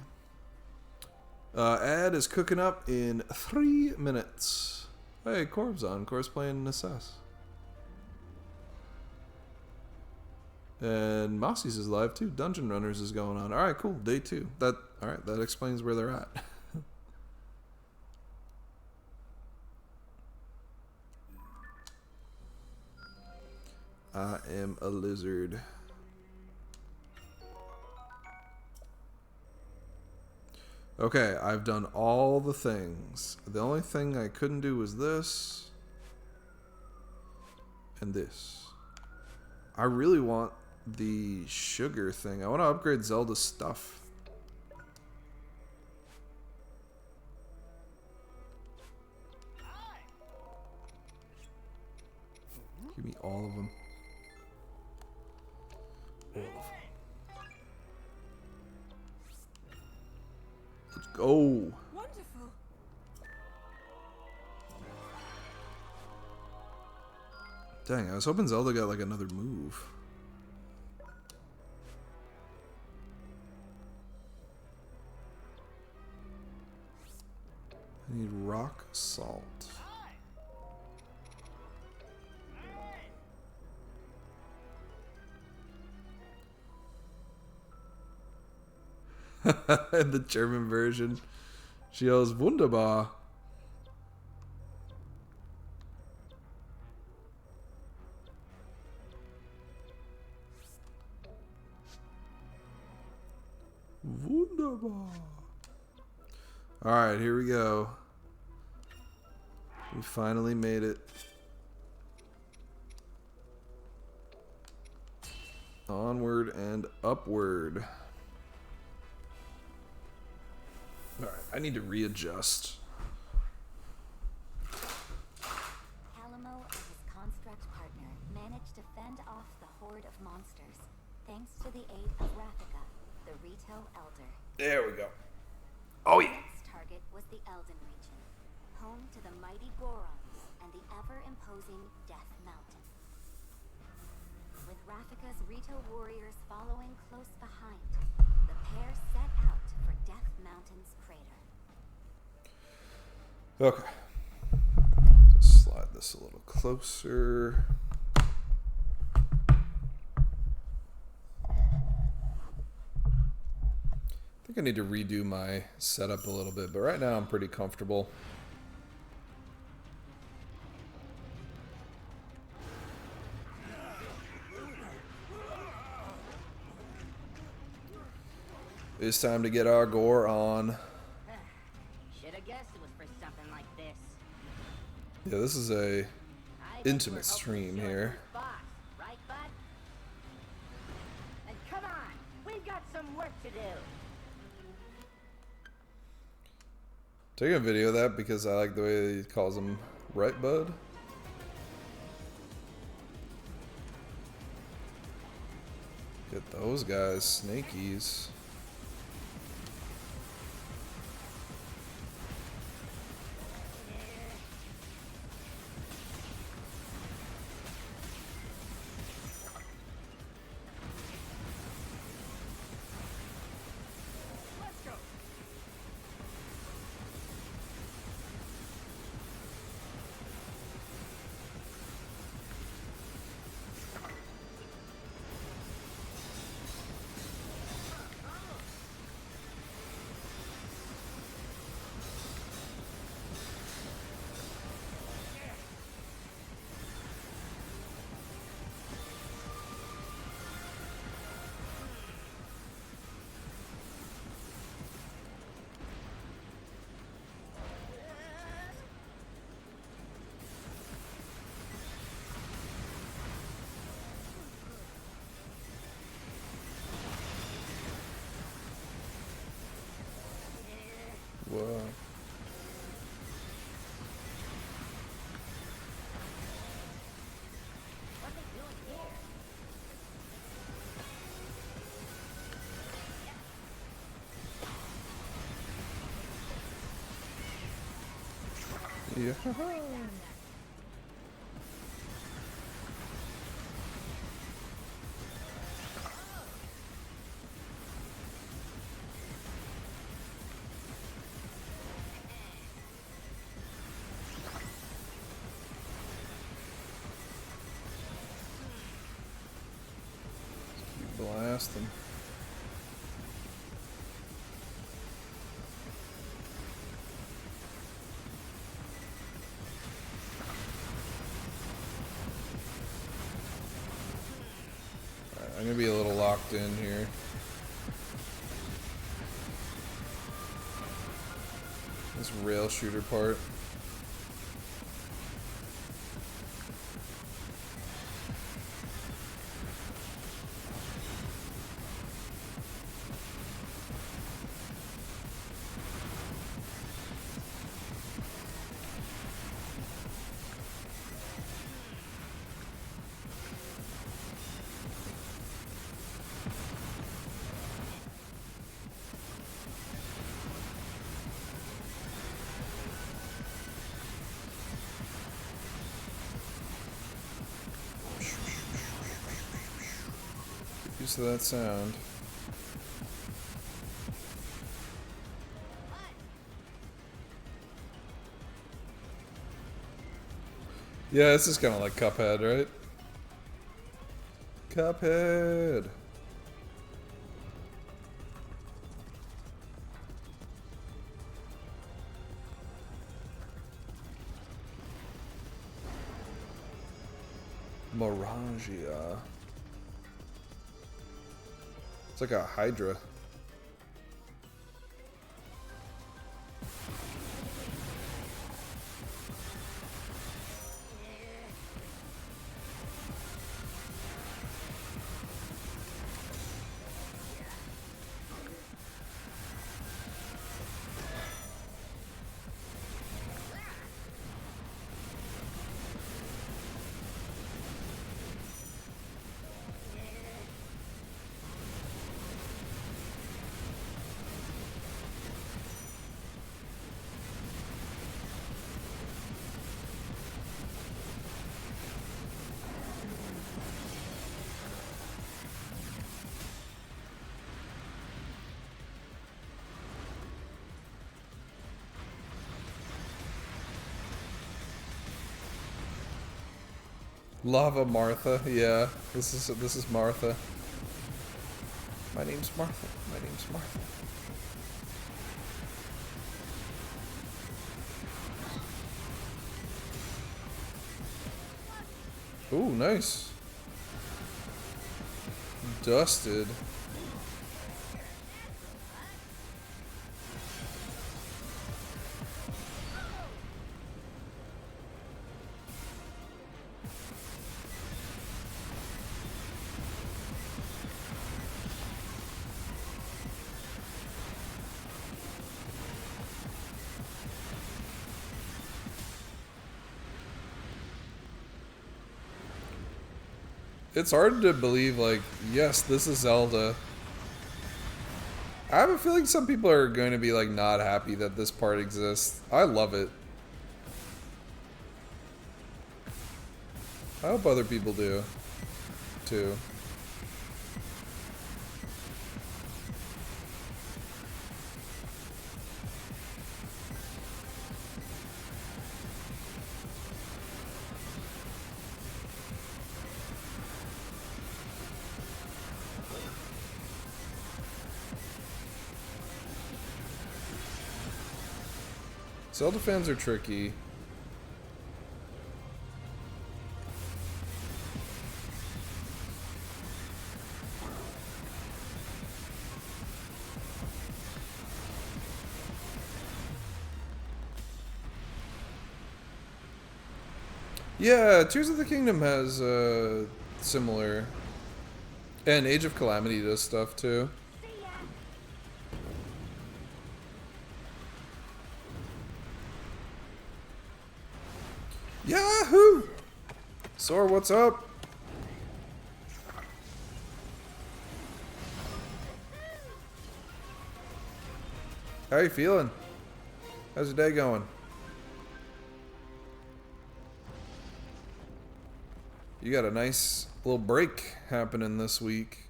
Ad is cooking up in 3 minutes. Hey, Corb's on. Corb's playing Necess. And Mossy's is live too. Dungeon Runners is going on. Alright, cool. Day 2. Alright, that explains where they're at. I am a lizard. Okay, I've done all the things. The only thing I couldn't do was this. And this. I really want the sugar thing. I want to upgrade Zelda's stuff. Give me all of them. All of them. Let's go. Wonderful. Dang, I was hoping Zelda got like another move. I need rock salt. In the German version, she yells "Wunderbar." Wunderbar. Alright, here we go. We finally made it. Onward and upward. Alright, I need to readjust. Alamo and his construct partner managed to fend off the horde of monsters, thanks to the aid of Rafika, the Rito Elder. There we go. Oh yeah. Next target was the Elden region, home to the mighty Gorons and the ever-imposing Death Mountain. With Rafika's Rito warriors following close behind, the pair set out for Death Mountain's crater. Okay. Just slide this a little closer. I think I need to redo my setup a little bit, but right now I'm pretty comfortable. It's time to get our gore on. Should have guessed it was for something like this. Yeah, this is a I bet you were intimate hoping stream to show here. who's boss, right, bud? And come on, we've got some work to do. Taking a video of that because I like the way he calls him, right, bud? Get those guys, snakies. Let's go. Yeah. Keep blasting. I'm gonna be a little locked in here. This rail shooter part. Get used to that sound. Yeah, this is kind of like Cuphead, right? Cuphead. Morangia. It's like a Hydra. Lava Martha, yeah. This is Martha. My name's Martha. My name's Martha. Ooh, nice. Dusted. It's hard to believe, like, yes, this is Zelda. I have a feeling some people are going to be, like, not happy that this part exists. I love it. I hope other people do, too. Zelda fans are tricky. Yeah, Tears of the Kingdom has similar, and Age of Calamity does stuff too. Yahoo! Sora, what's up? How you feeling? How's your day going? You got a nice little break happening this week.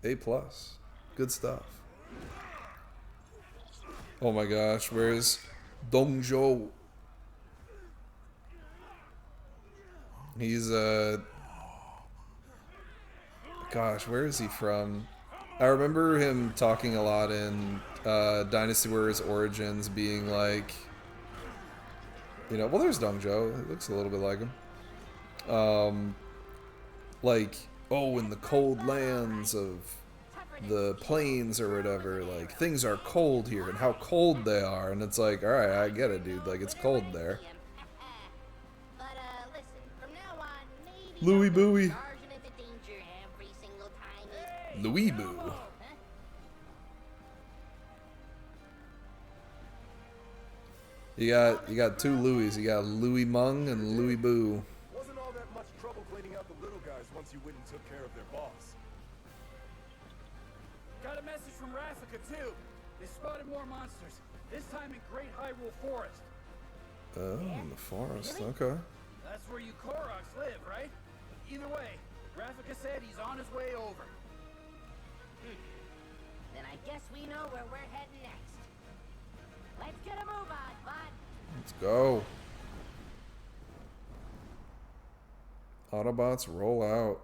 A+. Good stuff. Oh my gosh, where's Dongzhou? He's gosh, where is he from? I remember him talking a lot in Dynasty Warriors Origins, being like, you know, well, there's Dongzhou. It looks a little bit like him. Like, oh, in the cold lands of the plains or whatever, like, things are cold here, and how cold they are. And it's like, all right, I get it, dude. Like, it's cold there. But listen, from now on, maybe Louis Bowie. sergeant of the danger every single time Louis Boo. You got two Louis. You got Louis Mung and Louis Boo. Wasn't all that much trouble cleaning out the little guys once you went and took care of their boss. Got a message from Raffica, too. They spotted more monsters, this time in Great Hyrule Forest. Oh, in the forest. Okay. That's where you Koroks live, right? Either way, Raffica said he's on his way over. Then I guess we know where we're heading next. Let's get a move on, bud. Let's go. Autobots roll out.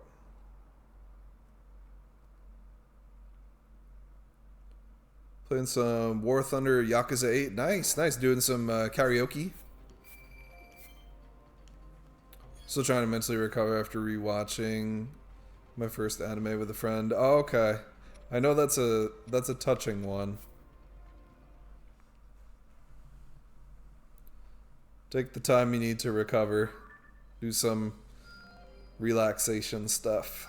Playing some War Thunder Yakuza 8. Nice, nice. Doing some karaoke. Still trying to mentally recover after rewatching my first anime with a friend. Oh, okay. I know that's a touching one. Take the time you need to recover. Do some relaxation stuff.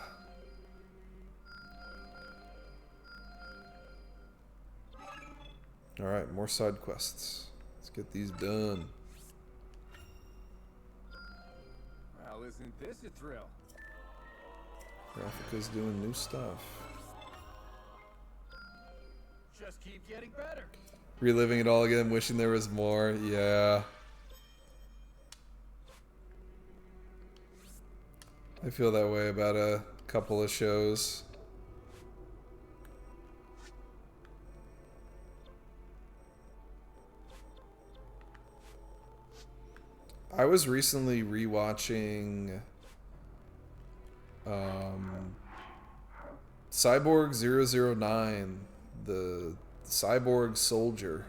Alright, more side quests. Let's get these done. Well, isn't this a thrill? Raffica's doing new stuff. Just keep getting better. Reliving it all again, wishing there was more. Yeah. I feel that way about a couple of shows. I was recently rewatching Cyborg 009, the Cyborg Soldier.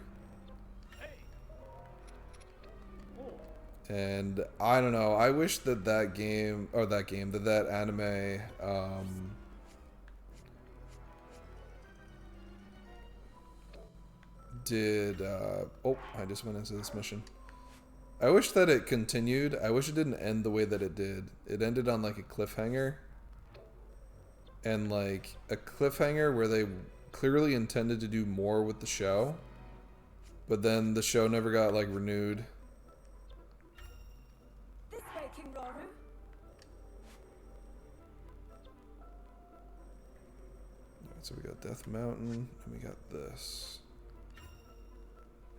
And I don't know, I wish that that anime did oh, I just went into this mission. I wish that it continued. I wish it didn't end the way that it did. It ended on like a cliffhanger. And like a cliffhanger where they clearly intended to do more with the show. But then the show never got like renewed. This way, King Rauru. Alright, so we got Death Mountain and we got this.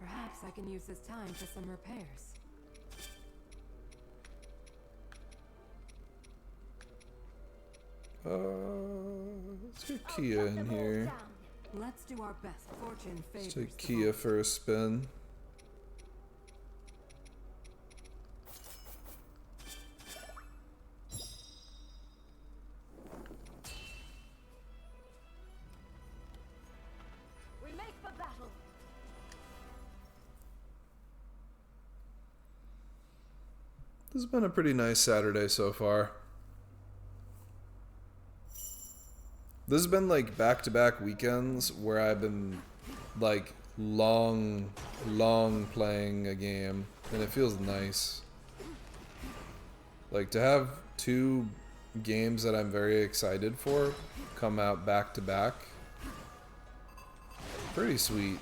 Perhaps I can use this time for some repairs. Let's get Kia in here. Let's do our best. Fortune favors. Let's take Kia for a spin. We make for battle. This has been a pretty nice Saturday so far. This has been like back-to-back weekends where I've been like long playing a game, and it feels nice. Like to have two games that I'm very excited for come out back-to-back. Pretty sweet.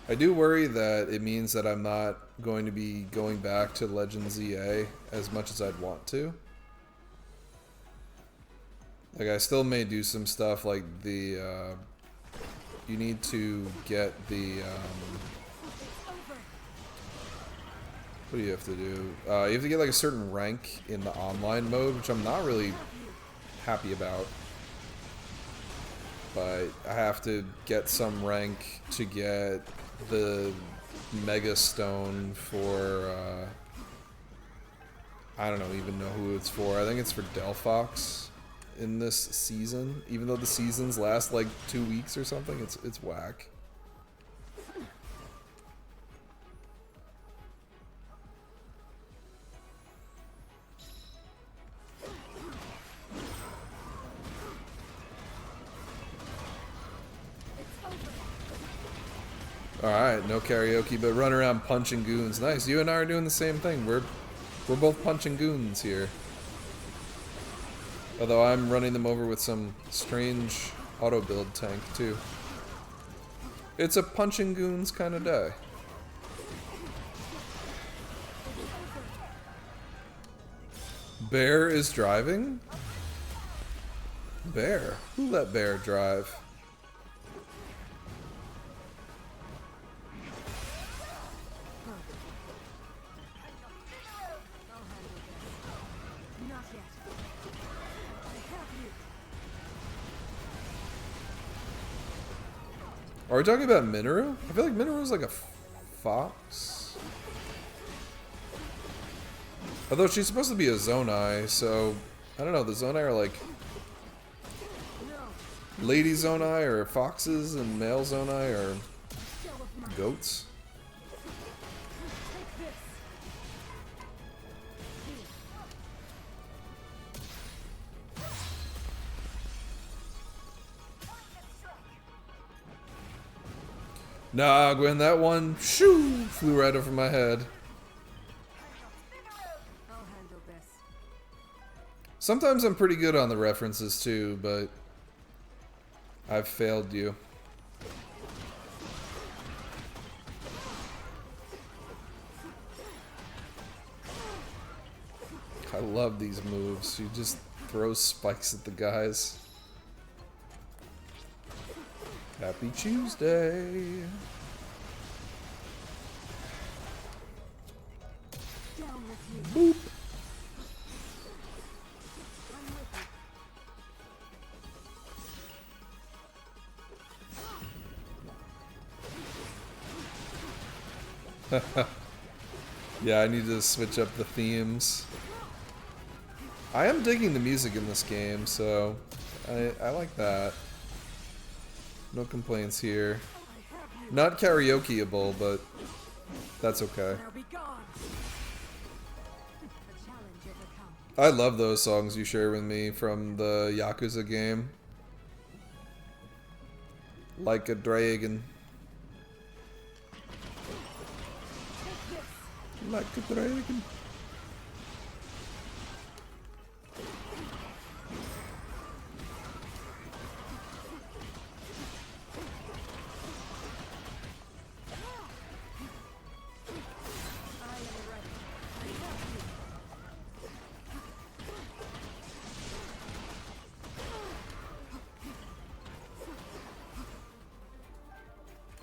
I do worry that it means that I'm not going to be going back to Legends EA as much as I'd want to. Like, I still may do some stuff like the, you need to get the, What do you have to do? You have to get like a certain rank in the online mode, which I'm not really happy about. But I have to get some rank to get the Mega Stone for, I don't even know who it's for. I think it's for Delphox in this season. Even though the seasons last like 2 weeks or something, it's whack. Alright, no karaoke, but run around punching goons. Nice, you and I are doing the same thing. We're both punching goons here. Although I'm running them over with some strange auto-build tank, too. It's a punching goons kind of day. Bear is driving? Bear? Who let Bear drive? Are we talking about Minoru? I feel like Minoru's like a fox. Although she's supposed to be a Zonai, so I don't know, the Zonai are like lady Zonai or foxes and male Zonai or goats. Nah, Gwen, that one, shoo, flew right over my head. I'll handle this. Sometimes I'm pretty good on the references too, but I've failed you. I love these moves. You just throw spikes at the guys. Happy Tuesday. Boop. Yeah, I need to switch up the themes. I am digging the music in this game, so I like that. No complaints here. Not karaokeable, but that's okay. I love those songs you share with me from the Yakuza game. Like a dragon. Like a dragon.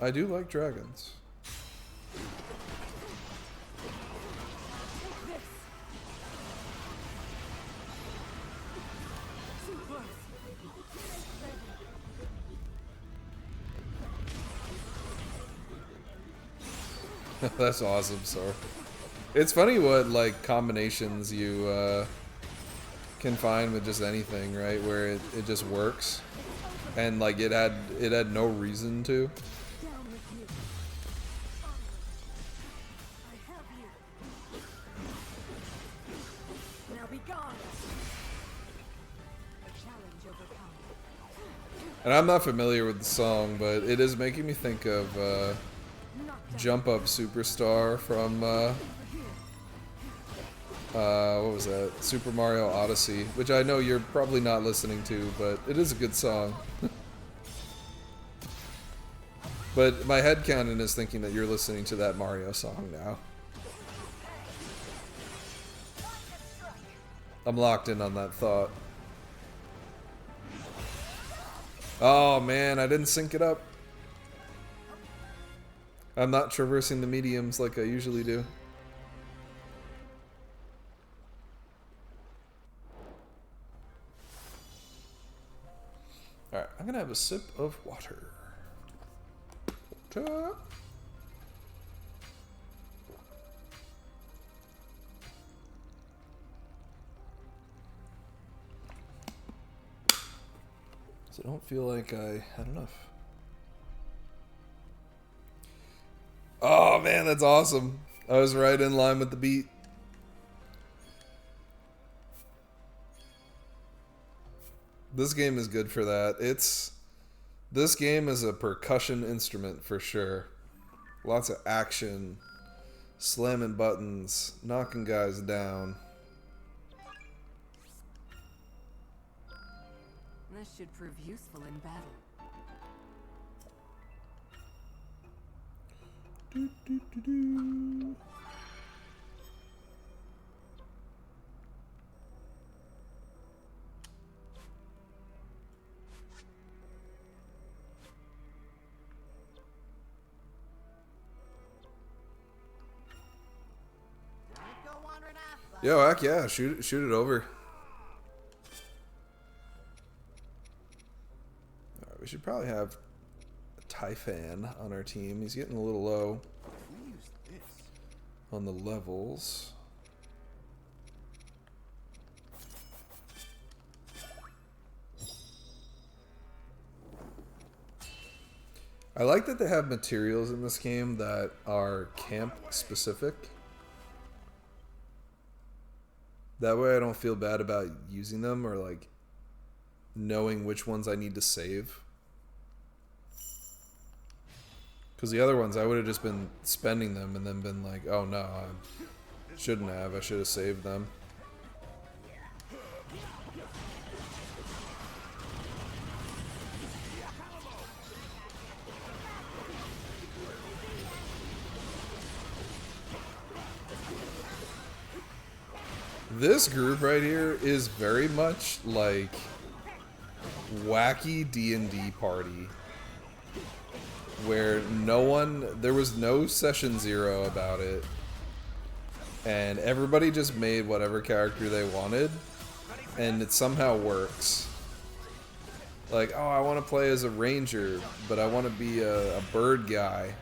I do like dragons. That's awesome, Sor. It's funny what like combinations you can find with just anything, right? Where it just works, and like it had no reason to. And I'm not familiar with the song, but it is making me think of Jump Up Superstar from what was that? Super Mario Odyssey, which I know you're probably not listening to, but it is a good song. But my headcanon is thinking that you're listening to that Mario song now. I'm locked in on that thought. Oh man, I didn't sync it up. I'm not traversing the mediums like I usually do. Alright, I'm gonna have a sip of water. Water. So I don't feel like I had enough. Oh man, that's awesome. I was right in line with the beat. This game is good for that. This game is a percussion instrument for sure. Lots of action, slamming buttons, knocking guys down. This should prove useful in battle. Yo, heck yeah, shoot it over. Alright, we should probably have a Typhon on our team. He's getting a little low on the levels. I like that they have materials in this game that are camp specific. That way I don't feel bad about using them or like knowing which ones I need to save. Because the other ones I would have just been spending them and then been like, oh no, I shouldn't have. I should have saved them. This group right here is very much like wacky D&D party where there was no session zero about it and everybody just made whatever character they wanted and it somehow works. Like, oh, I want to play as a ranger, but I want to be a bird guy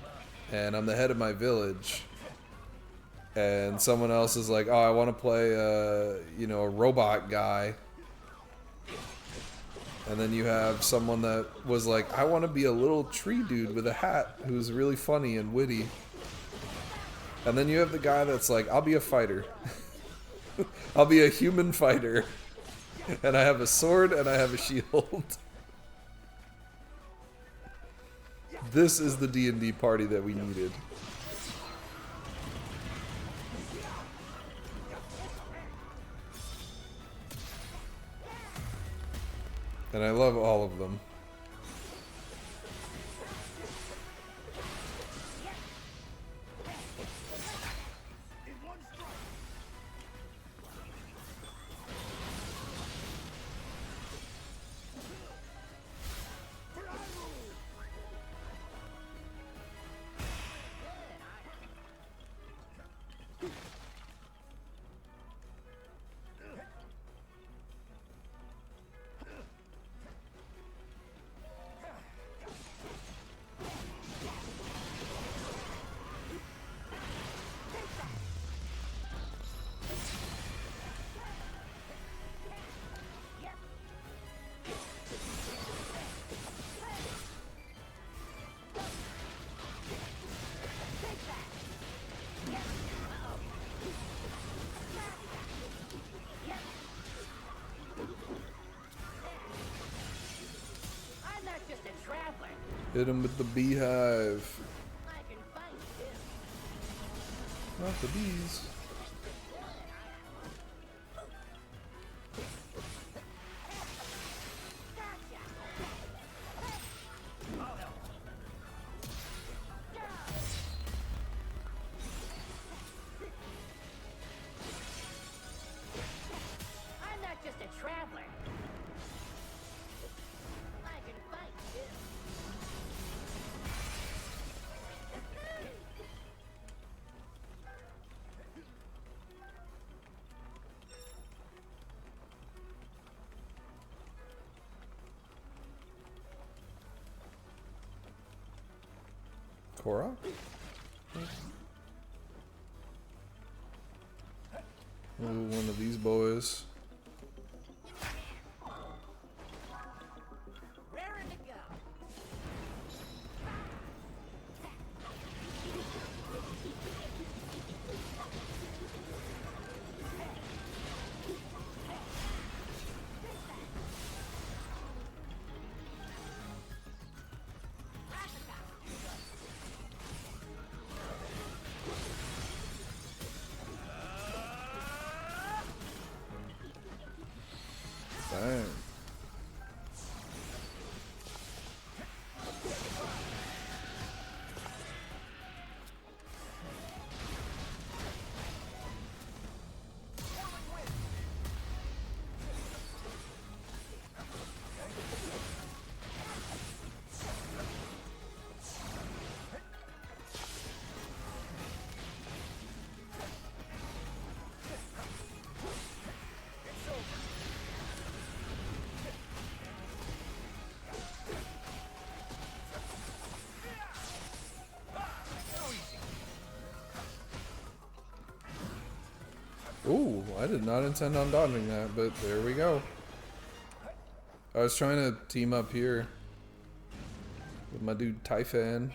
and I'm the head of my village. And someone else is like, oh, I want to play, a robot guy. And then you have someone that was like, I want to be a little tree dude with a hat who's really funny and witty. And then you have the guy that's like, I'll be a fighter. I'll be a human fighter. And I have a sword and I have a shield. This is the D&D party that we needed. And I love all of them. Hit him with the beehive. Not the bees. I'm not just a traveler. I can fight too. Korok? Ooh, one of these boys. Raring to go. Dang. Ooh, I did not intend on dodging that, but there we go. I was trying to team up here with my dude Typhon.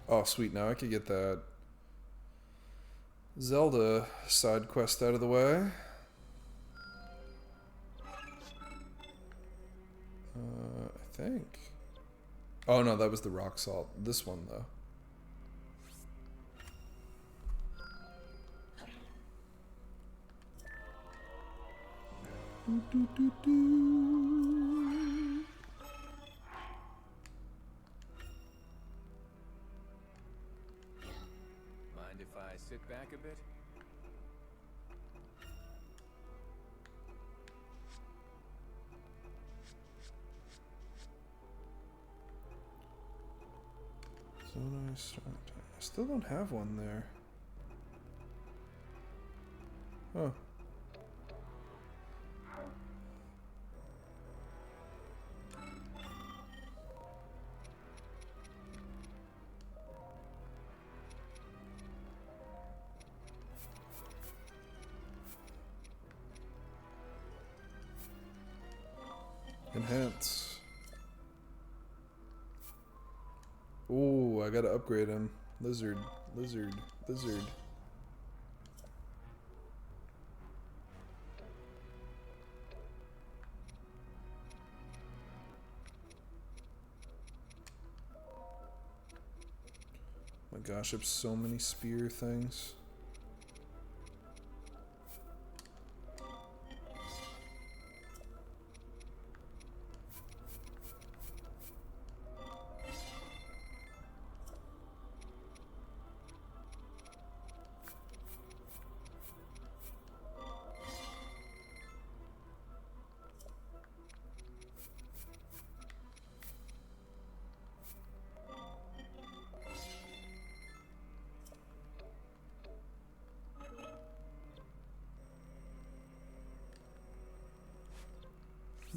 Oh, sweet. Now I could get that Zelda side quest out of the way. I think. Oh, no, that was the rock salt. This one, though. Mind if I sit back a bit? So I still don't have one there. Huh. Enhance. Ooh, I gotta upgrade him. Lizard, lizard, lizard. My gosh, I have so many spear things.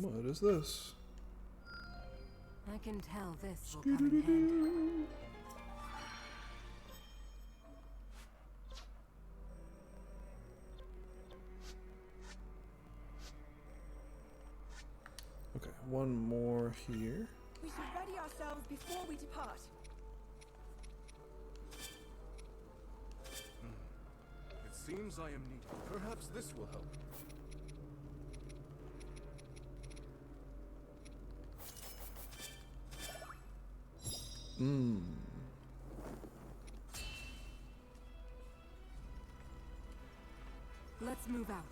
What is this? I can tell this will come in handy. Okay, one more here. We should ready ourselves before we depart. It seems I am needed. Perhaps this will help. Let's move out.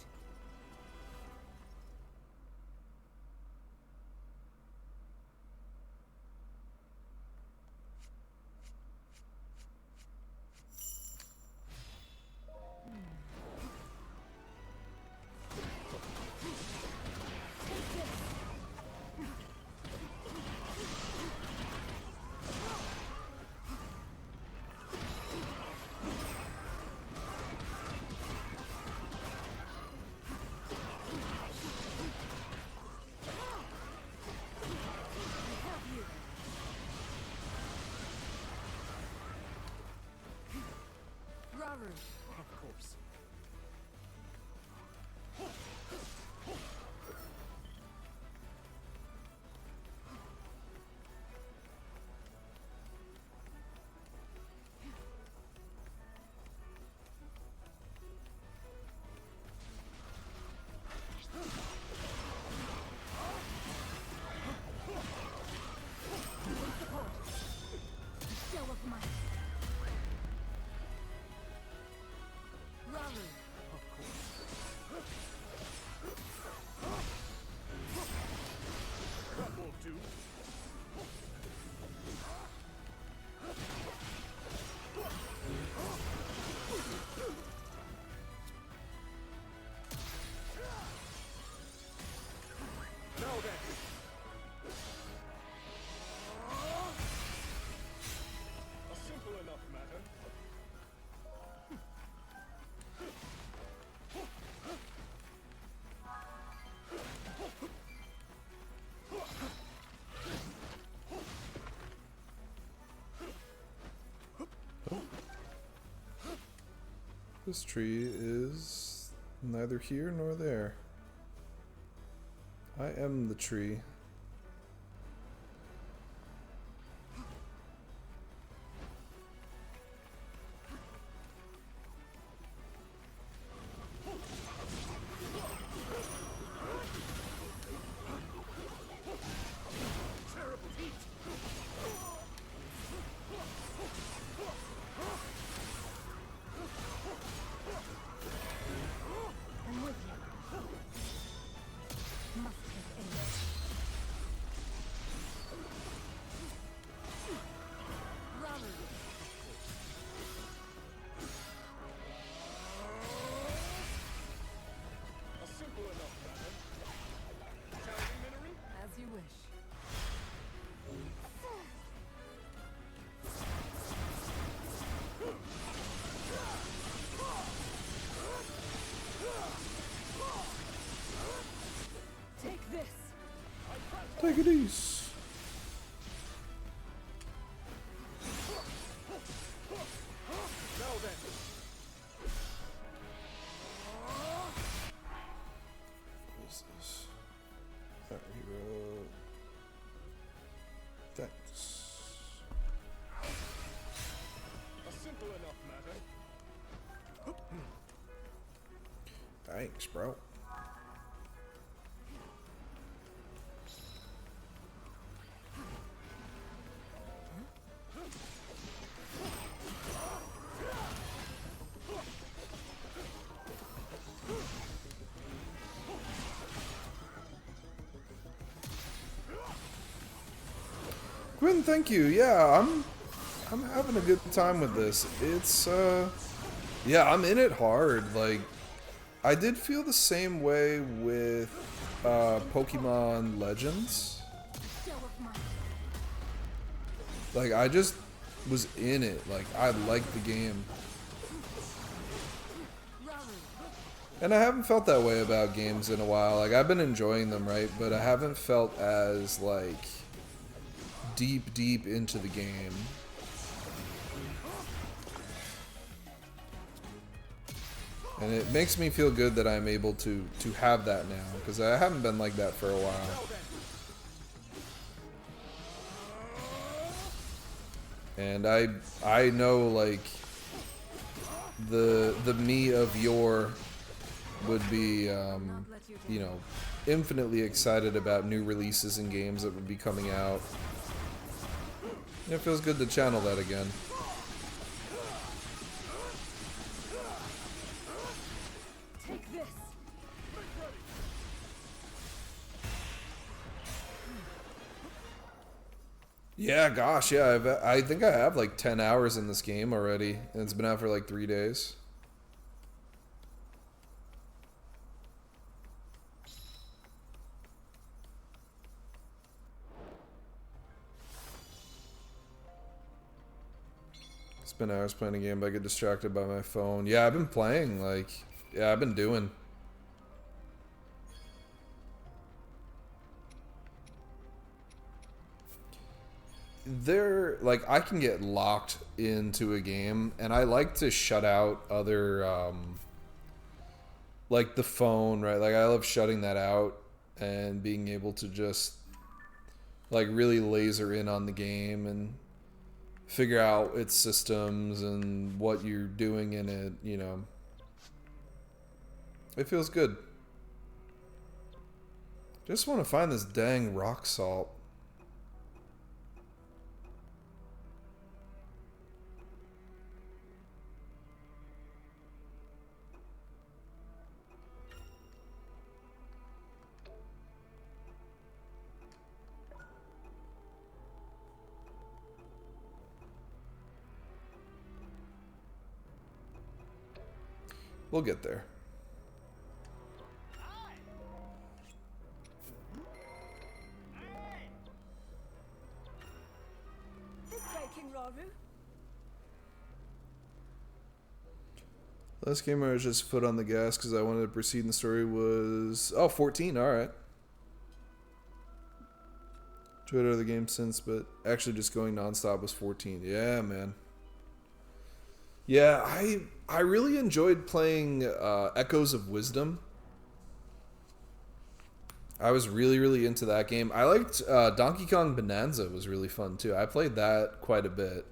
Of course. That won't do. Now then. A simple enough matter. This tree is neither here nor there. I am the tree. Terrible heat. I'm with you. Must have aid. Rally. A simple enough matter. Shall we, Minori? As you wish. Take this. Take it easy. Now then. What is this? Hero. Thanks. A simple enough matter. Thanks, bro. Gwen, thank you. Yeah, I'm having a good time with this. It's yeah, I'm in it hard. Like, I did feel the same way with Pokemon Legends. Like, I just was in it. Like, I liked the game. And I haven't felt that way about games in a while. Like, I've been enjoying them, right? But I haven't felt as, like, deep into the game. And it makes me feel good that I'm able to have that now, because I haven't been like that for a while. And I know, like, the me of yore would be you know, infinitely excited about new releases and games that would be coming out. It feels good to channel that again. Take this. Yeah, gosh, yeah, I think I have like 10 hours in this game already, and it's been out for like 3 days. Spend hours playing a game, but I get distracted by my phone. Yeah, I've been playing, like, yeah, I've been doing. they're like, I can get locked into a game, and I like to shut out other like the phone, right? Like I love shutting that out and being able to just like really laser in on the game and figure out its systems and what you're doing in it, you know. It feels good. Just want to find this dang rock salt. We'll get there. This way, King Raru. Last game I was just foot on the gas because I wanted to proceed in the story was... Oh, 14, alright. Tried other games since, but actually just going nonstop was 14. Yeah, man. Yeah, I really enjoyed playing Echoes of Wisdom. I was really into that game. I liked Donkey Kong Bonanza was really fun too. I played that quite a bit.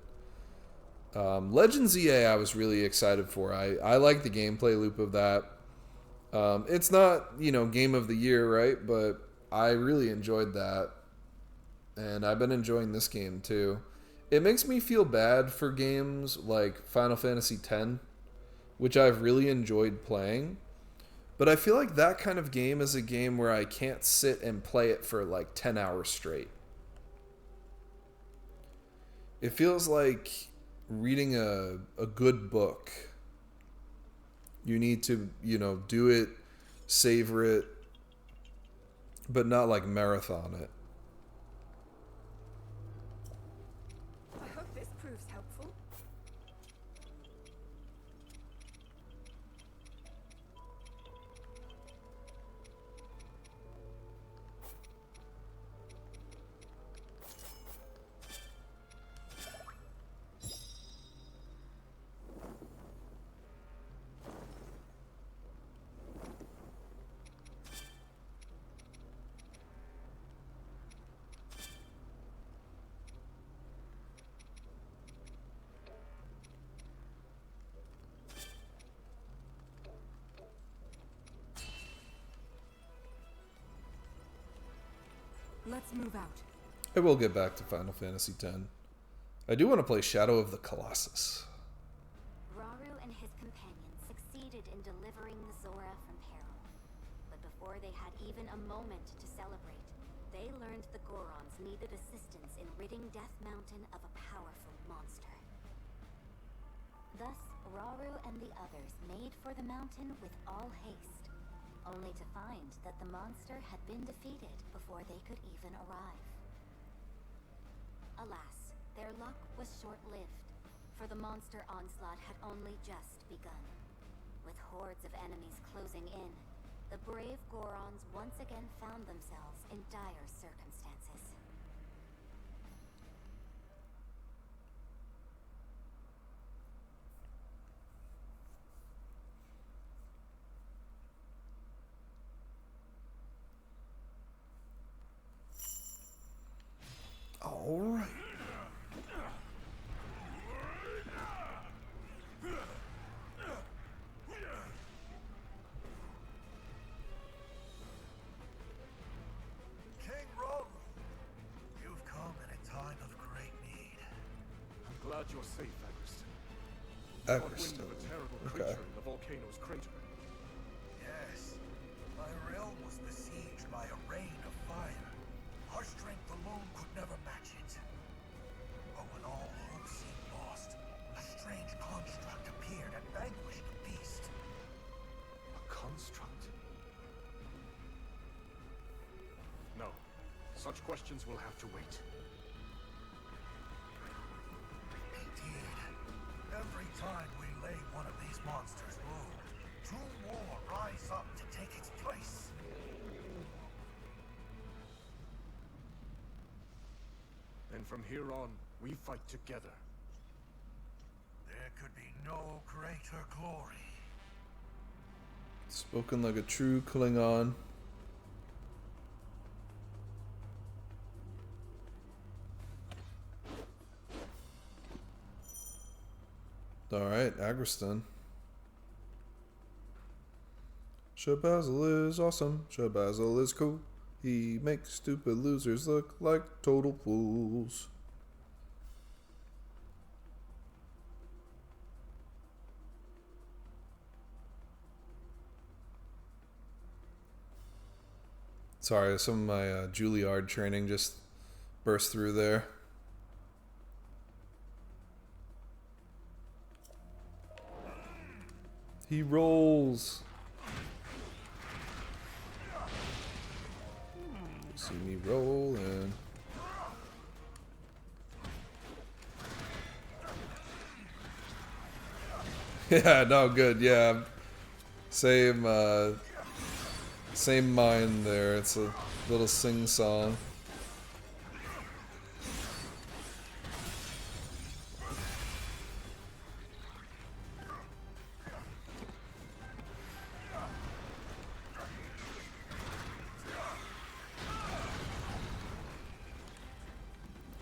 Legends EA I was really excited for. I like the gameplay loop of that. It's not, you know, game of the year, right? But I really enjoyed that. And I've been enjoying this game too. It makes me feel bad for games like Final Fantasy X, which I've really enjoyed playing. But I feel like that kind of game is a game where I can't sit and play it for like 10 hours straight. It feels like reading a good book. You need to, you know, do it, savor it, but not like marathon it. I hope this proves helpful. Let's move out. I will get back to Final Fantasy X. I do want to play Shadow of the Colossus. Raru and his companions succeeded in delivering the Zora from peril. But before they had even a moment to celebrate, they learned the Gorons needed assistance in ridding Death Mountain of a powerful monster. Thus, Raru and the others made for the mountain with all haste, only to find that the monster had been defeated before they could even arrive. Alas, their luck was short-lived, for the monster onslaught had only just begun. With hordes of enemies closing in, the brave Gorons once again found themselves in dire circumstances. All right. King Raru, you've come in a time of great need. I'm glad you're safe, Agriston. Agriston. Wind of a terrible Okay. creature in the volcano's crater. Yes, my realm was besieged by a rain of fire. Our strength alone could never match it. But when all hope seemed lost, a strange construct appeared and vanquished the beast. A construct? No. Such questions will have to wait. Indeed. Every time we lay one of these monsters low, two more rise up to take its place. And from here on, we fight together. There could be no greater glory. Spoken like a true Klingon. Alright, Agriston. Shabazzle is awesome. Shabazzle is cool. He makes stupid losers look like total fools. Sorry, some of my Juilliard training just burst through there. He rolls. See me rolling. Yeah, no, good. Yeah, same mind there. It's a little sing song.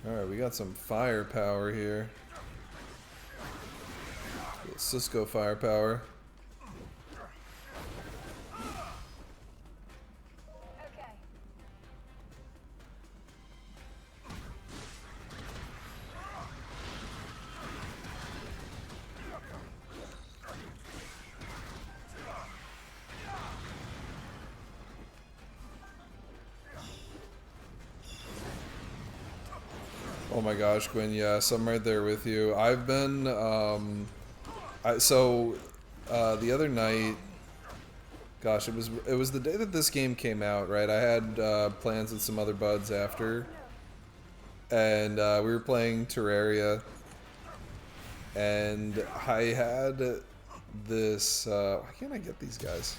Alright, we got some firepower here. Little Cisco firepower. Okay. Oh my gosh, Gwen, yes, I'm right there with you. I've been, the other night, gosh, it was the day that this game came out, right? I had plans with some other buds after, and we were playing Terraria, and I had this, why can't I get these guys?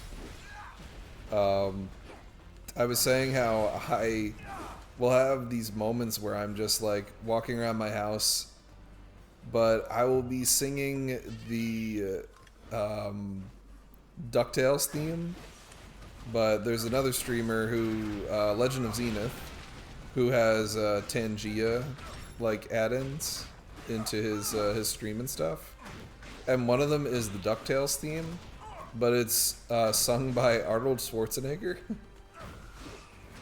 I was saying how I will have these moments where I'm just like walking around my house, but I will be singing the DuckTales theme. But there's another streamer who, Legend of Zenith, who has Tangia like add-ins into his stream and stuff, and one of them is the DuckTales theme, but it's sung by Arnold Schwarzenegger.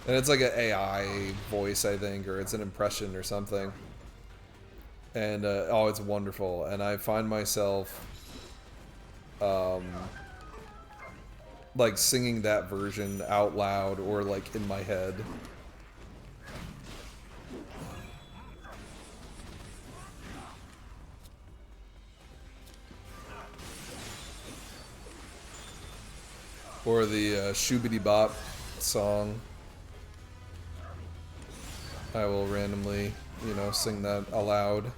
And it's like an AI voice, I think, or it's an impression or something. And, oh, it's wonderful. And I find myself, like, singing that version out loud or, like, in my head. Or the Shoobity Bop song. I will randomly, you know, sing that aloud.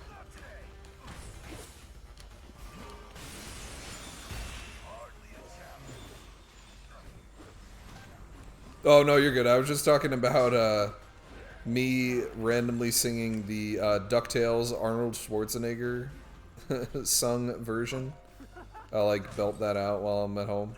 Oh, no, you're good. I was just talking about me randomly singing the DuckTales Arnold Schwarzenegger sung version. I'll, like, belt that out while I'm at home.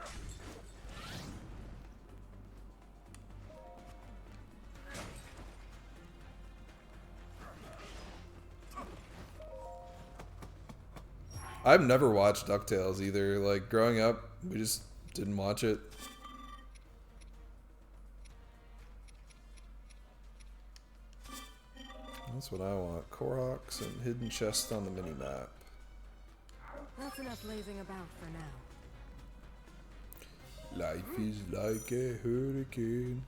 I've never watched DuckTales either. Like, growing up, we just didn't watch it. That's what I want. Koroks and hidden chests on the mini-map. That's enough lazing about for now. Life is like a hurricane.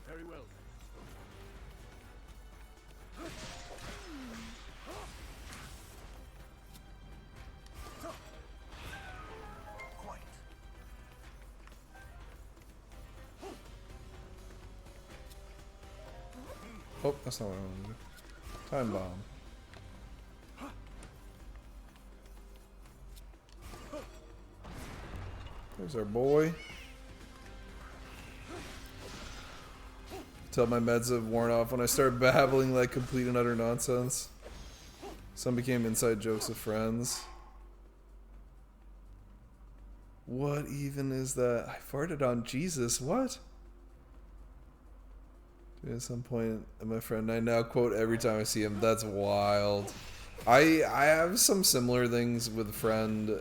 Very well. Quite. Oh, that's not what I wanted to do. Time bomb. There's our boy. Till my meds have worn off when I start babbling like complete and utter nonsense. Some became inside jokes with friends. What even is that? I farted on Jesus. What? At some point, my friend and I now quote every time I see him. That's wild. I have some similar things with a friend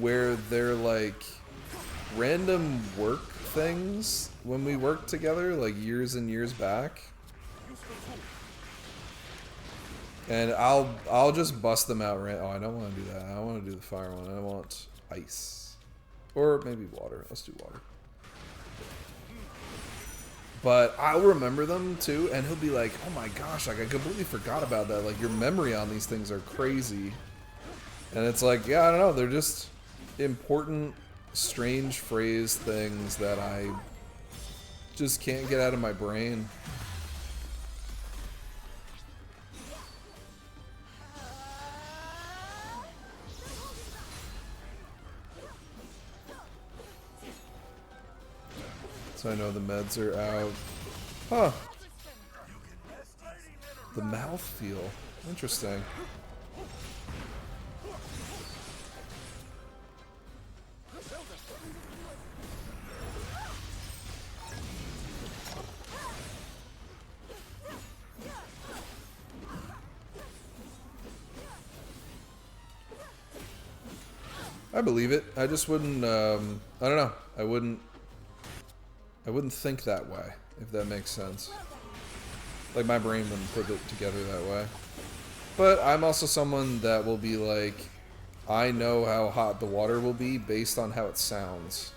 where they're like random work things when we worked together, like years and years back. And I'll just bust them out. Oh, I don't want to do that. I don't want to do the fire one. I want ice. Or maybe water. Let's do water. But I'll remember them too, and he'll be like, oh my gosh, like I completely forgot about that. Like your memory on these things are crazy. And it's like, yeah, I don't know. They're just important, strange phrase things that I just can't get out of my brain. So I know the meds are out. Huh. The mouthfeel. Interesting. I believe it. I just wouldn't, I don't know. I wouldn't think that way, if that makes sense. Like, my brain wouldn't put it together that way. But I'm also someone that will be like, I know how hot the water will be based on how it sounds.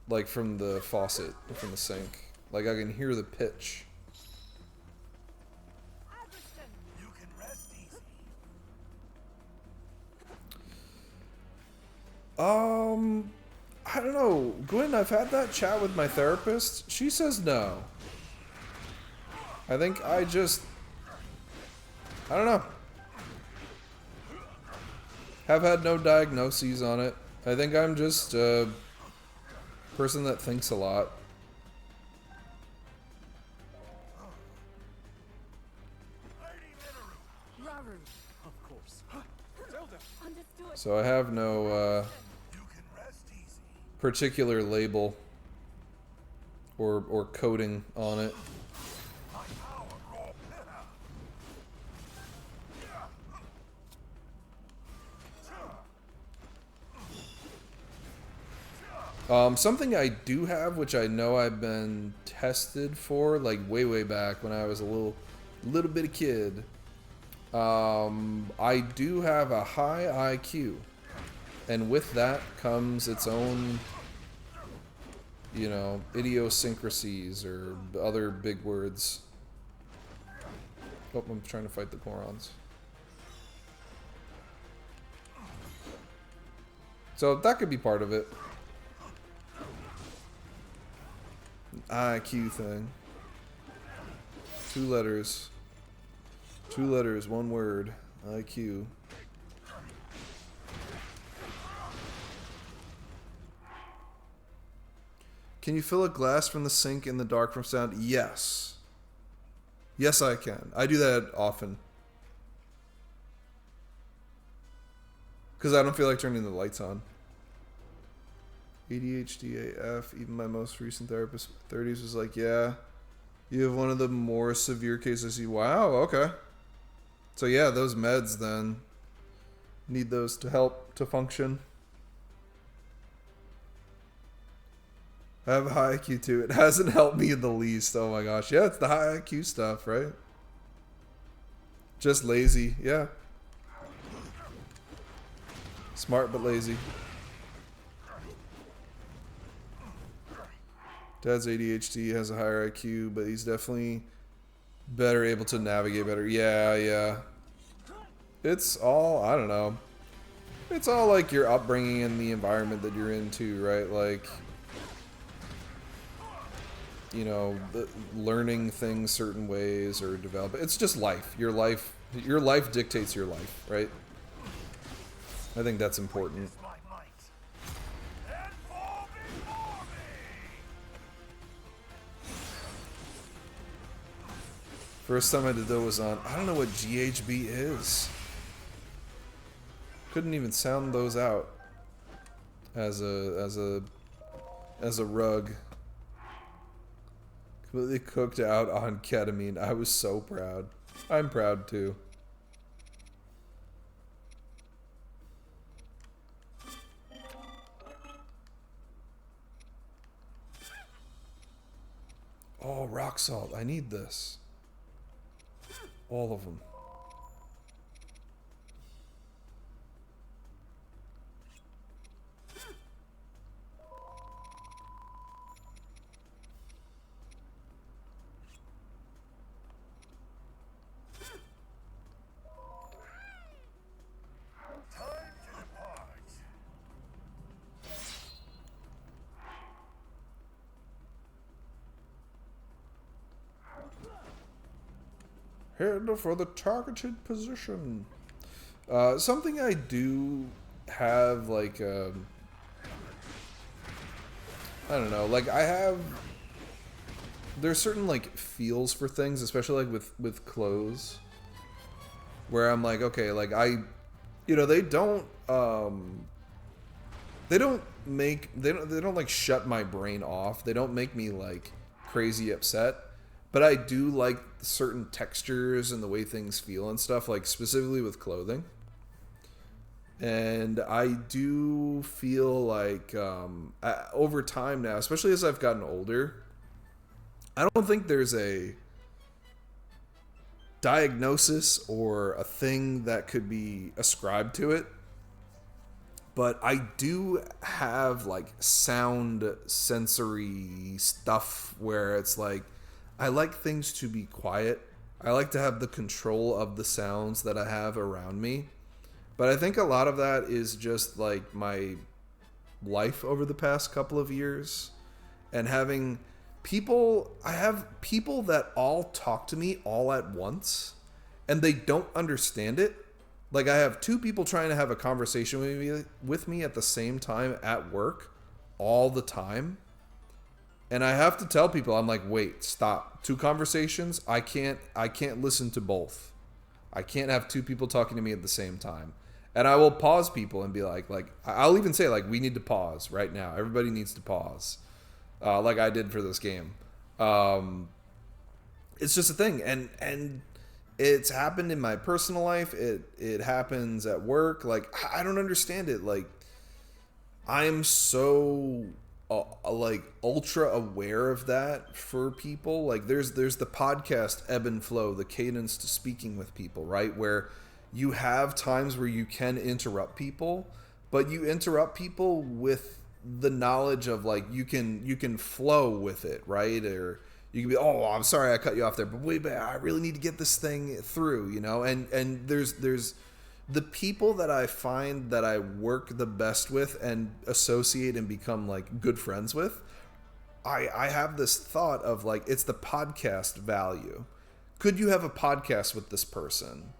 Like from the faucet, or from the sink. Like, I can hear the pitch. You can rest easy. I don't know. Gwen, I've had that chat with my therapist. She says no. I think I don't know. Have had no diagnoses on it. I think I'm just a person that thinks a lot. Of course. Zelda. Understood. So I have no You can rest easy. particular label or coding on it. My power raw pillar. Something I do have, which I know I've been tested for, like way back when I was a little bitty kid. I do have a high IQ, and with that comes its own, you know, idiosyncrasies or other big words. Oh, I'm trying to fight the Gorons. So that could be part of it. IQ thing. 2 letters. 2 letters, 1 word. IQ. Can you fill a glass from the sink in the dark from sound? Yes. Yes, I can. I do that often. Because I don't feel like turning the lights on. ADHD AF, even my most recent therapist, 30s, was like, yeah, you have one of the more severe cases. Wow, okay. So yeah, those meds then, need those to help to function. I have a high IQ too. It hasn't helped me in the least. Oh my gosh. Yeah, it's the high IQ stuff, right? Just lazy, yeah. Smart but lazy. Dad's ADHD, has a higher IQ, but he's definitely better able to navigate better. Yeah. It's all, I don't know. It's all like your upbringing and the environment that you're in too, right? Like, you know, learning things certain ways or develop. It's just life. Your life dictates your life, right? I think that's important. Witness my might. And fall before me! First time I did that was on, I don't know what GHB is. Couldn't even sound those out as a rug. Completely cooked out on ketamine. I was so proud. I'm proud too. Oh, rock salt. I need this. All of them. Time to depart. Head for the targeted position. Something I do have, like, I don't know, like, I have, there's certain, like, feels for things, especially, like, with clothes, where I'm like, okay, like, you know, they don't like, shut my brain off. They don't make me, like, crazy upset. But I do like certain textures and the way things feel and stuff, like specifically with clothing. And I do feel like over time now, especially as I've gotten older, I don't think there's a diagnosis or a thing that could be ascribed to it. But I do have like sound sensory stuff where it's like, I like things to be quiet. I like to have the control of the sounds that I have around me. But I think a lot of that is just like my life over the past couple of years. And having people, I have people that all talk to me all at once. And they don't understand it. Like I have two people trying to have a conversation with me at the same time at work all the time. And I have to tell people, I'm like, wait, stop. Two conversations? I can't listen to both. I can't have two people talking to me at the same time. And I will pause people and be like, I'll even say, like, we need to pause right now. Everybody needs to pause. Like I did for this game. It's just a thing. And it's happened in my personal life. It happens at work. Like, I don't understand it. Like, I'm so... like ultra aware of that for people. Like there's the podcast ebb and flow, the cadence to speaking with people, right? Where you have times where you can interrupt people, but you interrupt people with the knowledge of like you can flow with it, right? Or you can be, oh, I'm sorry I cut you off there, but wait, I really need to get this thing through, you know? And there's the people that I find that I work the best with and associate and become like good friends with, I have this thought of like, it's the podcast value. Could you have a podcast with this person?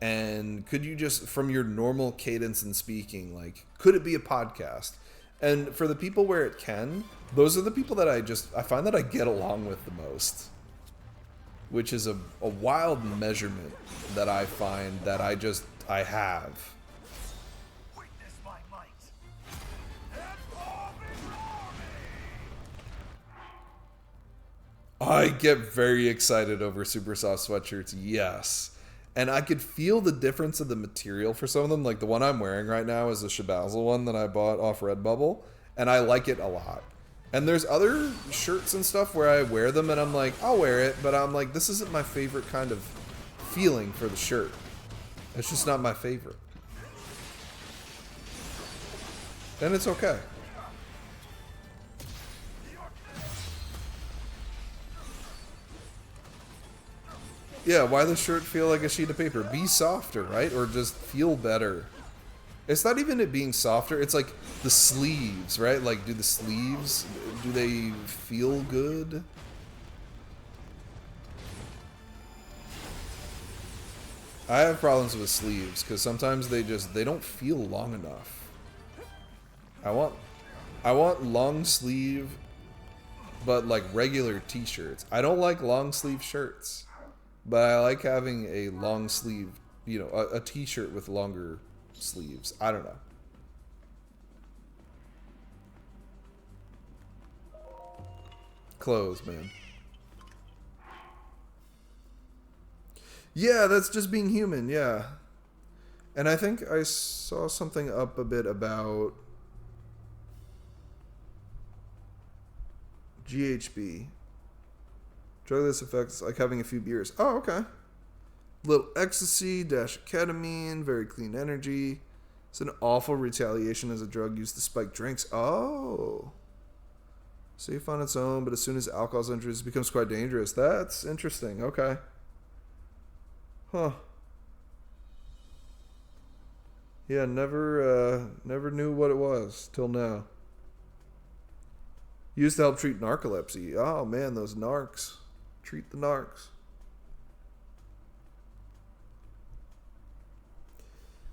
And could you just, from your normal cadence and speaking, like, could it be a podcast? And for the people where it can, those are the people that I find that I get along with the most. Which is a wild measurement that I find that I have. Witness my might. And fall before me! I get very excited over super soft sweatshirts, yes. And I could feel the difference of the material for some of them. Like the one I'm wearing right now is a Shabazzle one that I bought off Redbubble, and I like it a lot. And there's other shirts and stuff where I wear them and I'm like, I'll wear it, but I'm like, this isn't my favorite kind of feeling for the shirt. It's just not my favorite. And it's okay. Yeah, why does the shirt feel like a sheet of paper? Be softer, right? Or just feel better. It's not even it being softer. It's like the sleeves, right? Like, do the sleeves, do they feel good? I have problems with sleeves because sometimes they don't feel long enough. I want long sleeve, but like regular t-shirts. I don't like long sleeve shirts, but I like having a long sleeve, you know, a t-shirt with longer sleeves. I don't know. Clothes, man. Yeah, that's just being human, yeah. And I think I saw something up a bit about GHB. Drug this effects like having a few beers. Oh, okay. Little ecstasy, dash of ketamine, very clean energy. It's an awful retaliation as a drug used to spike drinks. Oh. Safe on its own, but as soon as alcohol's introduced, it becomes quite dangerous. That's interesting. Okay. Huh. Yeah, never knew what it was till now. Used to help treat narcolepsy. Oh man, those narcs. Treat the narcs.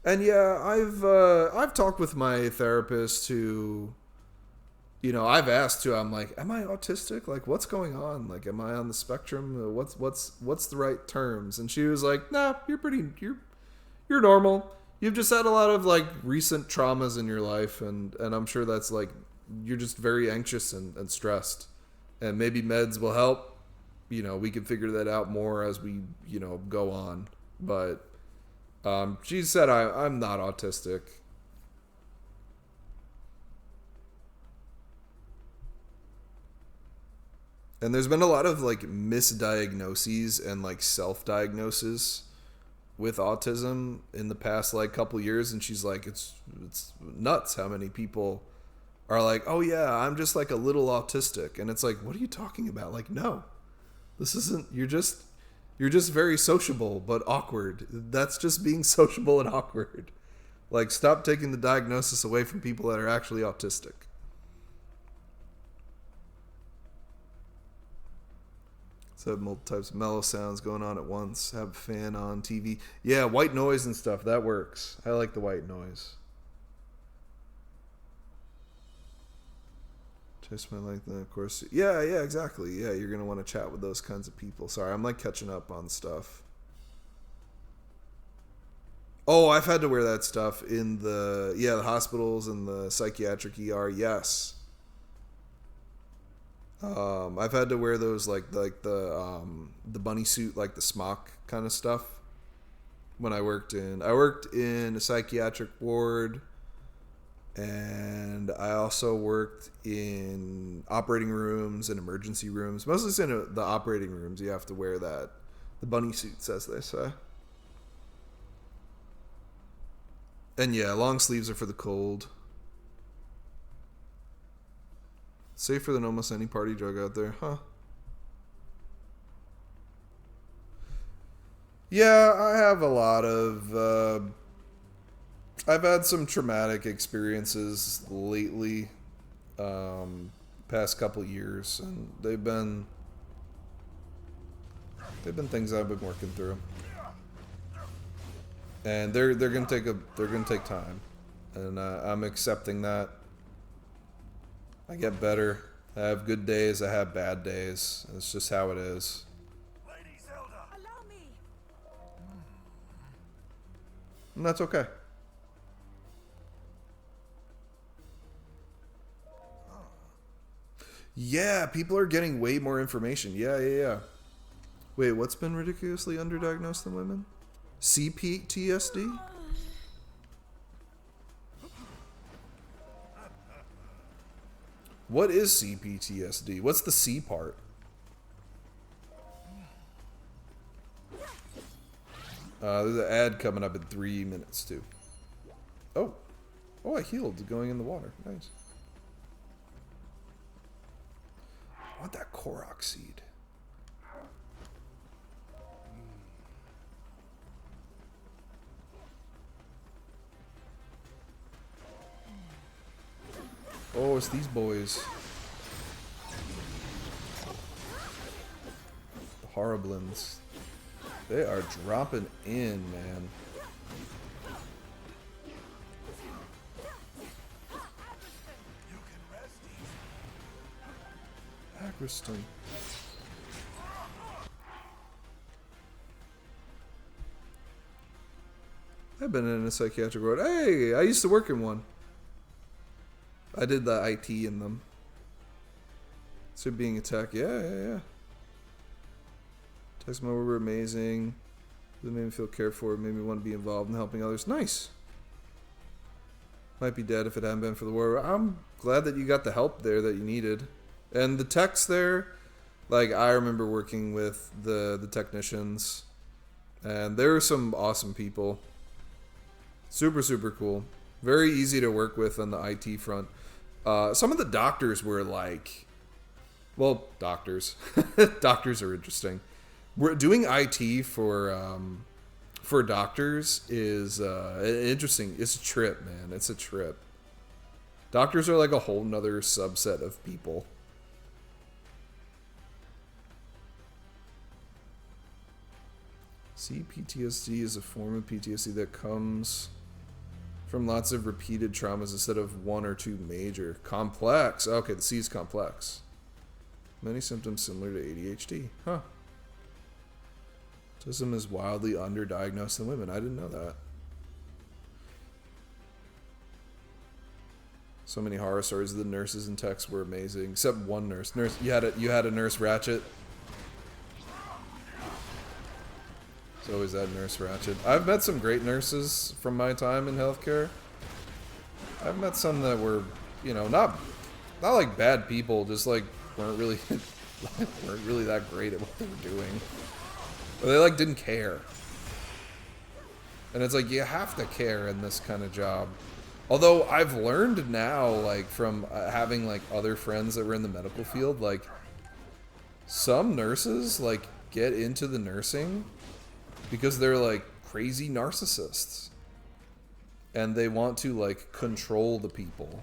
And yeah, I've talked with my therapist who, you know, I've asked too. I'm like, am I autistic? Like, what's going on? Like, am I on the spectrum? What's the right terms? And she was like, nah, you're normal. You've just had a lot of like recent traumas in your life, and I'm sure that's like you're just very anxious and stressed, and maybe meds will help. You know, we can figure that out more as we, you know, go on. But she said I'm not autistic. And there's been a lot of like misdiagnoses and like self-diagnoses with autism in the past like couple years, and she's like, it's nuts how many people are like, oh yeah, I'm just like a little autistic. And it's like, what are you talking about? Like, no, this isn't, you're just very sociable but awkward. That's just being sociable and awkward. Like, stop taking the diagnosis away from people that are actually autistic. So have multiple types of mellow sounds going on at once. Have a fan on, TV. Yeah, white noise and stuff. That works. I like the white noise. Just my like that, of course. Yeah, exactly. Yeah, you're going to want to chat with those kinds of people. Sorry, I'm like catching up on stuff. Oh, I've had to wear that stuff in the hospitals and the psychiatric ER. Yes. I've had to wear those like the bunny suit, like the smock kind of stuff. When I worked in a psychiatric ward, and I also worked in operating rooms and emergency rooms. Mostly in the operating rooms, you have to wear the bunny suits, as they say. And yeah, long sleeves are for the cold. Safer than almost any party drug out there, huh? Yeah, I have a lot of... I've had some traumatic experiences lately, past couple years, and they've been things I've been working through, and they're gonna take time, and I'm accepting that. I get better. I have good days. I have bad days. It's just how it is. Lady Zelda! Allow me. And that's okay. Yeah, people are getting way more information. Yeah. Wait, what's been ridiculously underdiagnosed in women? CPTSD? What is CPTSD? What's the C part? There's an ad coming up in 3 minutes, too. Oh, I healed going in the water. Nice. I want that Korok seed. Oh, it's these boys. The Horriblins. They are dropping in, man. You can rest easy. Agriston. I've been in a psychiatric ward. Hey, I used to work in one. I did the IT in them. So being attacked, yeah. Text my were amazing. It made me feel cared for. It made me want to be involved in helping others. Nice. Might be dead if it hadn't been for the war. I'm glad that you got the help there that you needed. And the techs there, like I remember working with the technicians, and there were some awesome people. Super, super cool. Very easy to work with on the IT front. Some of the doctors were like, well, doctors. Doctors are interesting. We're doing IT for doctors is interesting. It's a trip, man. It's a trip. Doctors are like a whole nother subset of people. See, PTSD is a form of PTSD that comes from lots of repeated traumas instead of one or two major. Complex. Okay, the C is complex. Many symptoms similar to ADHD. Huh. Autism is wildly underdiagnosed in women. I didn't know that. So many horror stories. The nurses and techs were amazing, except one nurse. You had a nurse Ratchet. It's always that nurse Ratchet. I've met some great nurses from my time in healthcare. I've met some that were, not like bad people, just like weren't really that great at what they were doing. Or they like didn't care. And it's like you have to care in this kind of job. Although I've learned now, like from having like other friends that were in the medical field, like some nurses like get into the nursing because they're like crazy narcissists. And they want to like control the people.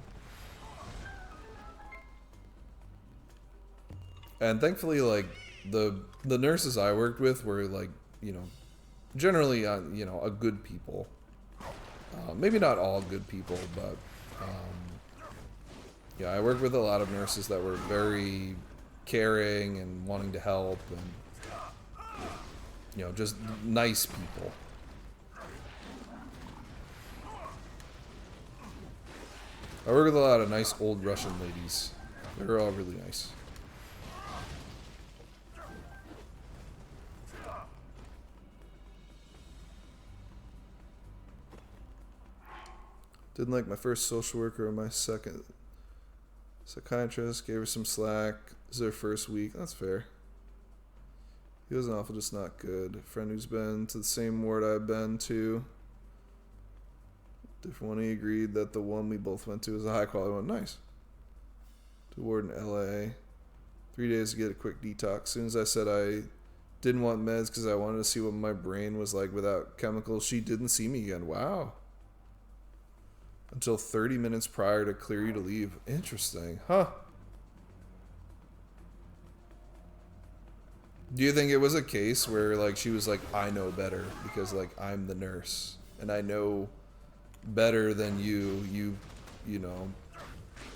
And thankfully, like the nurses I worked with were like, generally, a good people. Maybe not all good people, but yeah, I worked with a lot of nurses that were very caring and wanting to help, and just nice people. I work with a lot of nice old Russian ladies. They're all really nice. Didn't like my first social worker or my second psychiatrist. Gave her some slack. This is her first week. That's fair. He wasn't awful, just not good. A friend who's been to the same ward I've been to. Different one, he agreed that the one we both went to was a high quality one. Nice. To ward in LA. 3 days to get a quick detox. As soon as I said I didn't want meds because I wanted to see what my brain was like without chemicals, she didn't see me again. Wow. Until 30 minutes prior to clear you to leave. Interesting. Huh. Do you think it was a case where like she was like, I know better because like I'm the nurse and I know better than you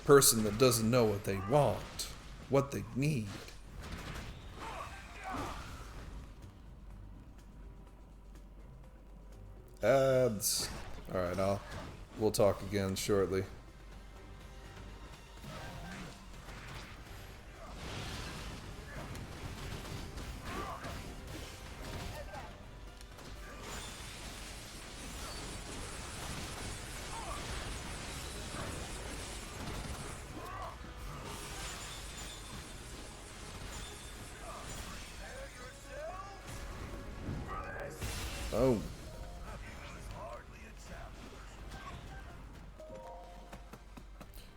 person that doesn't know what they want, what they need? Ads. All right, we'll talk again shortly. Oh.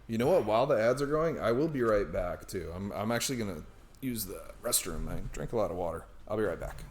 You know what? While the ads are going, I will be right back too. I'm actually gonna use the restroom. I drank a lot of water. I'll be right back.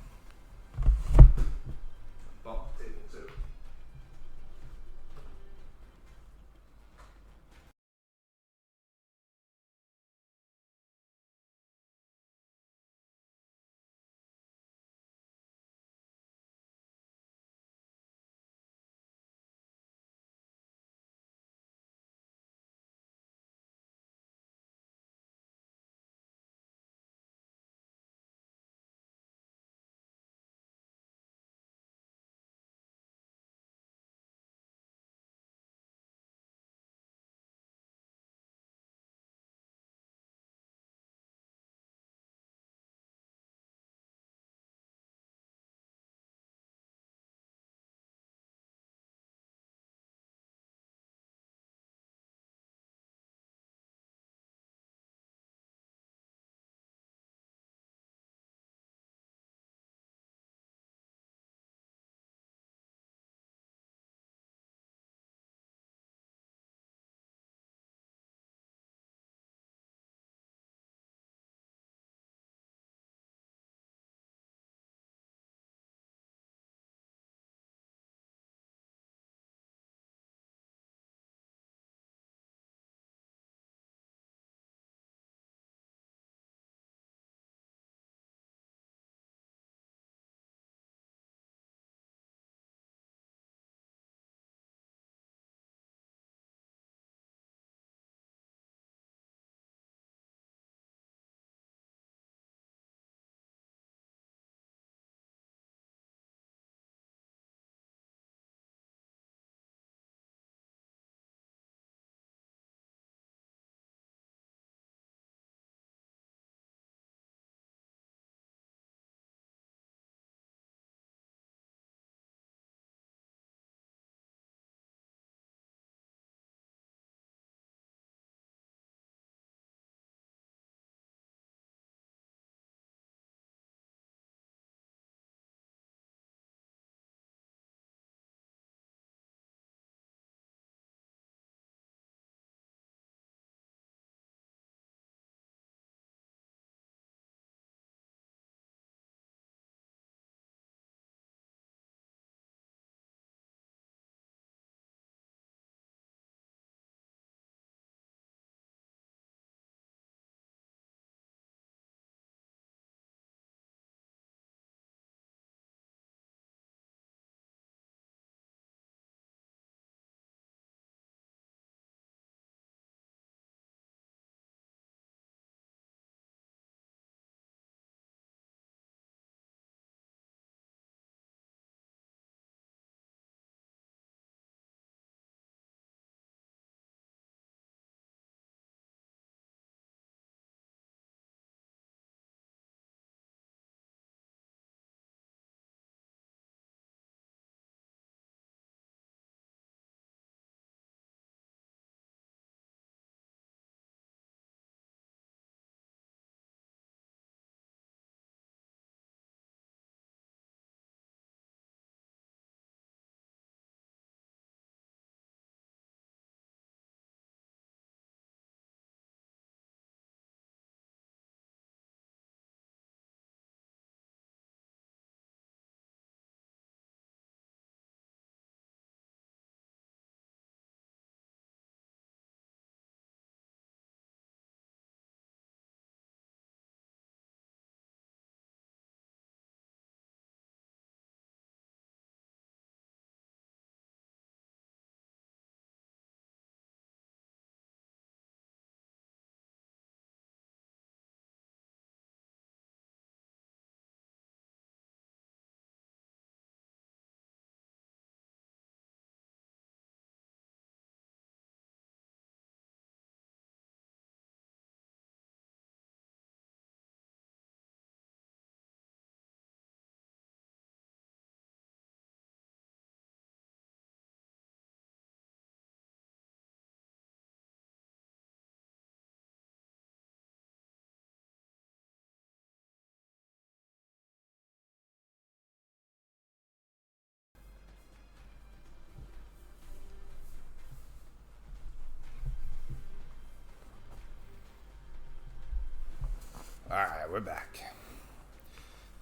Alright, we're back.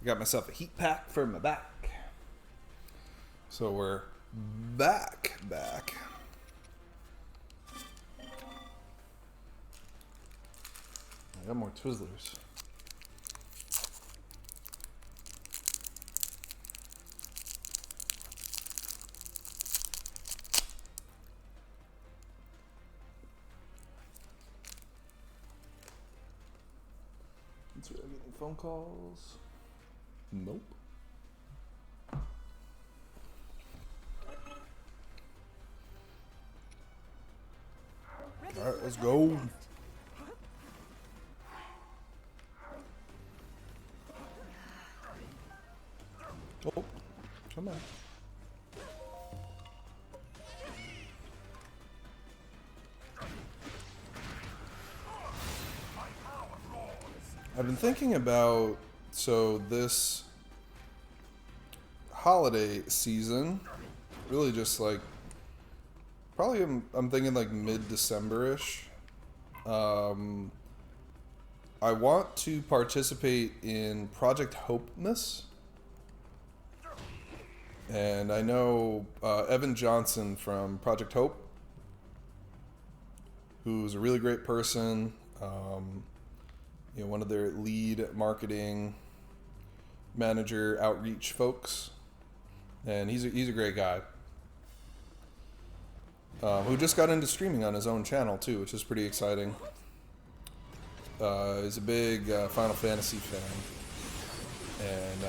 I got myself a heat pack for my back. So we're back. I got more Twizzlers. Are we getting phone calls? Nope. Alright, let's go. Oh, come on. I've been thinking about, so this holiday season, really just like, probably I'm thinking like mid-December-ish. I want to participate in Project Hopeness. And I know Evan Johnson from Project Hope, who's a really great person. You know, one of their lead marketing manager outreach folks, and he's a great guy. Who just got into streaming on his own channel too, which is pretty exciting. He's a big Final Fantasy fan, and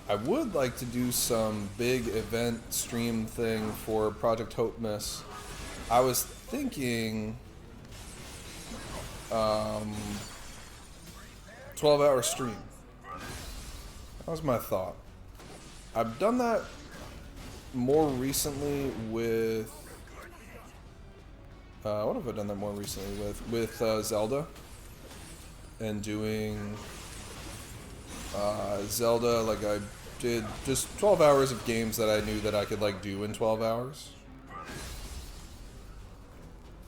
I would like to do some big event stream thing for Project Hopeness. I was thinking 12-hour stream. That was my thought. I've done that more recently with what have I done that more recently with Zelda, and doing Zelda, like I did just 12 hours of games that I knew that I could like do in 12 hours.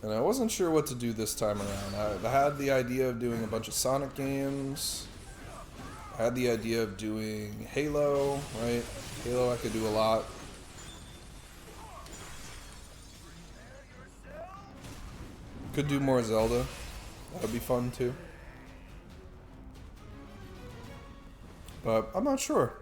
And I wasn't sure what to do this time around. I had the idea of doing a bunch of Sonic games. I had the idea of doing Halo, right? Halo I could do a lot. Could do more Zelda. That would be fun too. But I'm not sure.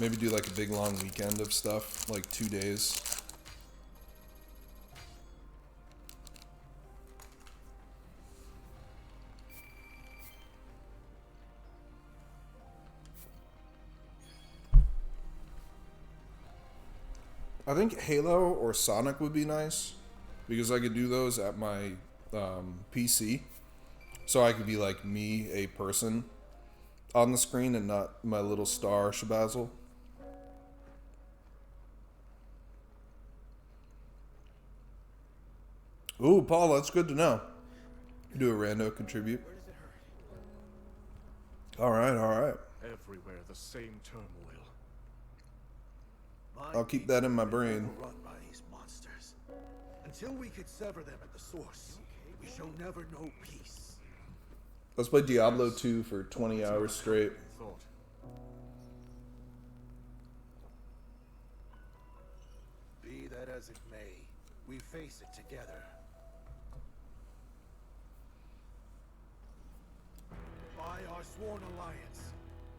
Maybe do like a big long weekend of stuff, like 2 days. I think Halo or Sonic would be nice, because I could do those at my PC. So I could be like me, a person, on the screen and not my little star shabazzle. Ooh, Paul, that's good to know. Do a rando contribute. All right. Everywhere the same turmoil. I'll keep that in my brain. Run by these monsters. Until we could sever them at the source, we shall never know peace. Let's play Diablo 2 for 20 hours straight. Be that as it may, we face it together. By our sworn alliance,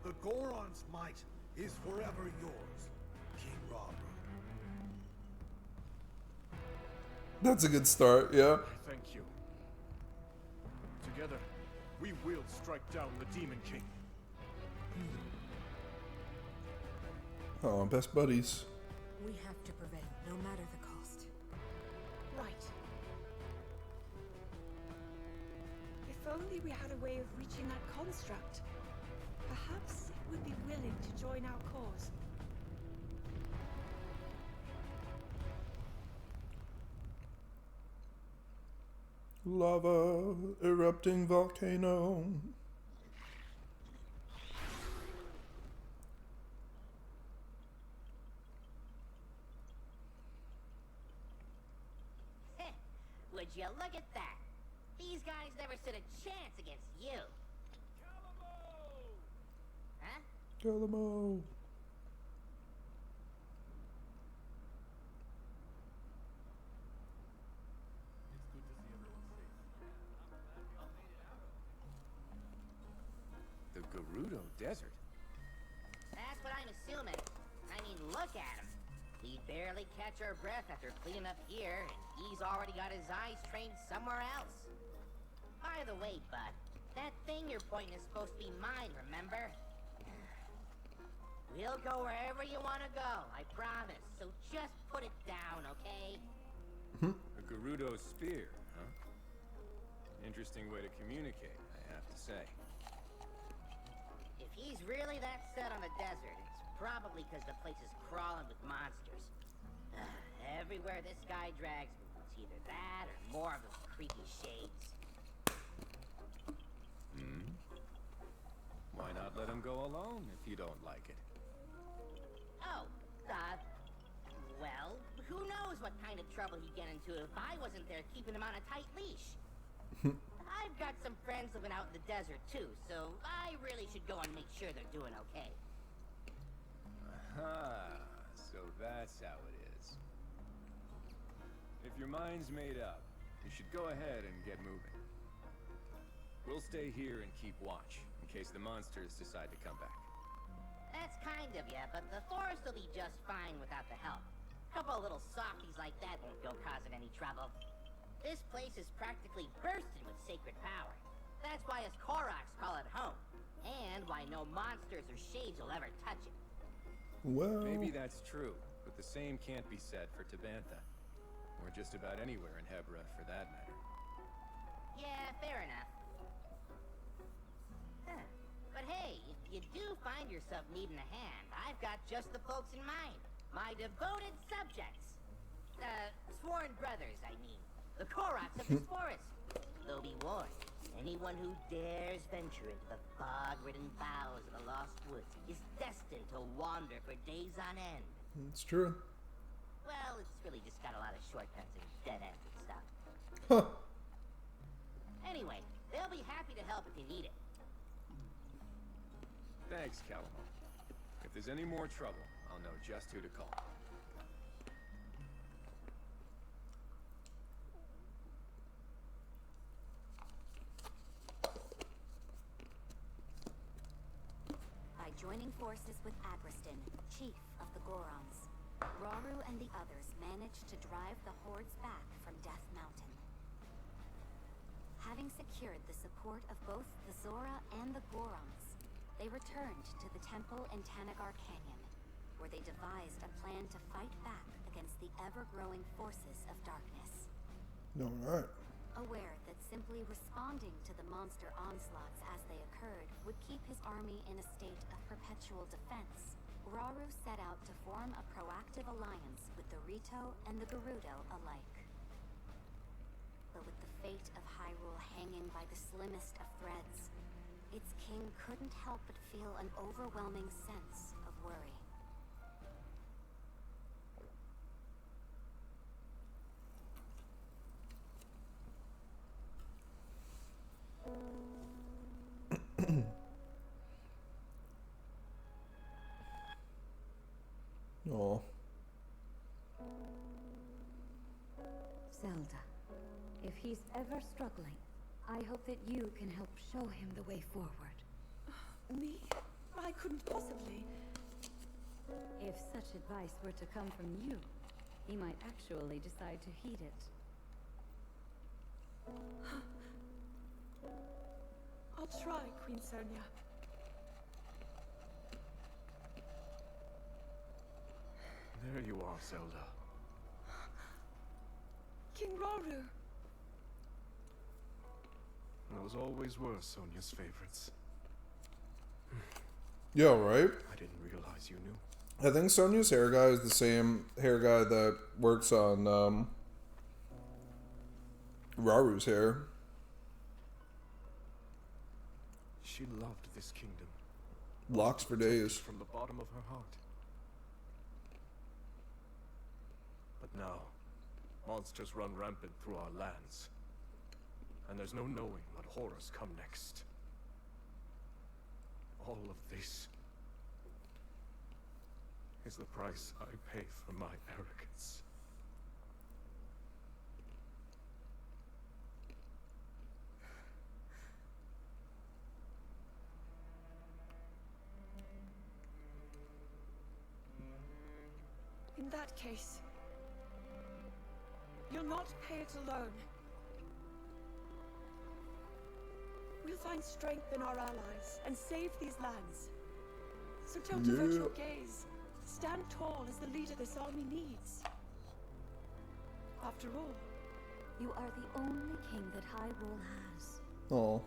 the Goron's might is forever yours, King Robert. That's a good start, yeah. Thank you. Together, we will strike down the Demon King. Oh, best buddies. We have to prevail, no matter the cost. Right. If only we had a way of reaching that construct. Perhaps it would be willing to join our cause. Lava, erupting volcano. Look at that. These guys never stood a chance against you. Huh? Calamo. The Gerudo Desert? That's what I'm assuming. I mean, look at him. He'd barely catch our breath after cleaning up here, and he's already got his eyes trained somewhere else. By the way, bud, that thing you're pointing is supposed to be mine, remember? We'll go wherever you want to go, I promise. So just put it down, okay? A Gerudo spear, huh? Interesting way to communicate, I have to say. If he's really that set on the desert, it's probably because the place is crawling with monsters. Everywhere this guy drags me, it's either that or more of those creepy shades. Why not let him go alone if you don't like it? Oh, well, who knows what kind of trouble he'd get into if I wasn't there keeping him on a tight leash. I've got some friends living out in the desert too, so I really should go and make sure they're doing okay. Aha, so that's how it is. If your mind's made up, you should go ahead and get moving. We'll stay here and keep watch, in case the monsters decide to come back. That's kind of ya, but the forest will be just fine without the help. A couple of little softies like that won't go causing any trouble. This place is practically bursting with sacred power. That's why us Koroks call it home. And why no monsters or shades will ever touch it. Well, Maybe that's true, but the same can't be said for Tabantha. Or just about anywhere in Hebra, for that matter. Yeah, fair enough. Huh. But hey, if you do find yourself needing a hand, I've got just the folks in mind. My devoted subjects. Sworn brothers, I mean. The Koroks of this forest. Though be warned, anyone who dares venture into the fog-ridden boughs of the Lost Woods is destined to wander for days on end. it's true. Well, it's really just got a lot of shortcuts and dead ends and stuff. Huh. Anyway, they'll be happy to help if you need it. Thanks, Calamo. If there's any more trouble, I'll know just who to call. By joining forces with Agriston, chief of the Gorons, Rauru and the others managed to drive the hordes back from Death Mountain. Having secured the support of both the Zora and the Gorons, they returned to the temple in Tanagar Canyon, where they devised a plan to fight back against the ever-growing forces of darkness. Alright. Aware that simply responding to the monster onslaughts as they occurred would keep his army in a state of perpetual defense, Rauru set out to form a proactive alliance with the Rito and the Gerudo alike. But with the fate of Hyrule hanging by the slimmest of threads, its king couldn't help but feel an overwhelming sense of worry. Oh. Zelda, if he's ever struggling, I hope that you can help show him the way forward. Me? I couldn't possibly. If such advice were to come from you, he might actually decide to heed it. I'll try, Queen Sonia. There you are, Zelda. King Rauru. Those always were Sonia's favorites. Yeah, right? I didn't realize you knew. I think Sonya's hair guy is the same hair guy that works on Raru's hair. She loved this kingdom. Locks for days. From the bottom of her heart. But now, monsters run rampant through our lands. and there's no knowing what horrors come next. All of this is the price I pay for my arrogance. In that case, you'll not pay it alone. We'll find strength in our allies and save these lands. So don't avert your gaze. Stand tall as the leader this army needs. After all, You are the only king that Hyrule has. Oh.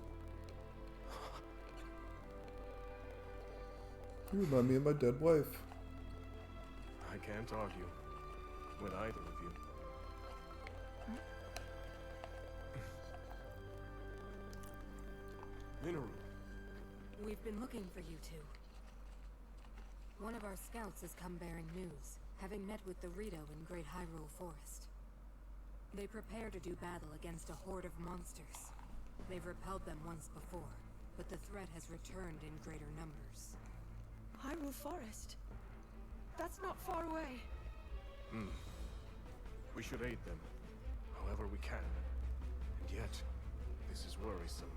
You remind me of my dead wife. I can't argue with either of you. Hyrule. We've been looking for you two. One of our scouts has come bearing news, having met with the Rito in Great Hyrule Forest. They prepare to do battle against a horde of monsters. They've repelled them once before, but the threat has returned in greater numbers. Hyrule Forest. That's not far away. We should aid them, however we can. And yet, this is worrisome.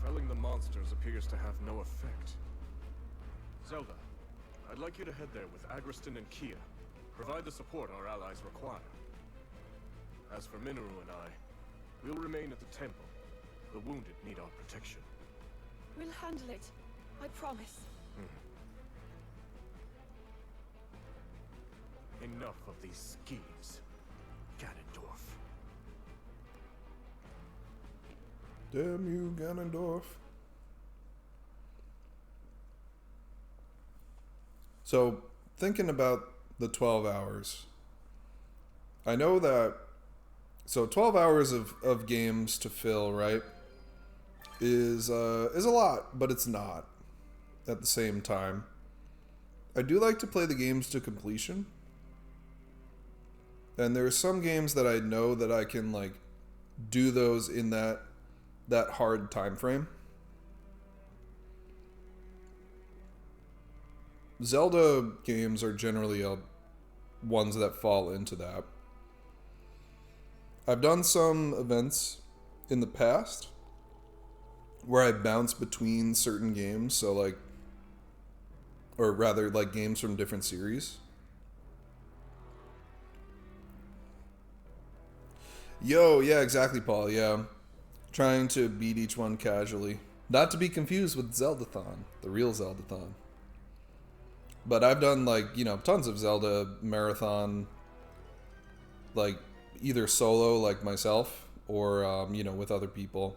Felling the monsters appears to have no effect. Zelda, I'd like you to head there with Agriston and Kia. Provide the support our allies require. As for Minoru and I, we'll remain at the temple. The wounded need our protection. We'll handle it. I promise. Enough of these schemes, Ganondorf. Damn you, Ganondorf. So, thinking about the 12 hours. I know that... So, 12 hours of games to fill, right? Is a lot, but it's not at the same time. I do like to play the games to completion. And there's some games that I know that I can, like, do those in that hard time frame. Zelda games are generally ones that fall into that. I've done some events in the past where I bounce between certain games, so like, or rather like games from different series. Yo, yeah, exactly, Paul, yeah. Trying to beat each one casually. Not to be confused with Zeldathon, the real Zeldathon. But I've done, like, you know, tons of Zelda marathon, like, either solo, like myself, or, you know, with other people.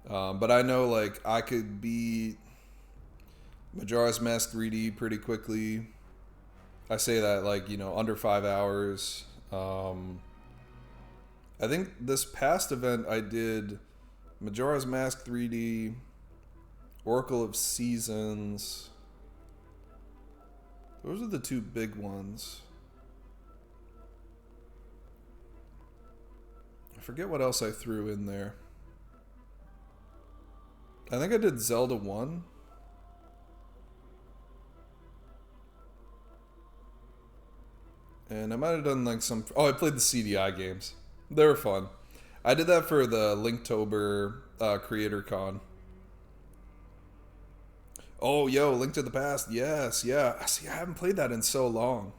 But I know, like, I could beat Majora's Mask 3D pretty quickly. I say that, like, you know, under 5 hours. I think this past event I did Majora's Mask 3D, Oracle of Seasons. Those are the two big ones. I forget what else I threw in there. I think I did Zelda 1. And I might have done like some... Oh, I played the CDI games. They were fun. I did that for the Linktober Creator Con. Oh, yo, Link to the Past. Yes, yeah. See, I haven't played that in so long.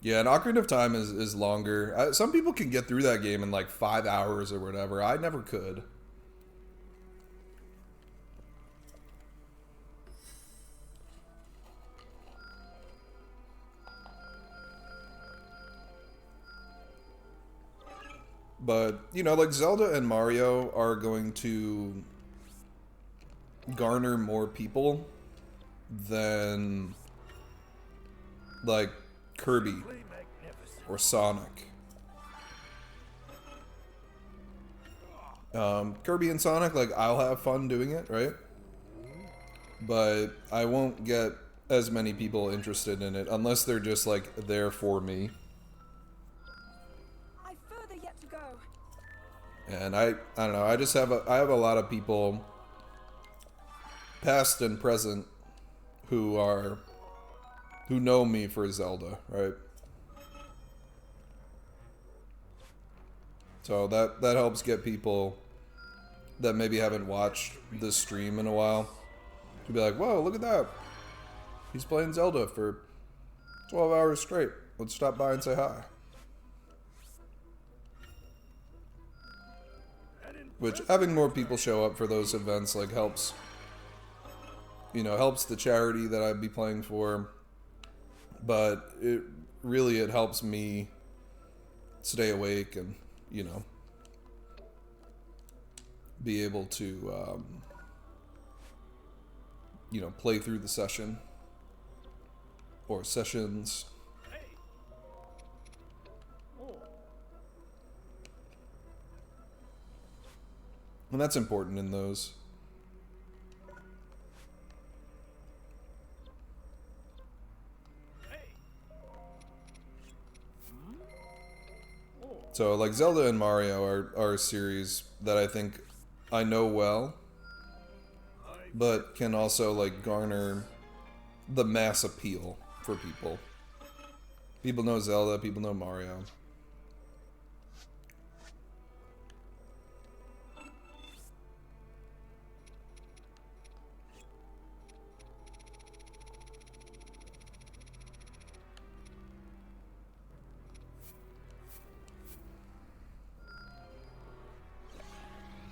Yeah, and Ocarina of Time is longer. Some people can get through that game in like 5 hours or whatever. I never could. But, you know, like Zelda and Mario are going to garner more people than like Kirby or Sonic. Kirby and Sonic, like, I'll have fun doing it, right? But I won't get as many people interested in it unless they're just like there for me. I go. And I don't know, I just have I have a lot of people, past and present, who know me for Zelda, right? So that helps get people that maybe haven't watched this stream in a while to be like, whoa, look at that. He's playing Zelda for 12 hours straight. Let's stop by and say hi. Which, having more people show up for those events, like, helps, you know, helps the charity that I'd be playing for. But it helps me stay awake and, you know, be able to, you know, play through the session or sessions. And that's important in those. So, like, Zelda and Mario are a series that I think I know well, but can also, like, garner the mass appeal for people. People know Zelda, people know Mario.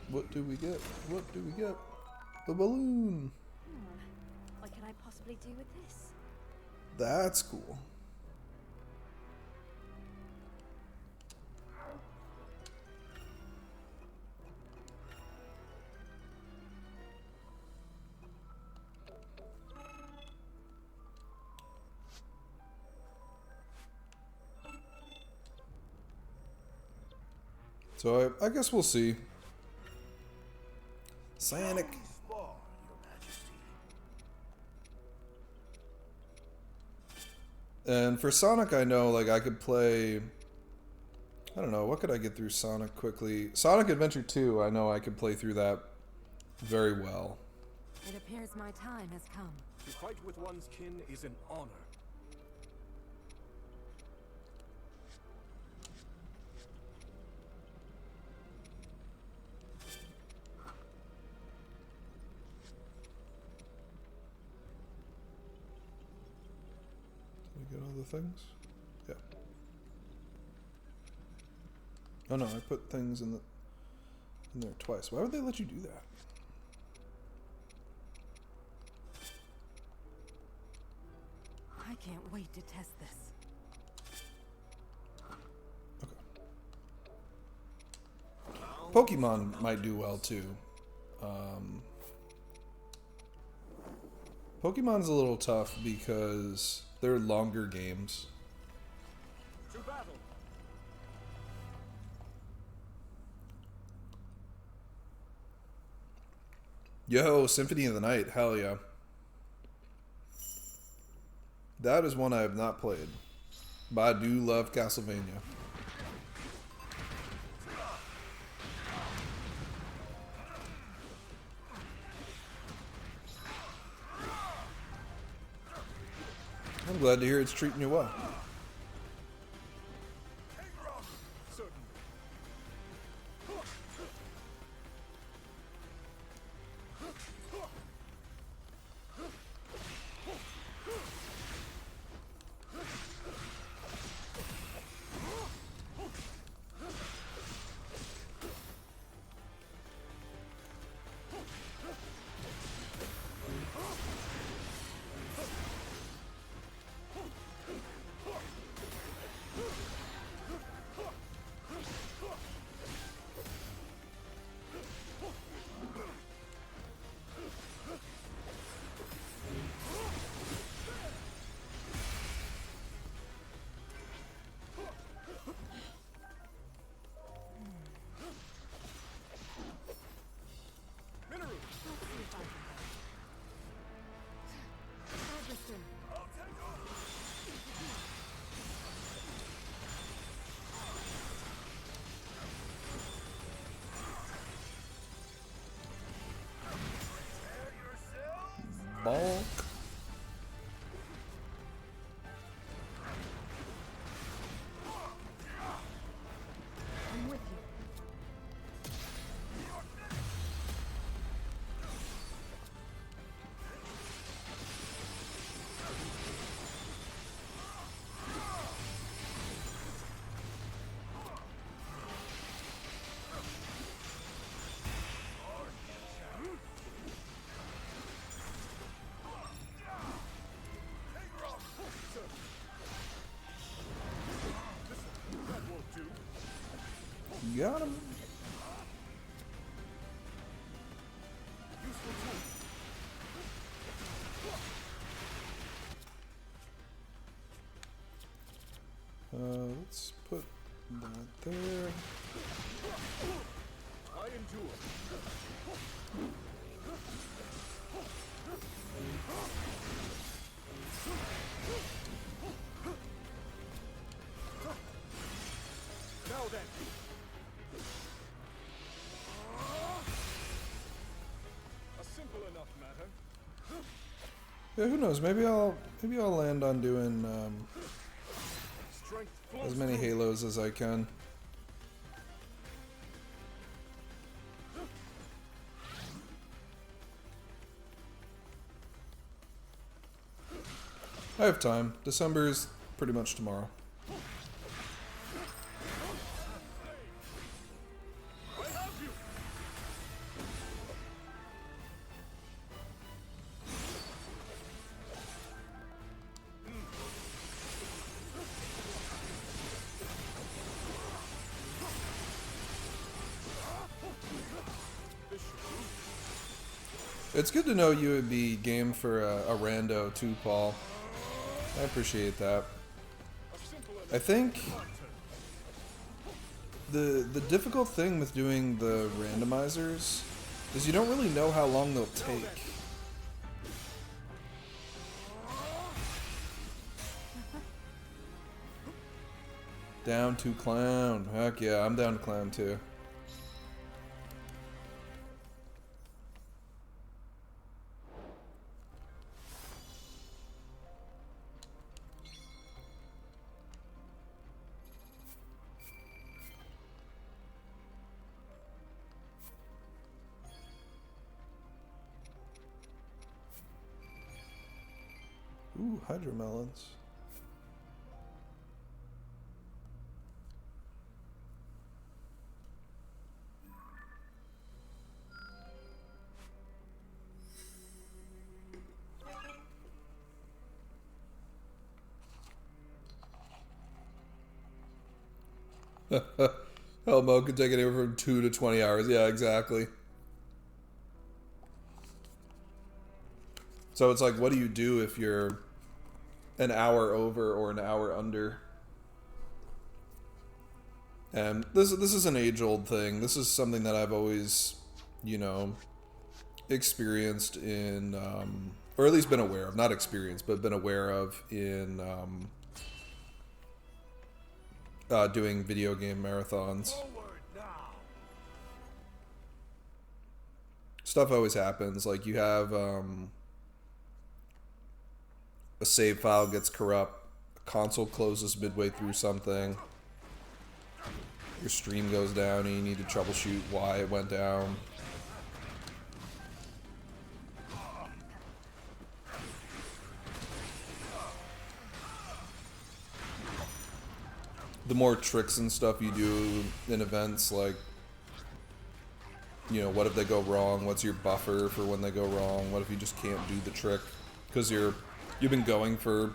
What do we get? What do we get? A balloon. What can I possibly do with this? That's cool. So I guess we'll see. Sonic. And for Sonic, I know, like, I could play... I don't know, what could I get through Sonic quickly? Sonic Adventure 2, I know I could play through that very well. It appears my time has come. To fight with one's kin is an honor. Did we get all the things? Yeah. Oh no, I put things in there twice. Why would they let you do that? I can't wait to test this. Okay. Pokemon might do well too. Pokemon's a little tough because they're longer games. To battle. Yo, Symphony of the Night, hell yeah. That is one I have not played, but I do love Castlevania. I'm glad to hear it's treating you well. bulk. I'm with you. Got him. Let's put that there. I endure. Now then. A simple enough matter. Yeah, who knows? Maybe I'll land on doing Strength as flows many through. Halos as I can. I have time. December is pretty much tomorrow. I have you. It's good to know you would be game for a rando too, Paul. I appreciate that. I think the difficult thing with doing the randomizers is you don't really know how long they'll take. Down to clown. Heck yeah, I'm down to clown too. Ooh, hydromelons. Hell, mode could take anywhere from 2 to 20 hours. Yeah, exactly. So it's like, what do you do if you're an hour over or an hour under? And this is an age-old thing. This is something that I've always, you know, experienced in, or at least been aware of. Not experienced, but been aware of in doing video game marathons. Stuff always happens. Like, you have a save file gets corrupt, a console closes midway through something, your stream goes down and you need to troubleshoot why it went down. The more tricks and stuff you do in events, like, you know, what if they go wrong? What's your buffer for when they go wrong? What if you just can't do the trick because you've been going for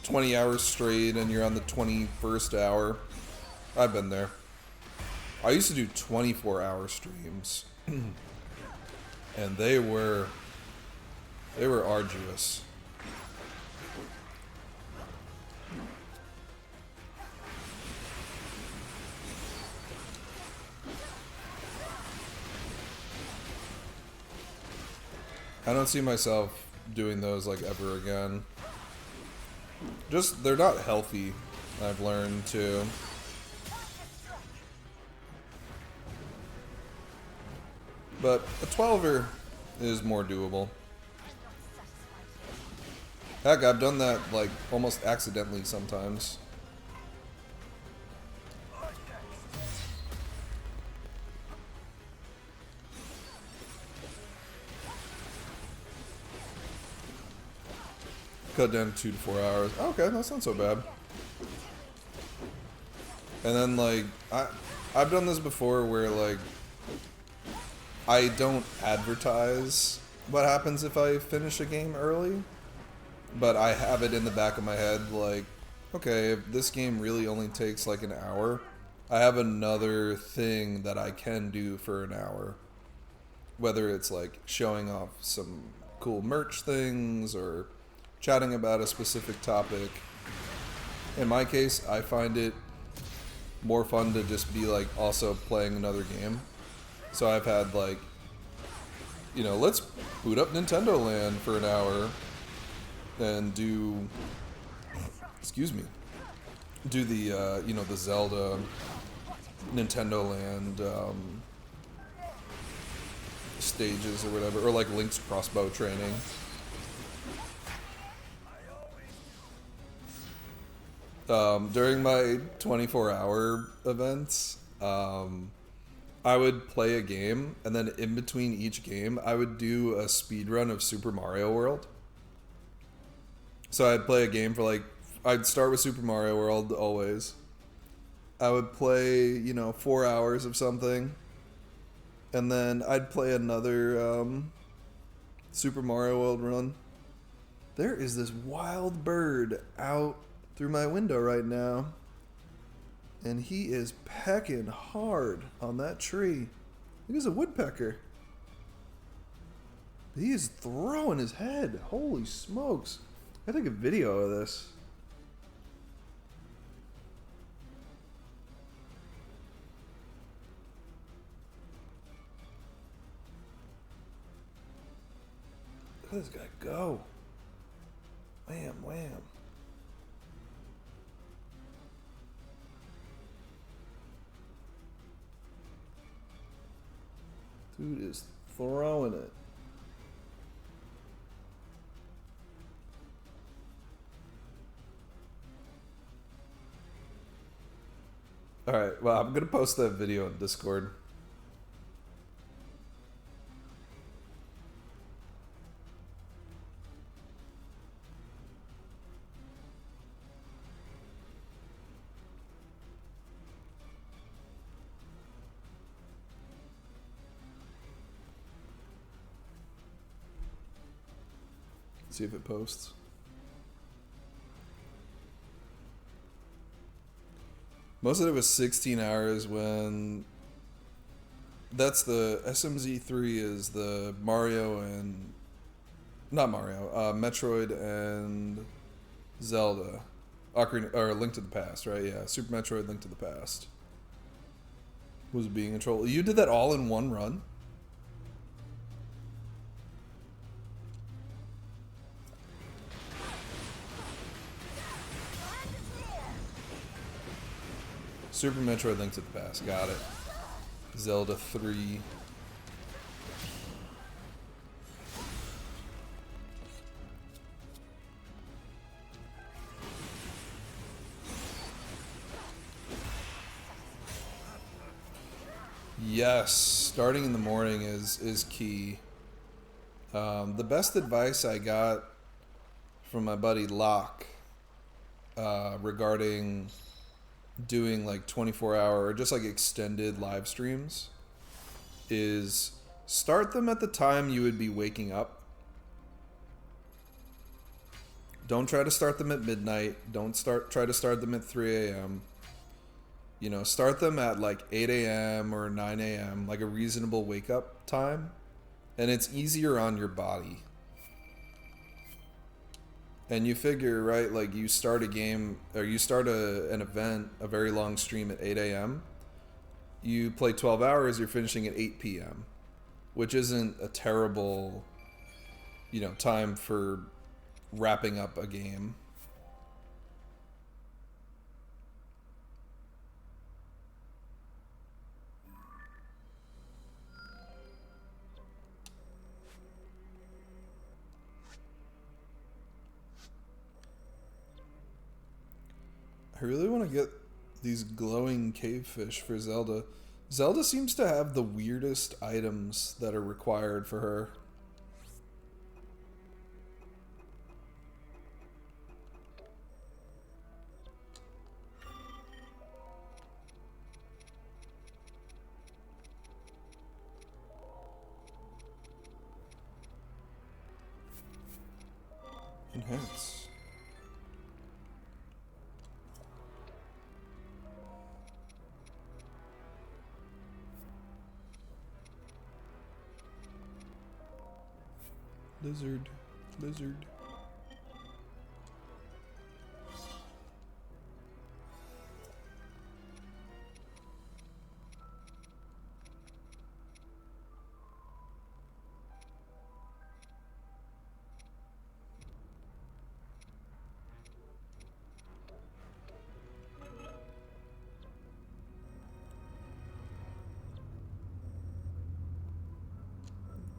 20 hours straight and you're on the 21st hour? I've been there. I used to do 24-hour streams, and they were arduous. I don't see myself doing those like ever again. Just, they're not healthy, I've learned too. But a 12er is more doable. Heck, I've done that like almost accidentally sometimes. Cut down to 2 to 4 hours. Okay, that's not so bad. And then like I've done this before where like I don't advertise what happens if I finish a game early, but I have it in the back of my head like, okay, if this game really only takes like an hour, I have another thing that I can do for an hour. Whether it's like showing off some cool merch things or chatting about a specific topic. In my case, I find it more fun to just be like also playing another game. So I've had like, you know, let's boot up Nintendo Land for an hour and do, excuse me, do the, you know, the Zelda Nintendo Land stages or whatever, or like Link's crossbow training. During my 24-hour events, I would play a game, and then in between each game, I would do a speed run of Super Mario World. So I'd play a game for like, I'd start with Super Mario World always. I would play, you know, 4 hours of something, and then I'd play another Super Mario World run. There is this wild bird out through my window right now, and he is pecking hard on that tree. It is a woodpecker. He is throwing his head. Holy smokes. I take a video of this. Look at this guy go. Wham, wham. Dude is throwing it. Alright, well, I'm going to post that video on Discord. See if it posts. Most of it was 16 hours when... That's the... SMZ3 is the Mario and... Not Mario. Metroid and Zelda. Ocarina, or Link to the Past, right? Yeah. Super Metroid, Link to the Past. Was being controlled. You did that all in one run? Super Metroid Link to the Past. Got it. Zelda 3. Yes, starting in the morning is key. The best advice I got from my buddy Locke regarding doing like 24-hour or just like extended live streams is start them at the time you would be waking up. Don't try to start them at midnight. Don't try to start them at 3 a.m. You know, start them at like 8 a.m. or 9 a.m., like a reasonable wake up time. And it's easier on your body. And you figure, right, like you start a game, or you start an event, a very long stream at 8 a.m. You play 12 hours, you're finishing at 8 p.m., which isn't a terrible, you know, time for wrapping up a game. I really want to get these glowing cave fish for Zelda. Zelda seems to have the weirdest items that are required for her. Enhance. Lizard. Lizard.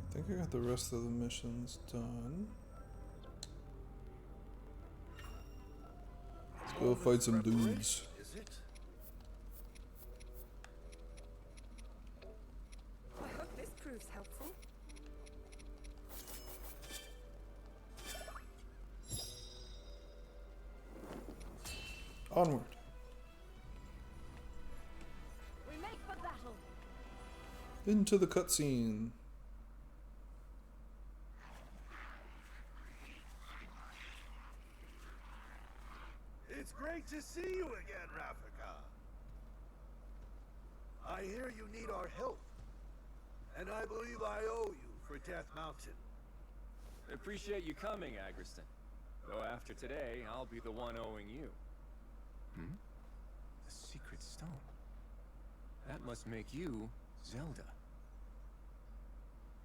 I think I got the rest of the missions done. Let's go fight some dudes. Is it? I hope this proves helpful. Onward. We make for battle. Into the cutscene. It's great to see you again, Rafika. I hear you need our help. And I believe I owe you for Death Mountain. I appreciate you coming, Agriston. Though after today, I'll be the one owing you. Hmm? The secret stone. That must make you Zelda.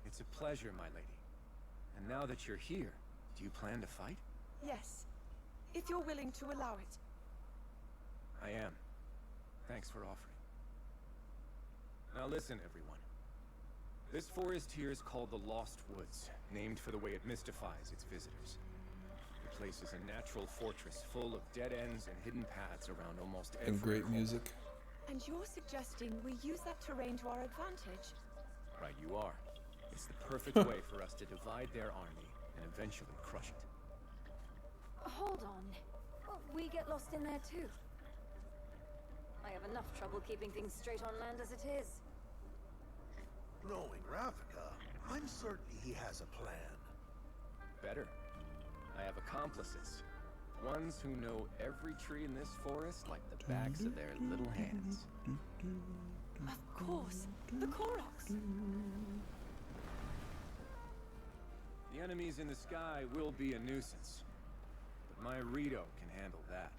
It's a pleasure, my lady. And now that you're here, do you plan to fight? Yes, if you're willing to allow it. I am. Thanks for offering. Now listen, everyone. This forest here is called the Lost Woods, named for the way it mystifies its visitors. The place is a natural fortress full of dead ends and hidden paths around almost every And great corner. music. And you're suggesting we use that terrain to our advantage? Right, you are. It's the perfect way for us to divide their army and eventually crush it. Hold on. We get lost in there too. I have enough trouble keeping things straight on land as it is. Knowing Rafika, I'm certain he has a plan. Better. I have accomplices. Ones who know every tree in this forest like the backs of their little hands. Of course, the Koroks. The enemies in the sky will be a nuisance. But my Rito can handle that.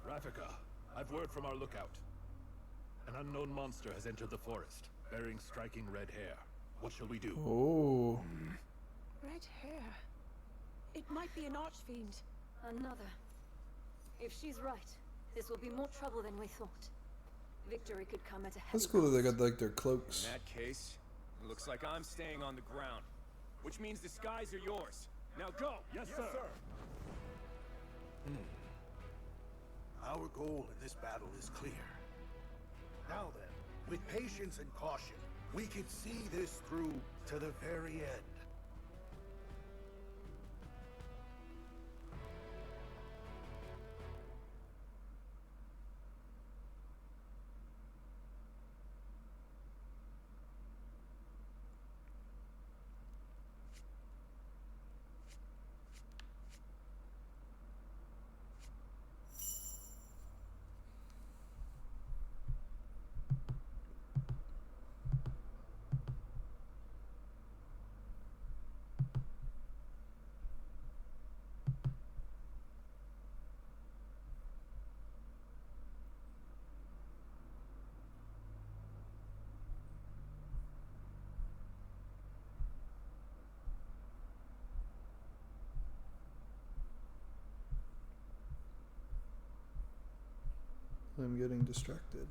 Rafika, I've word from our lookout. An unknown monster has entered the forest, bearing striking red hair. What shall we do? Oh. Red hair. It might be an archfiend. Another. If she's right, this will be more trouble than we thought. Victory could come at a heavy That's cool that they cost. got like their cloaks. In that case, it looks like I'm staying on the ground. Which means the skies are yours. Now go! Yes, sir. Our goal in this battle is clear. Now then, with patience and caution, we can see this through to the very end. I'm getting distracted.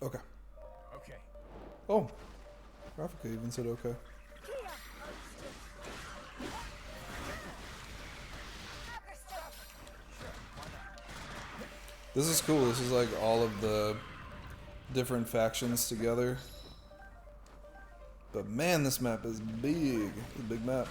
Okay. Okay. Oh. Rafika even said okay. Kia! This is cool. This is like all of the different factions together. But man, this map is big. It's a big map.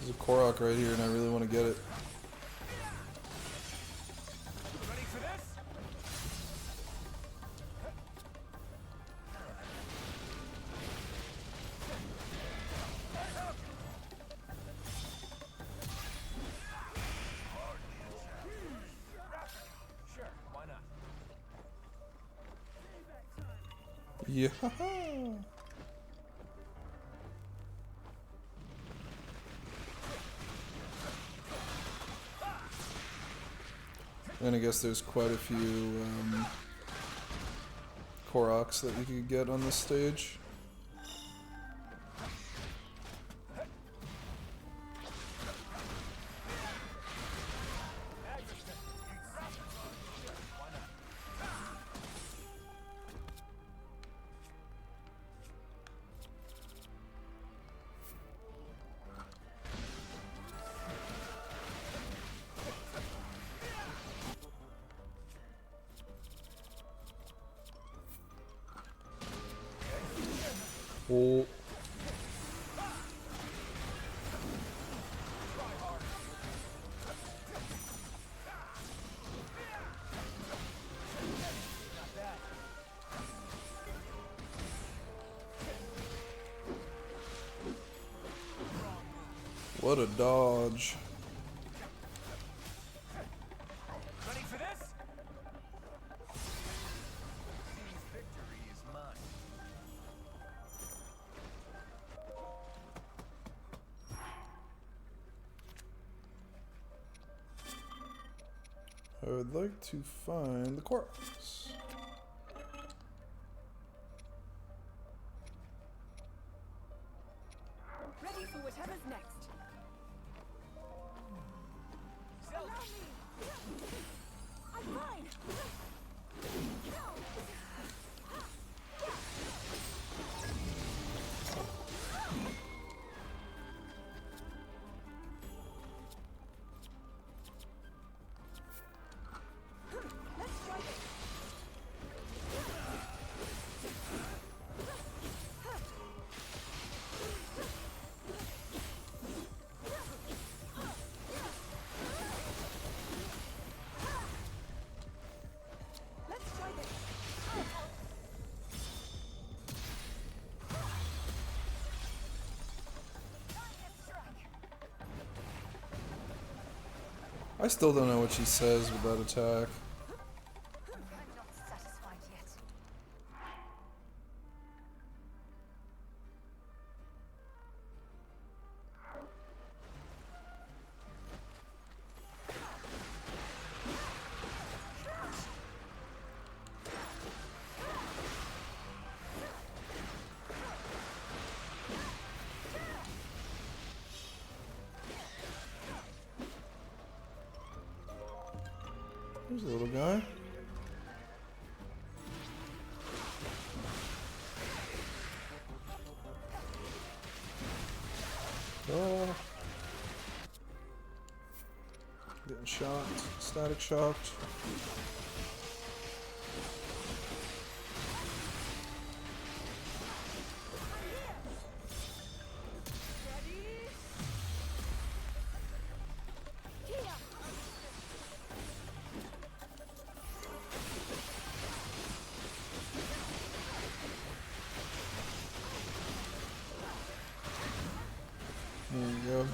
There's a Korok right here, and I really want to get it. Ready for this? Sure, why not? Yeah. And I guess there's quite a few Koroks that you could get on this stage. Oh. What a dodge. Ready for this? Seems victory is mine. I would like to find the Koroks. Ready for whatever's next. Allow me. I'm fine. Let's try this. Let's try this. I still don't know what she says with that attack. I'm not satisfied yet. There's a little guy. Oh. Getting shocked. Static shocked. There you go.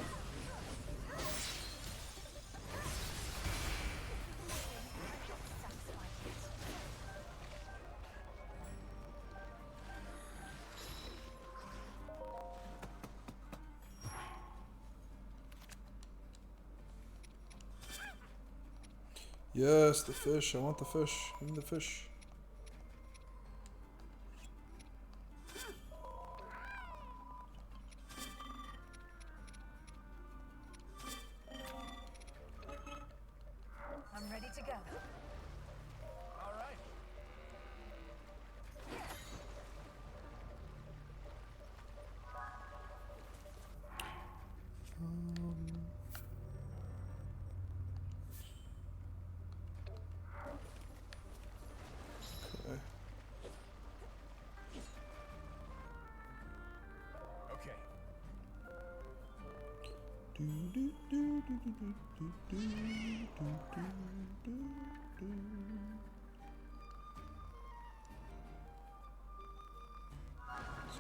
Yes, the fish. I want the fish. Give me the fish. I'm ready to go. All right.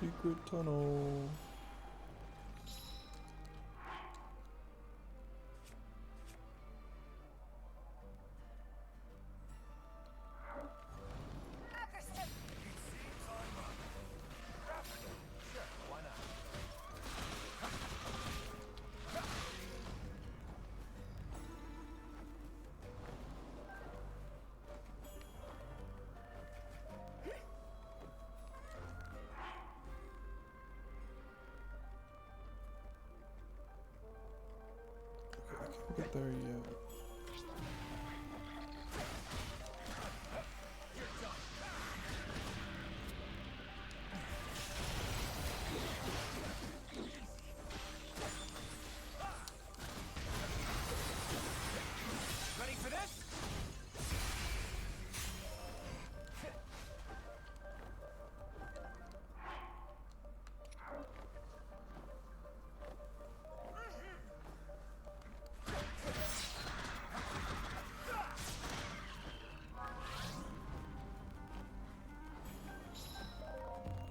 Secret tunnel. Get there yet. Ready for this?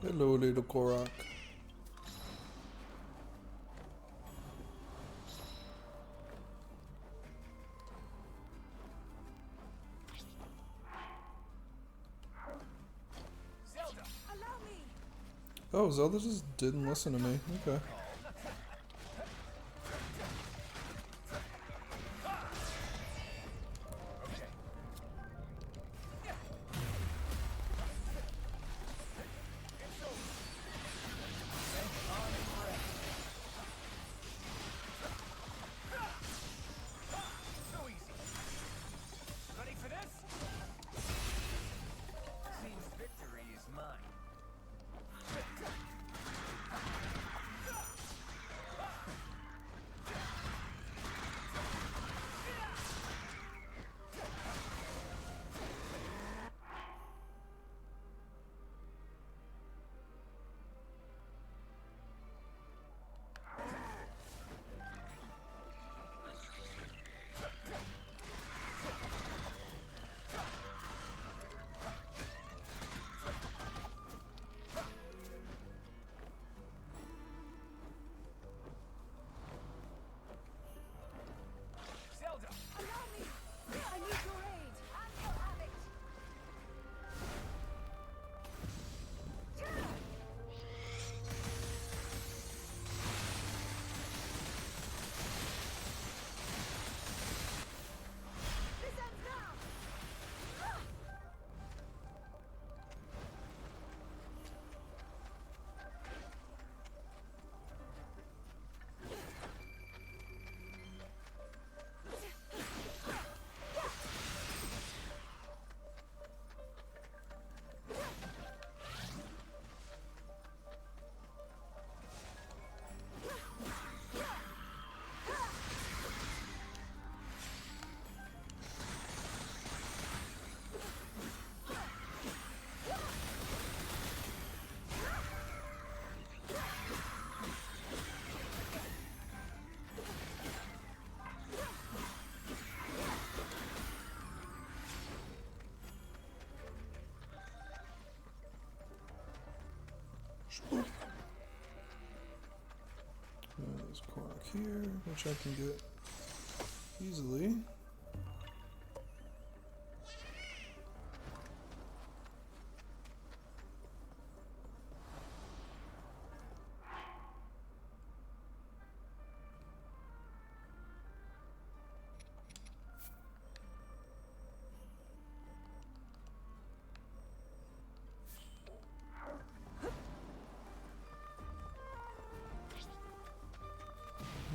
Hello, little Korok. Zelda! Allow me! Oh, Zelda just didn't listen to me. Okay. Too easy. Ready for this? Seems victory is mine. Zelda! Allow me! I need your aid! And you'll have it. This ends now! There's Korok here, which I can get easily.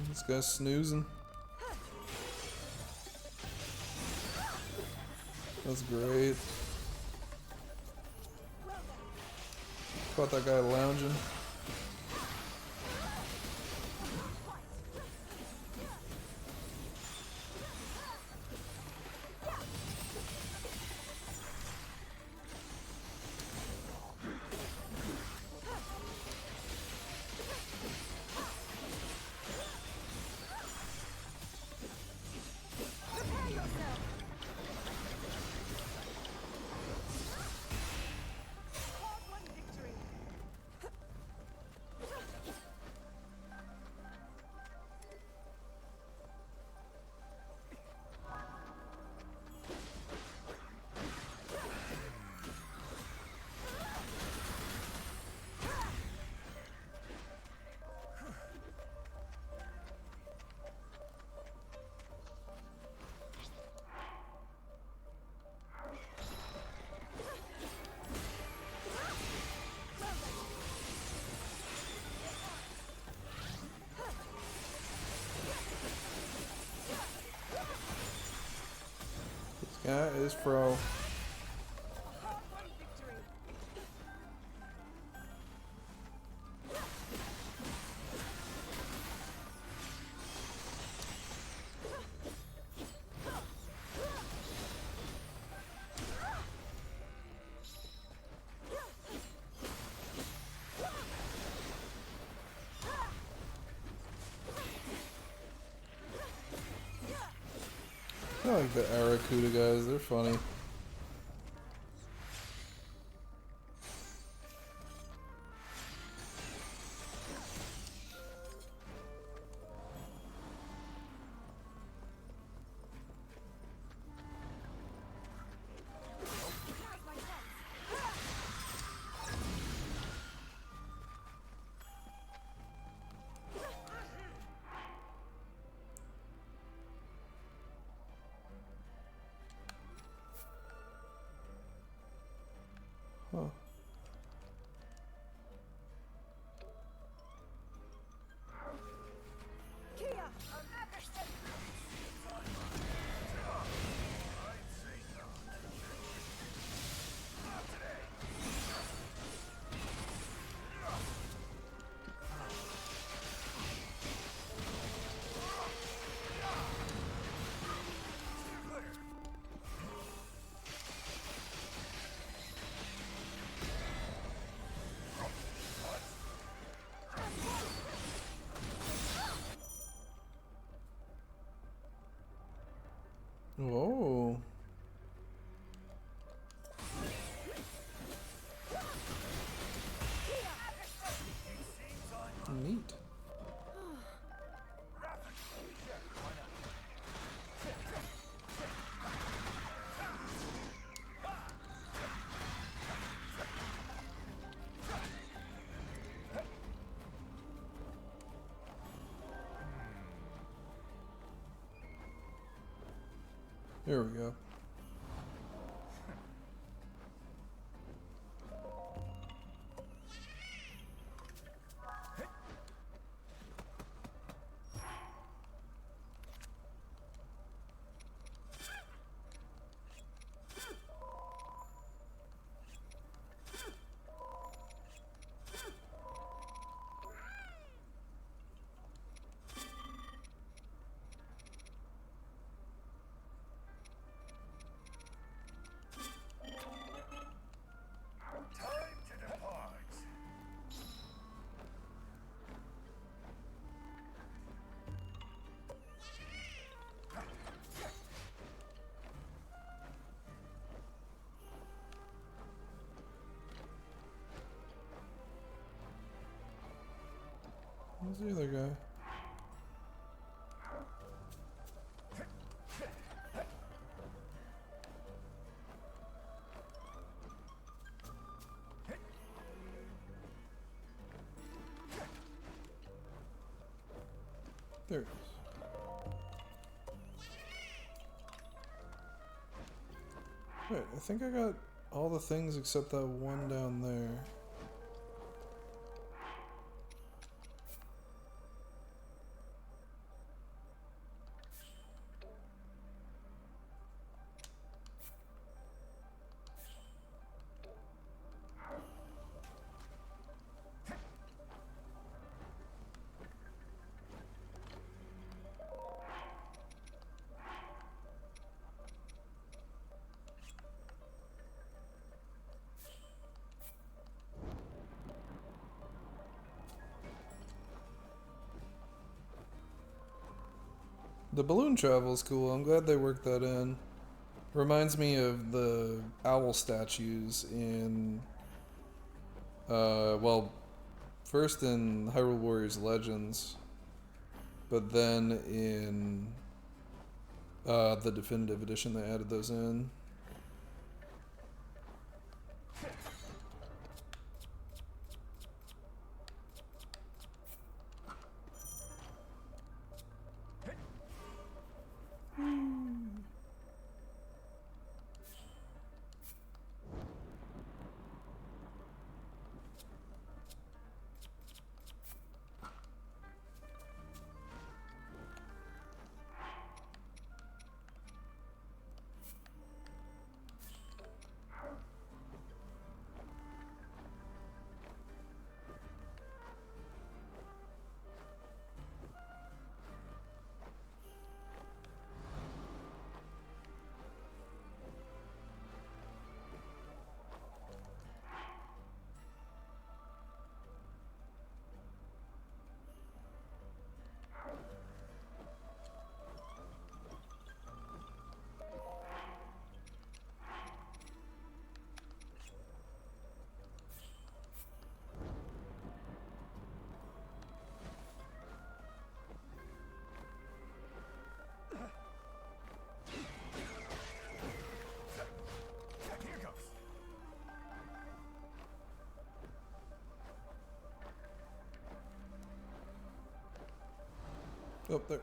This guy's snoozing. That's great. Caught that guy lounging. Yeah, it is Fro. Hard-won victory. I like the Arakuda guys, they're funny. Huh. Kia! Whoa. Neat. There we go. Time to depart. Where's the other guy? There it is. Wait, I think I got all the things except that one down there. The balloon travel is cool. I'm glad they worked that in. Reminds me of the owl statues in, well, first in Hyrule Warriors Legends, but then in the definitive edition they added those in. Oh, there.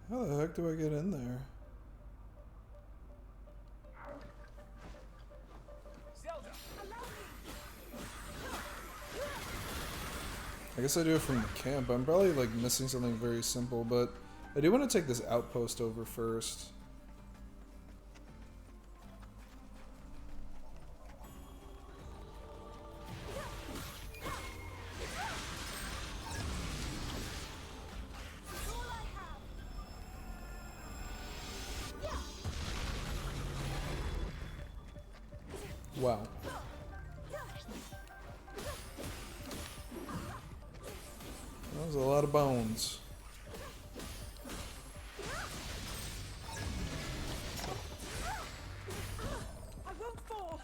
How the heck do I get in there? I guess I do it from the camp. I'm probably like missing something very simple, but I do want to take this outpost over first. Wow. That was a lot of bones. I won't fall.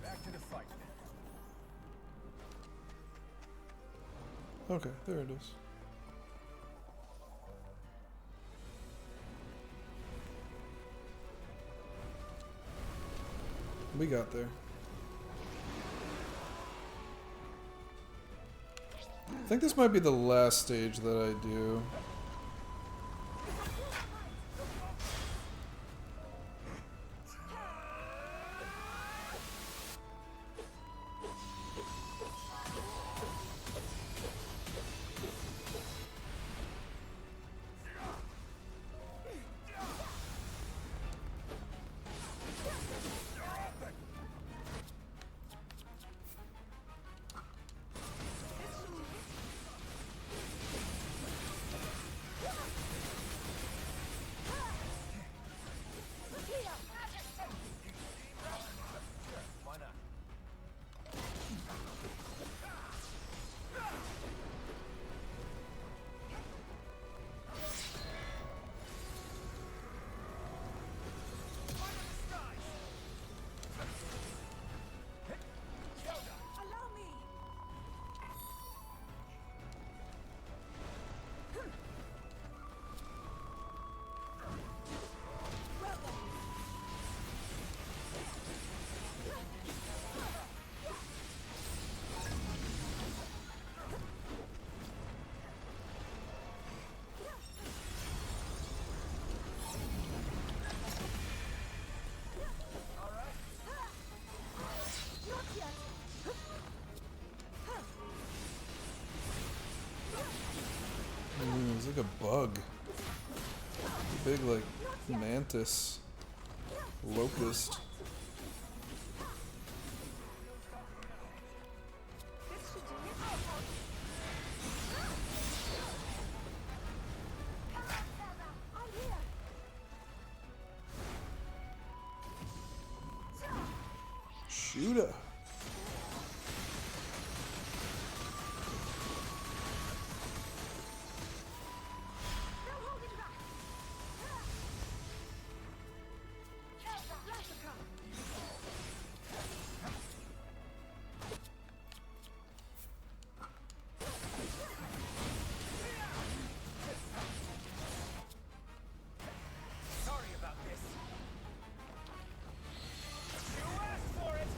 Back to the fight. Okay, there it is. We got there. I think this might be the last stage that I do. Why not? Allow me. Well then. Not yet. It's like a bug. A big, like, mantis. Locust. This should do it. I'm here. Shooter. No holding back. Replica. Sorry about this. You asked for it.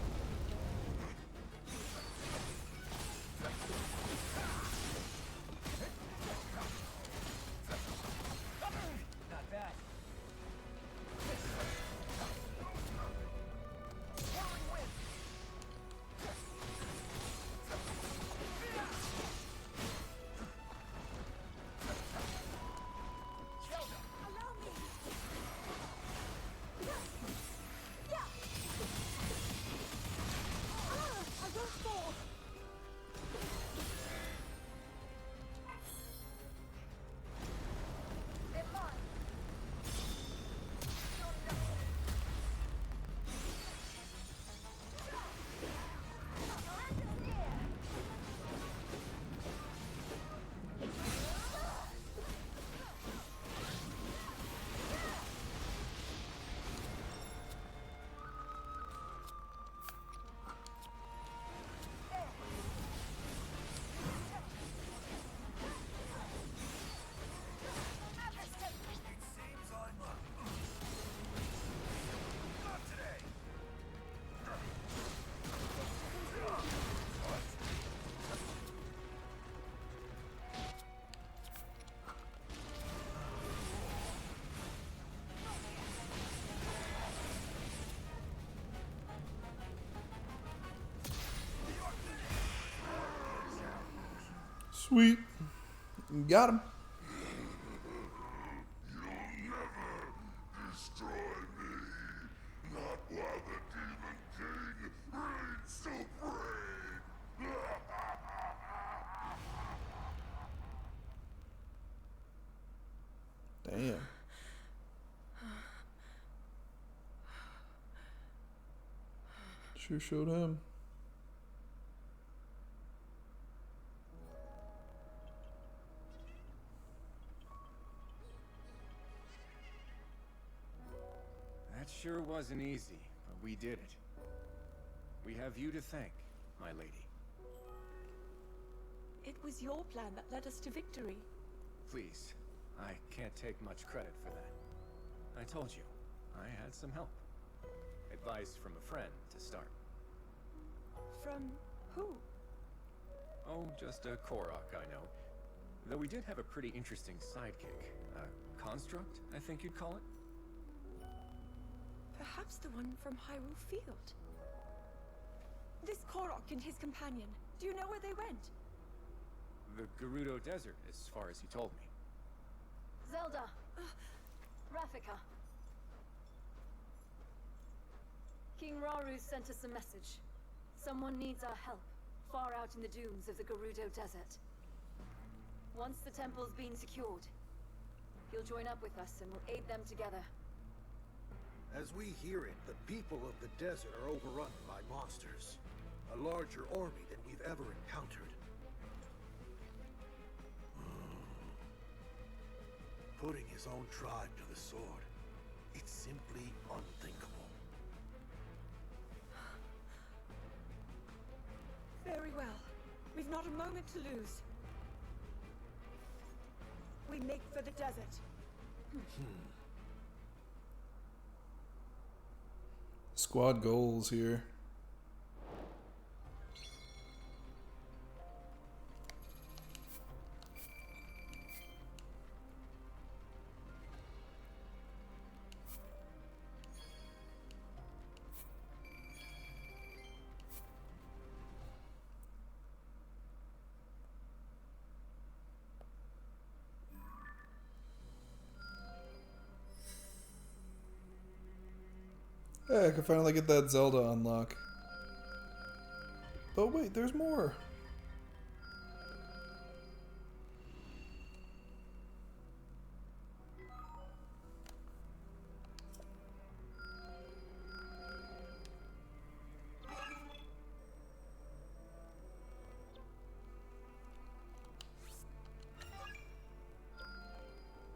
Sweet. Got him. Destroy me, not while the Demon King reigns supreme. Damn. Sure showed him. That sure wasn't easy, but we did it. We have you to thank, my lady. It was your plan that led us to victory. Please, I can't take much credit for that. I told you, I had some help. Advice from a friend to start. From who? Oh, just a Korok, I know. Though we did have a pretty interesting sidekick. A construct, I think you'd call it? Perhaps the one from Hyrule Field. This Korok and his companion, do you know where they went? The Gerudo Desert, as far as he told me. Zelda! Rafika. King Raru sent us a message. Someone needs our help, far out in the dunes of the Gerudo Desert. Once the temple's been secured, he'll join up with us and we'll aid them together. As we hear it, the people of the desert are overrun by monsters. A larger army than we've ever encountered. Putting his own tribe to the sword. It's simply unthinkable. Very well. We've not a moment to lose. We make for the desert. Squad goals here. Hey, I can finally get that Zelda unlock. Oh wait, there's more.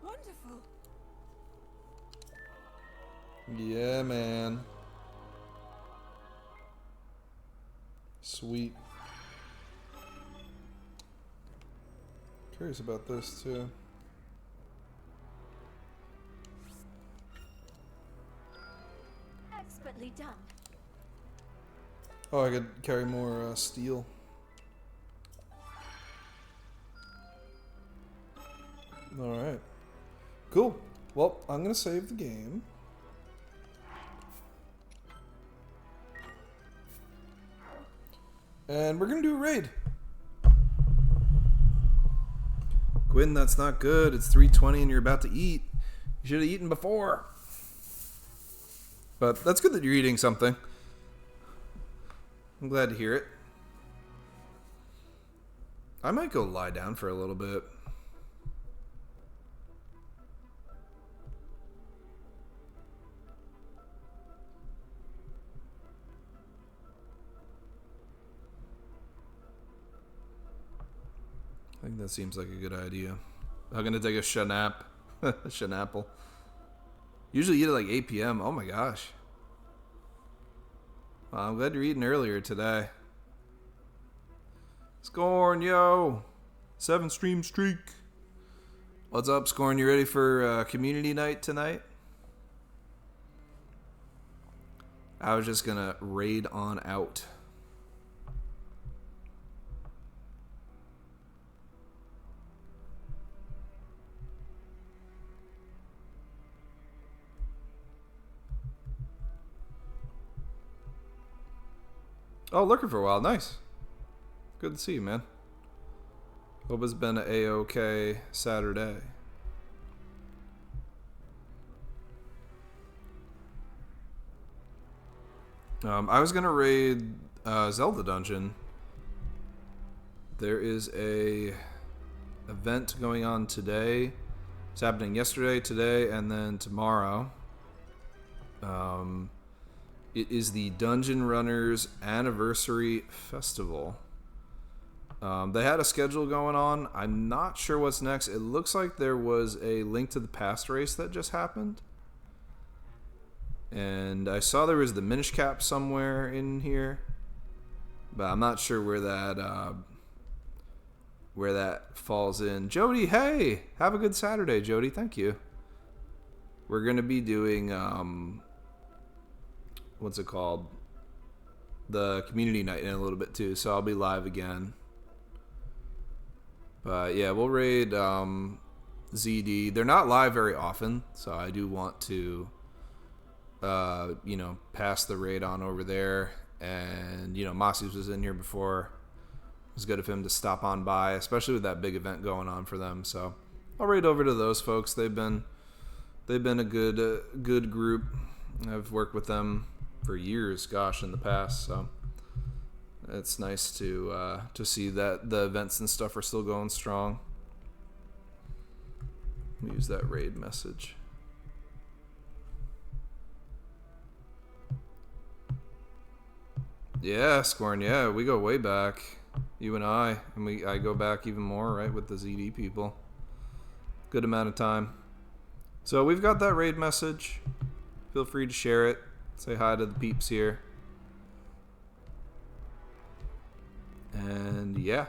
Wonderful. Yeah, man. Sweet. Curious about this too. Expertly done. Oh, I could carry more steel. Alright. Cool. Well, I'm going to save the game. And we're going to do a raid. Gwyn, that's not good. It's 3:20 and you're about to eat. You should have eaten before. But that's good that you're eating something. I'm glad to hear it. I might go lie down for a little bit. I think that seems like a good idea. I'm gonna take a shanap. Shanapple. Usually eat at like 8 p.m. Oh my gosh. Well, I'm glad you're eating earlier today. Scorn, yo! 7 stream streak. What's up, Scorn? You ready for community night tonight? I was just gonna raid on out. Oh, looking for a while. Nice. Good to see you, man. Hope it's been a A-OK Saturday. I was gonna raid Zelda Dungeon. There is a event going on today. It's happening yesterday, today, and then tomorrow. It is the Dungeon Runners Anniversary Festival. They had a schedule going on. I'm not sure what's next. It looks like there was a Link to the Past race that just happened. And I saw there was the Minish Cap somewhere in here. But I'm not sure where that falls in. Jody, hey! Have a good Saturday, Jody. Thank you. We're going to be doing, what's it called? The community night in a little bit too, so I'll be live again. But yeah, we'll raid ZD. They're not live very often, so I do want to, pass the raid on over there. And, Mossy was in here before. It was good of him to stop on by, especially with that big event going on for them. So I'll raid over to those folks. They've been a good group. I've worked with them for years, in the past. So it's nice to see that the events and stuff are still going strong. Let me use that raid message. Yeah, Scorn, yeah, we go way back. You and I go back even more, right, with the ZD people. Good amount of time. So we've got that raid message. Feel free to share it. Say hi to the peeps here. And yeah,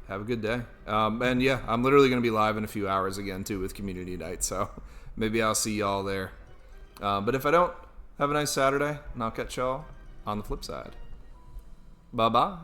have a good day. And yeah, I'm literally going to be live in a few hours again too with community night. So maybe I'll see y'all there. But if I don't, have a nice Saturday and I'll catch y'all on the flip side. Bye-bye.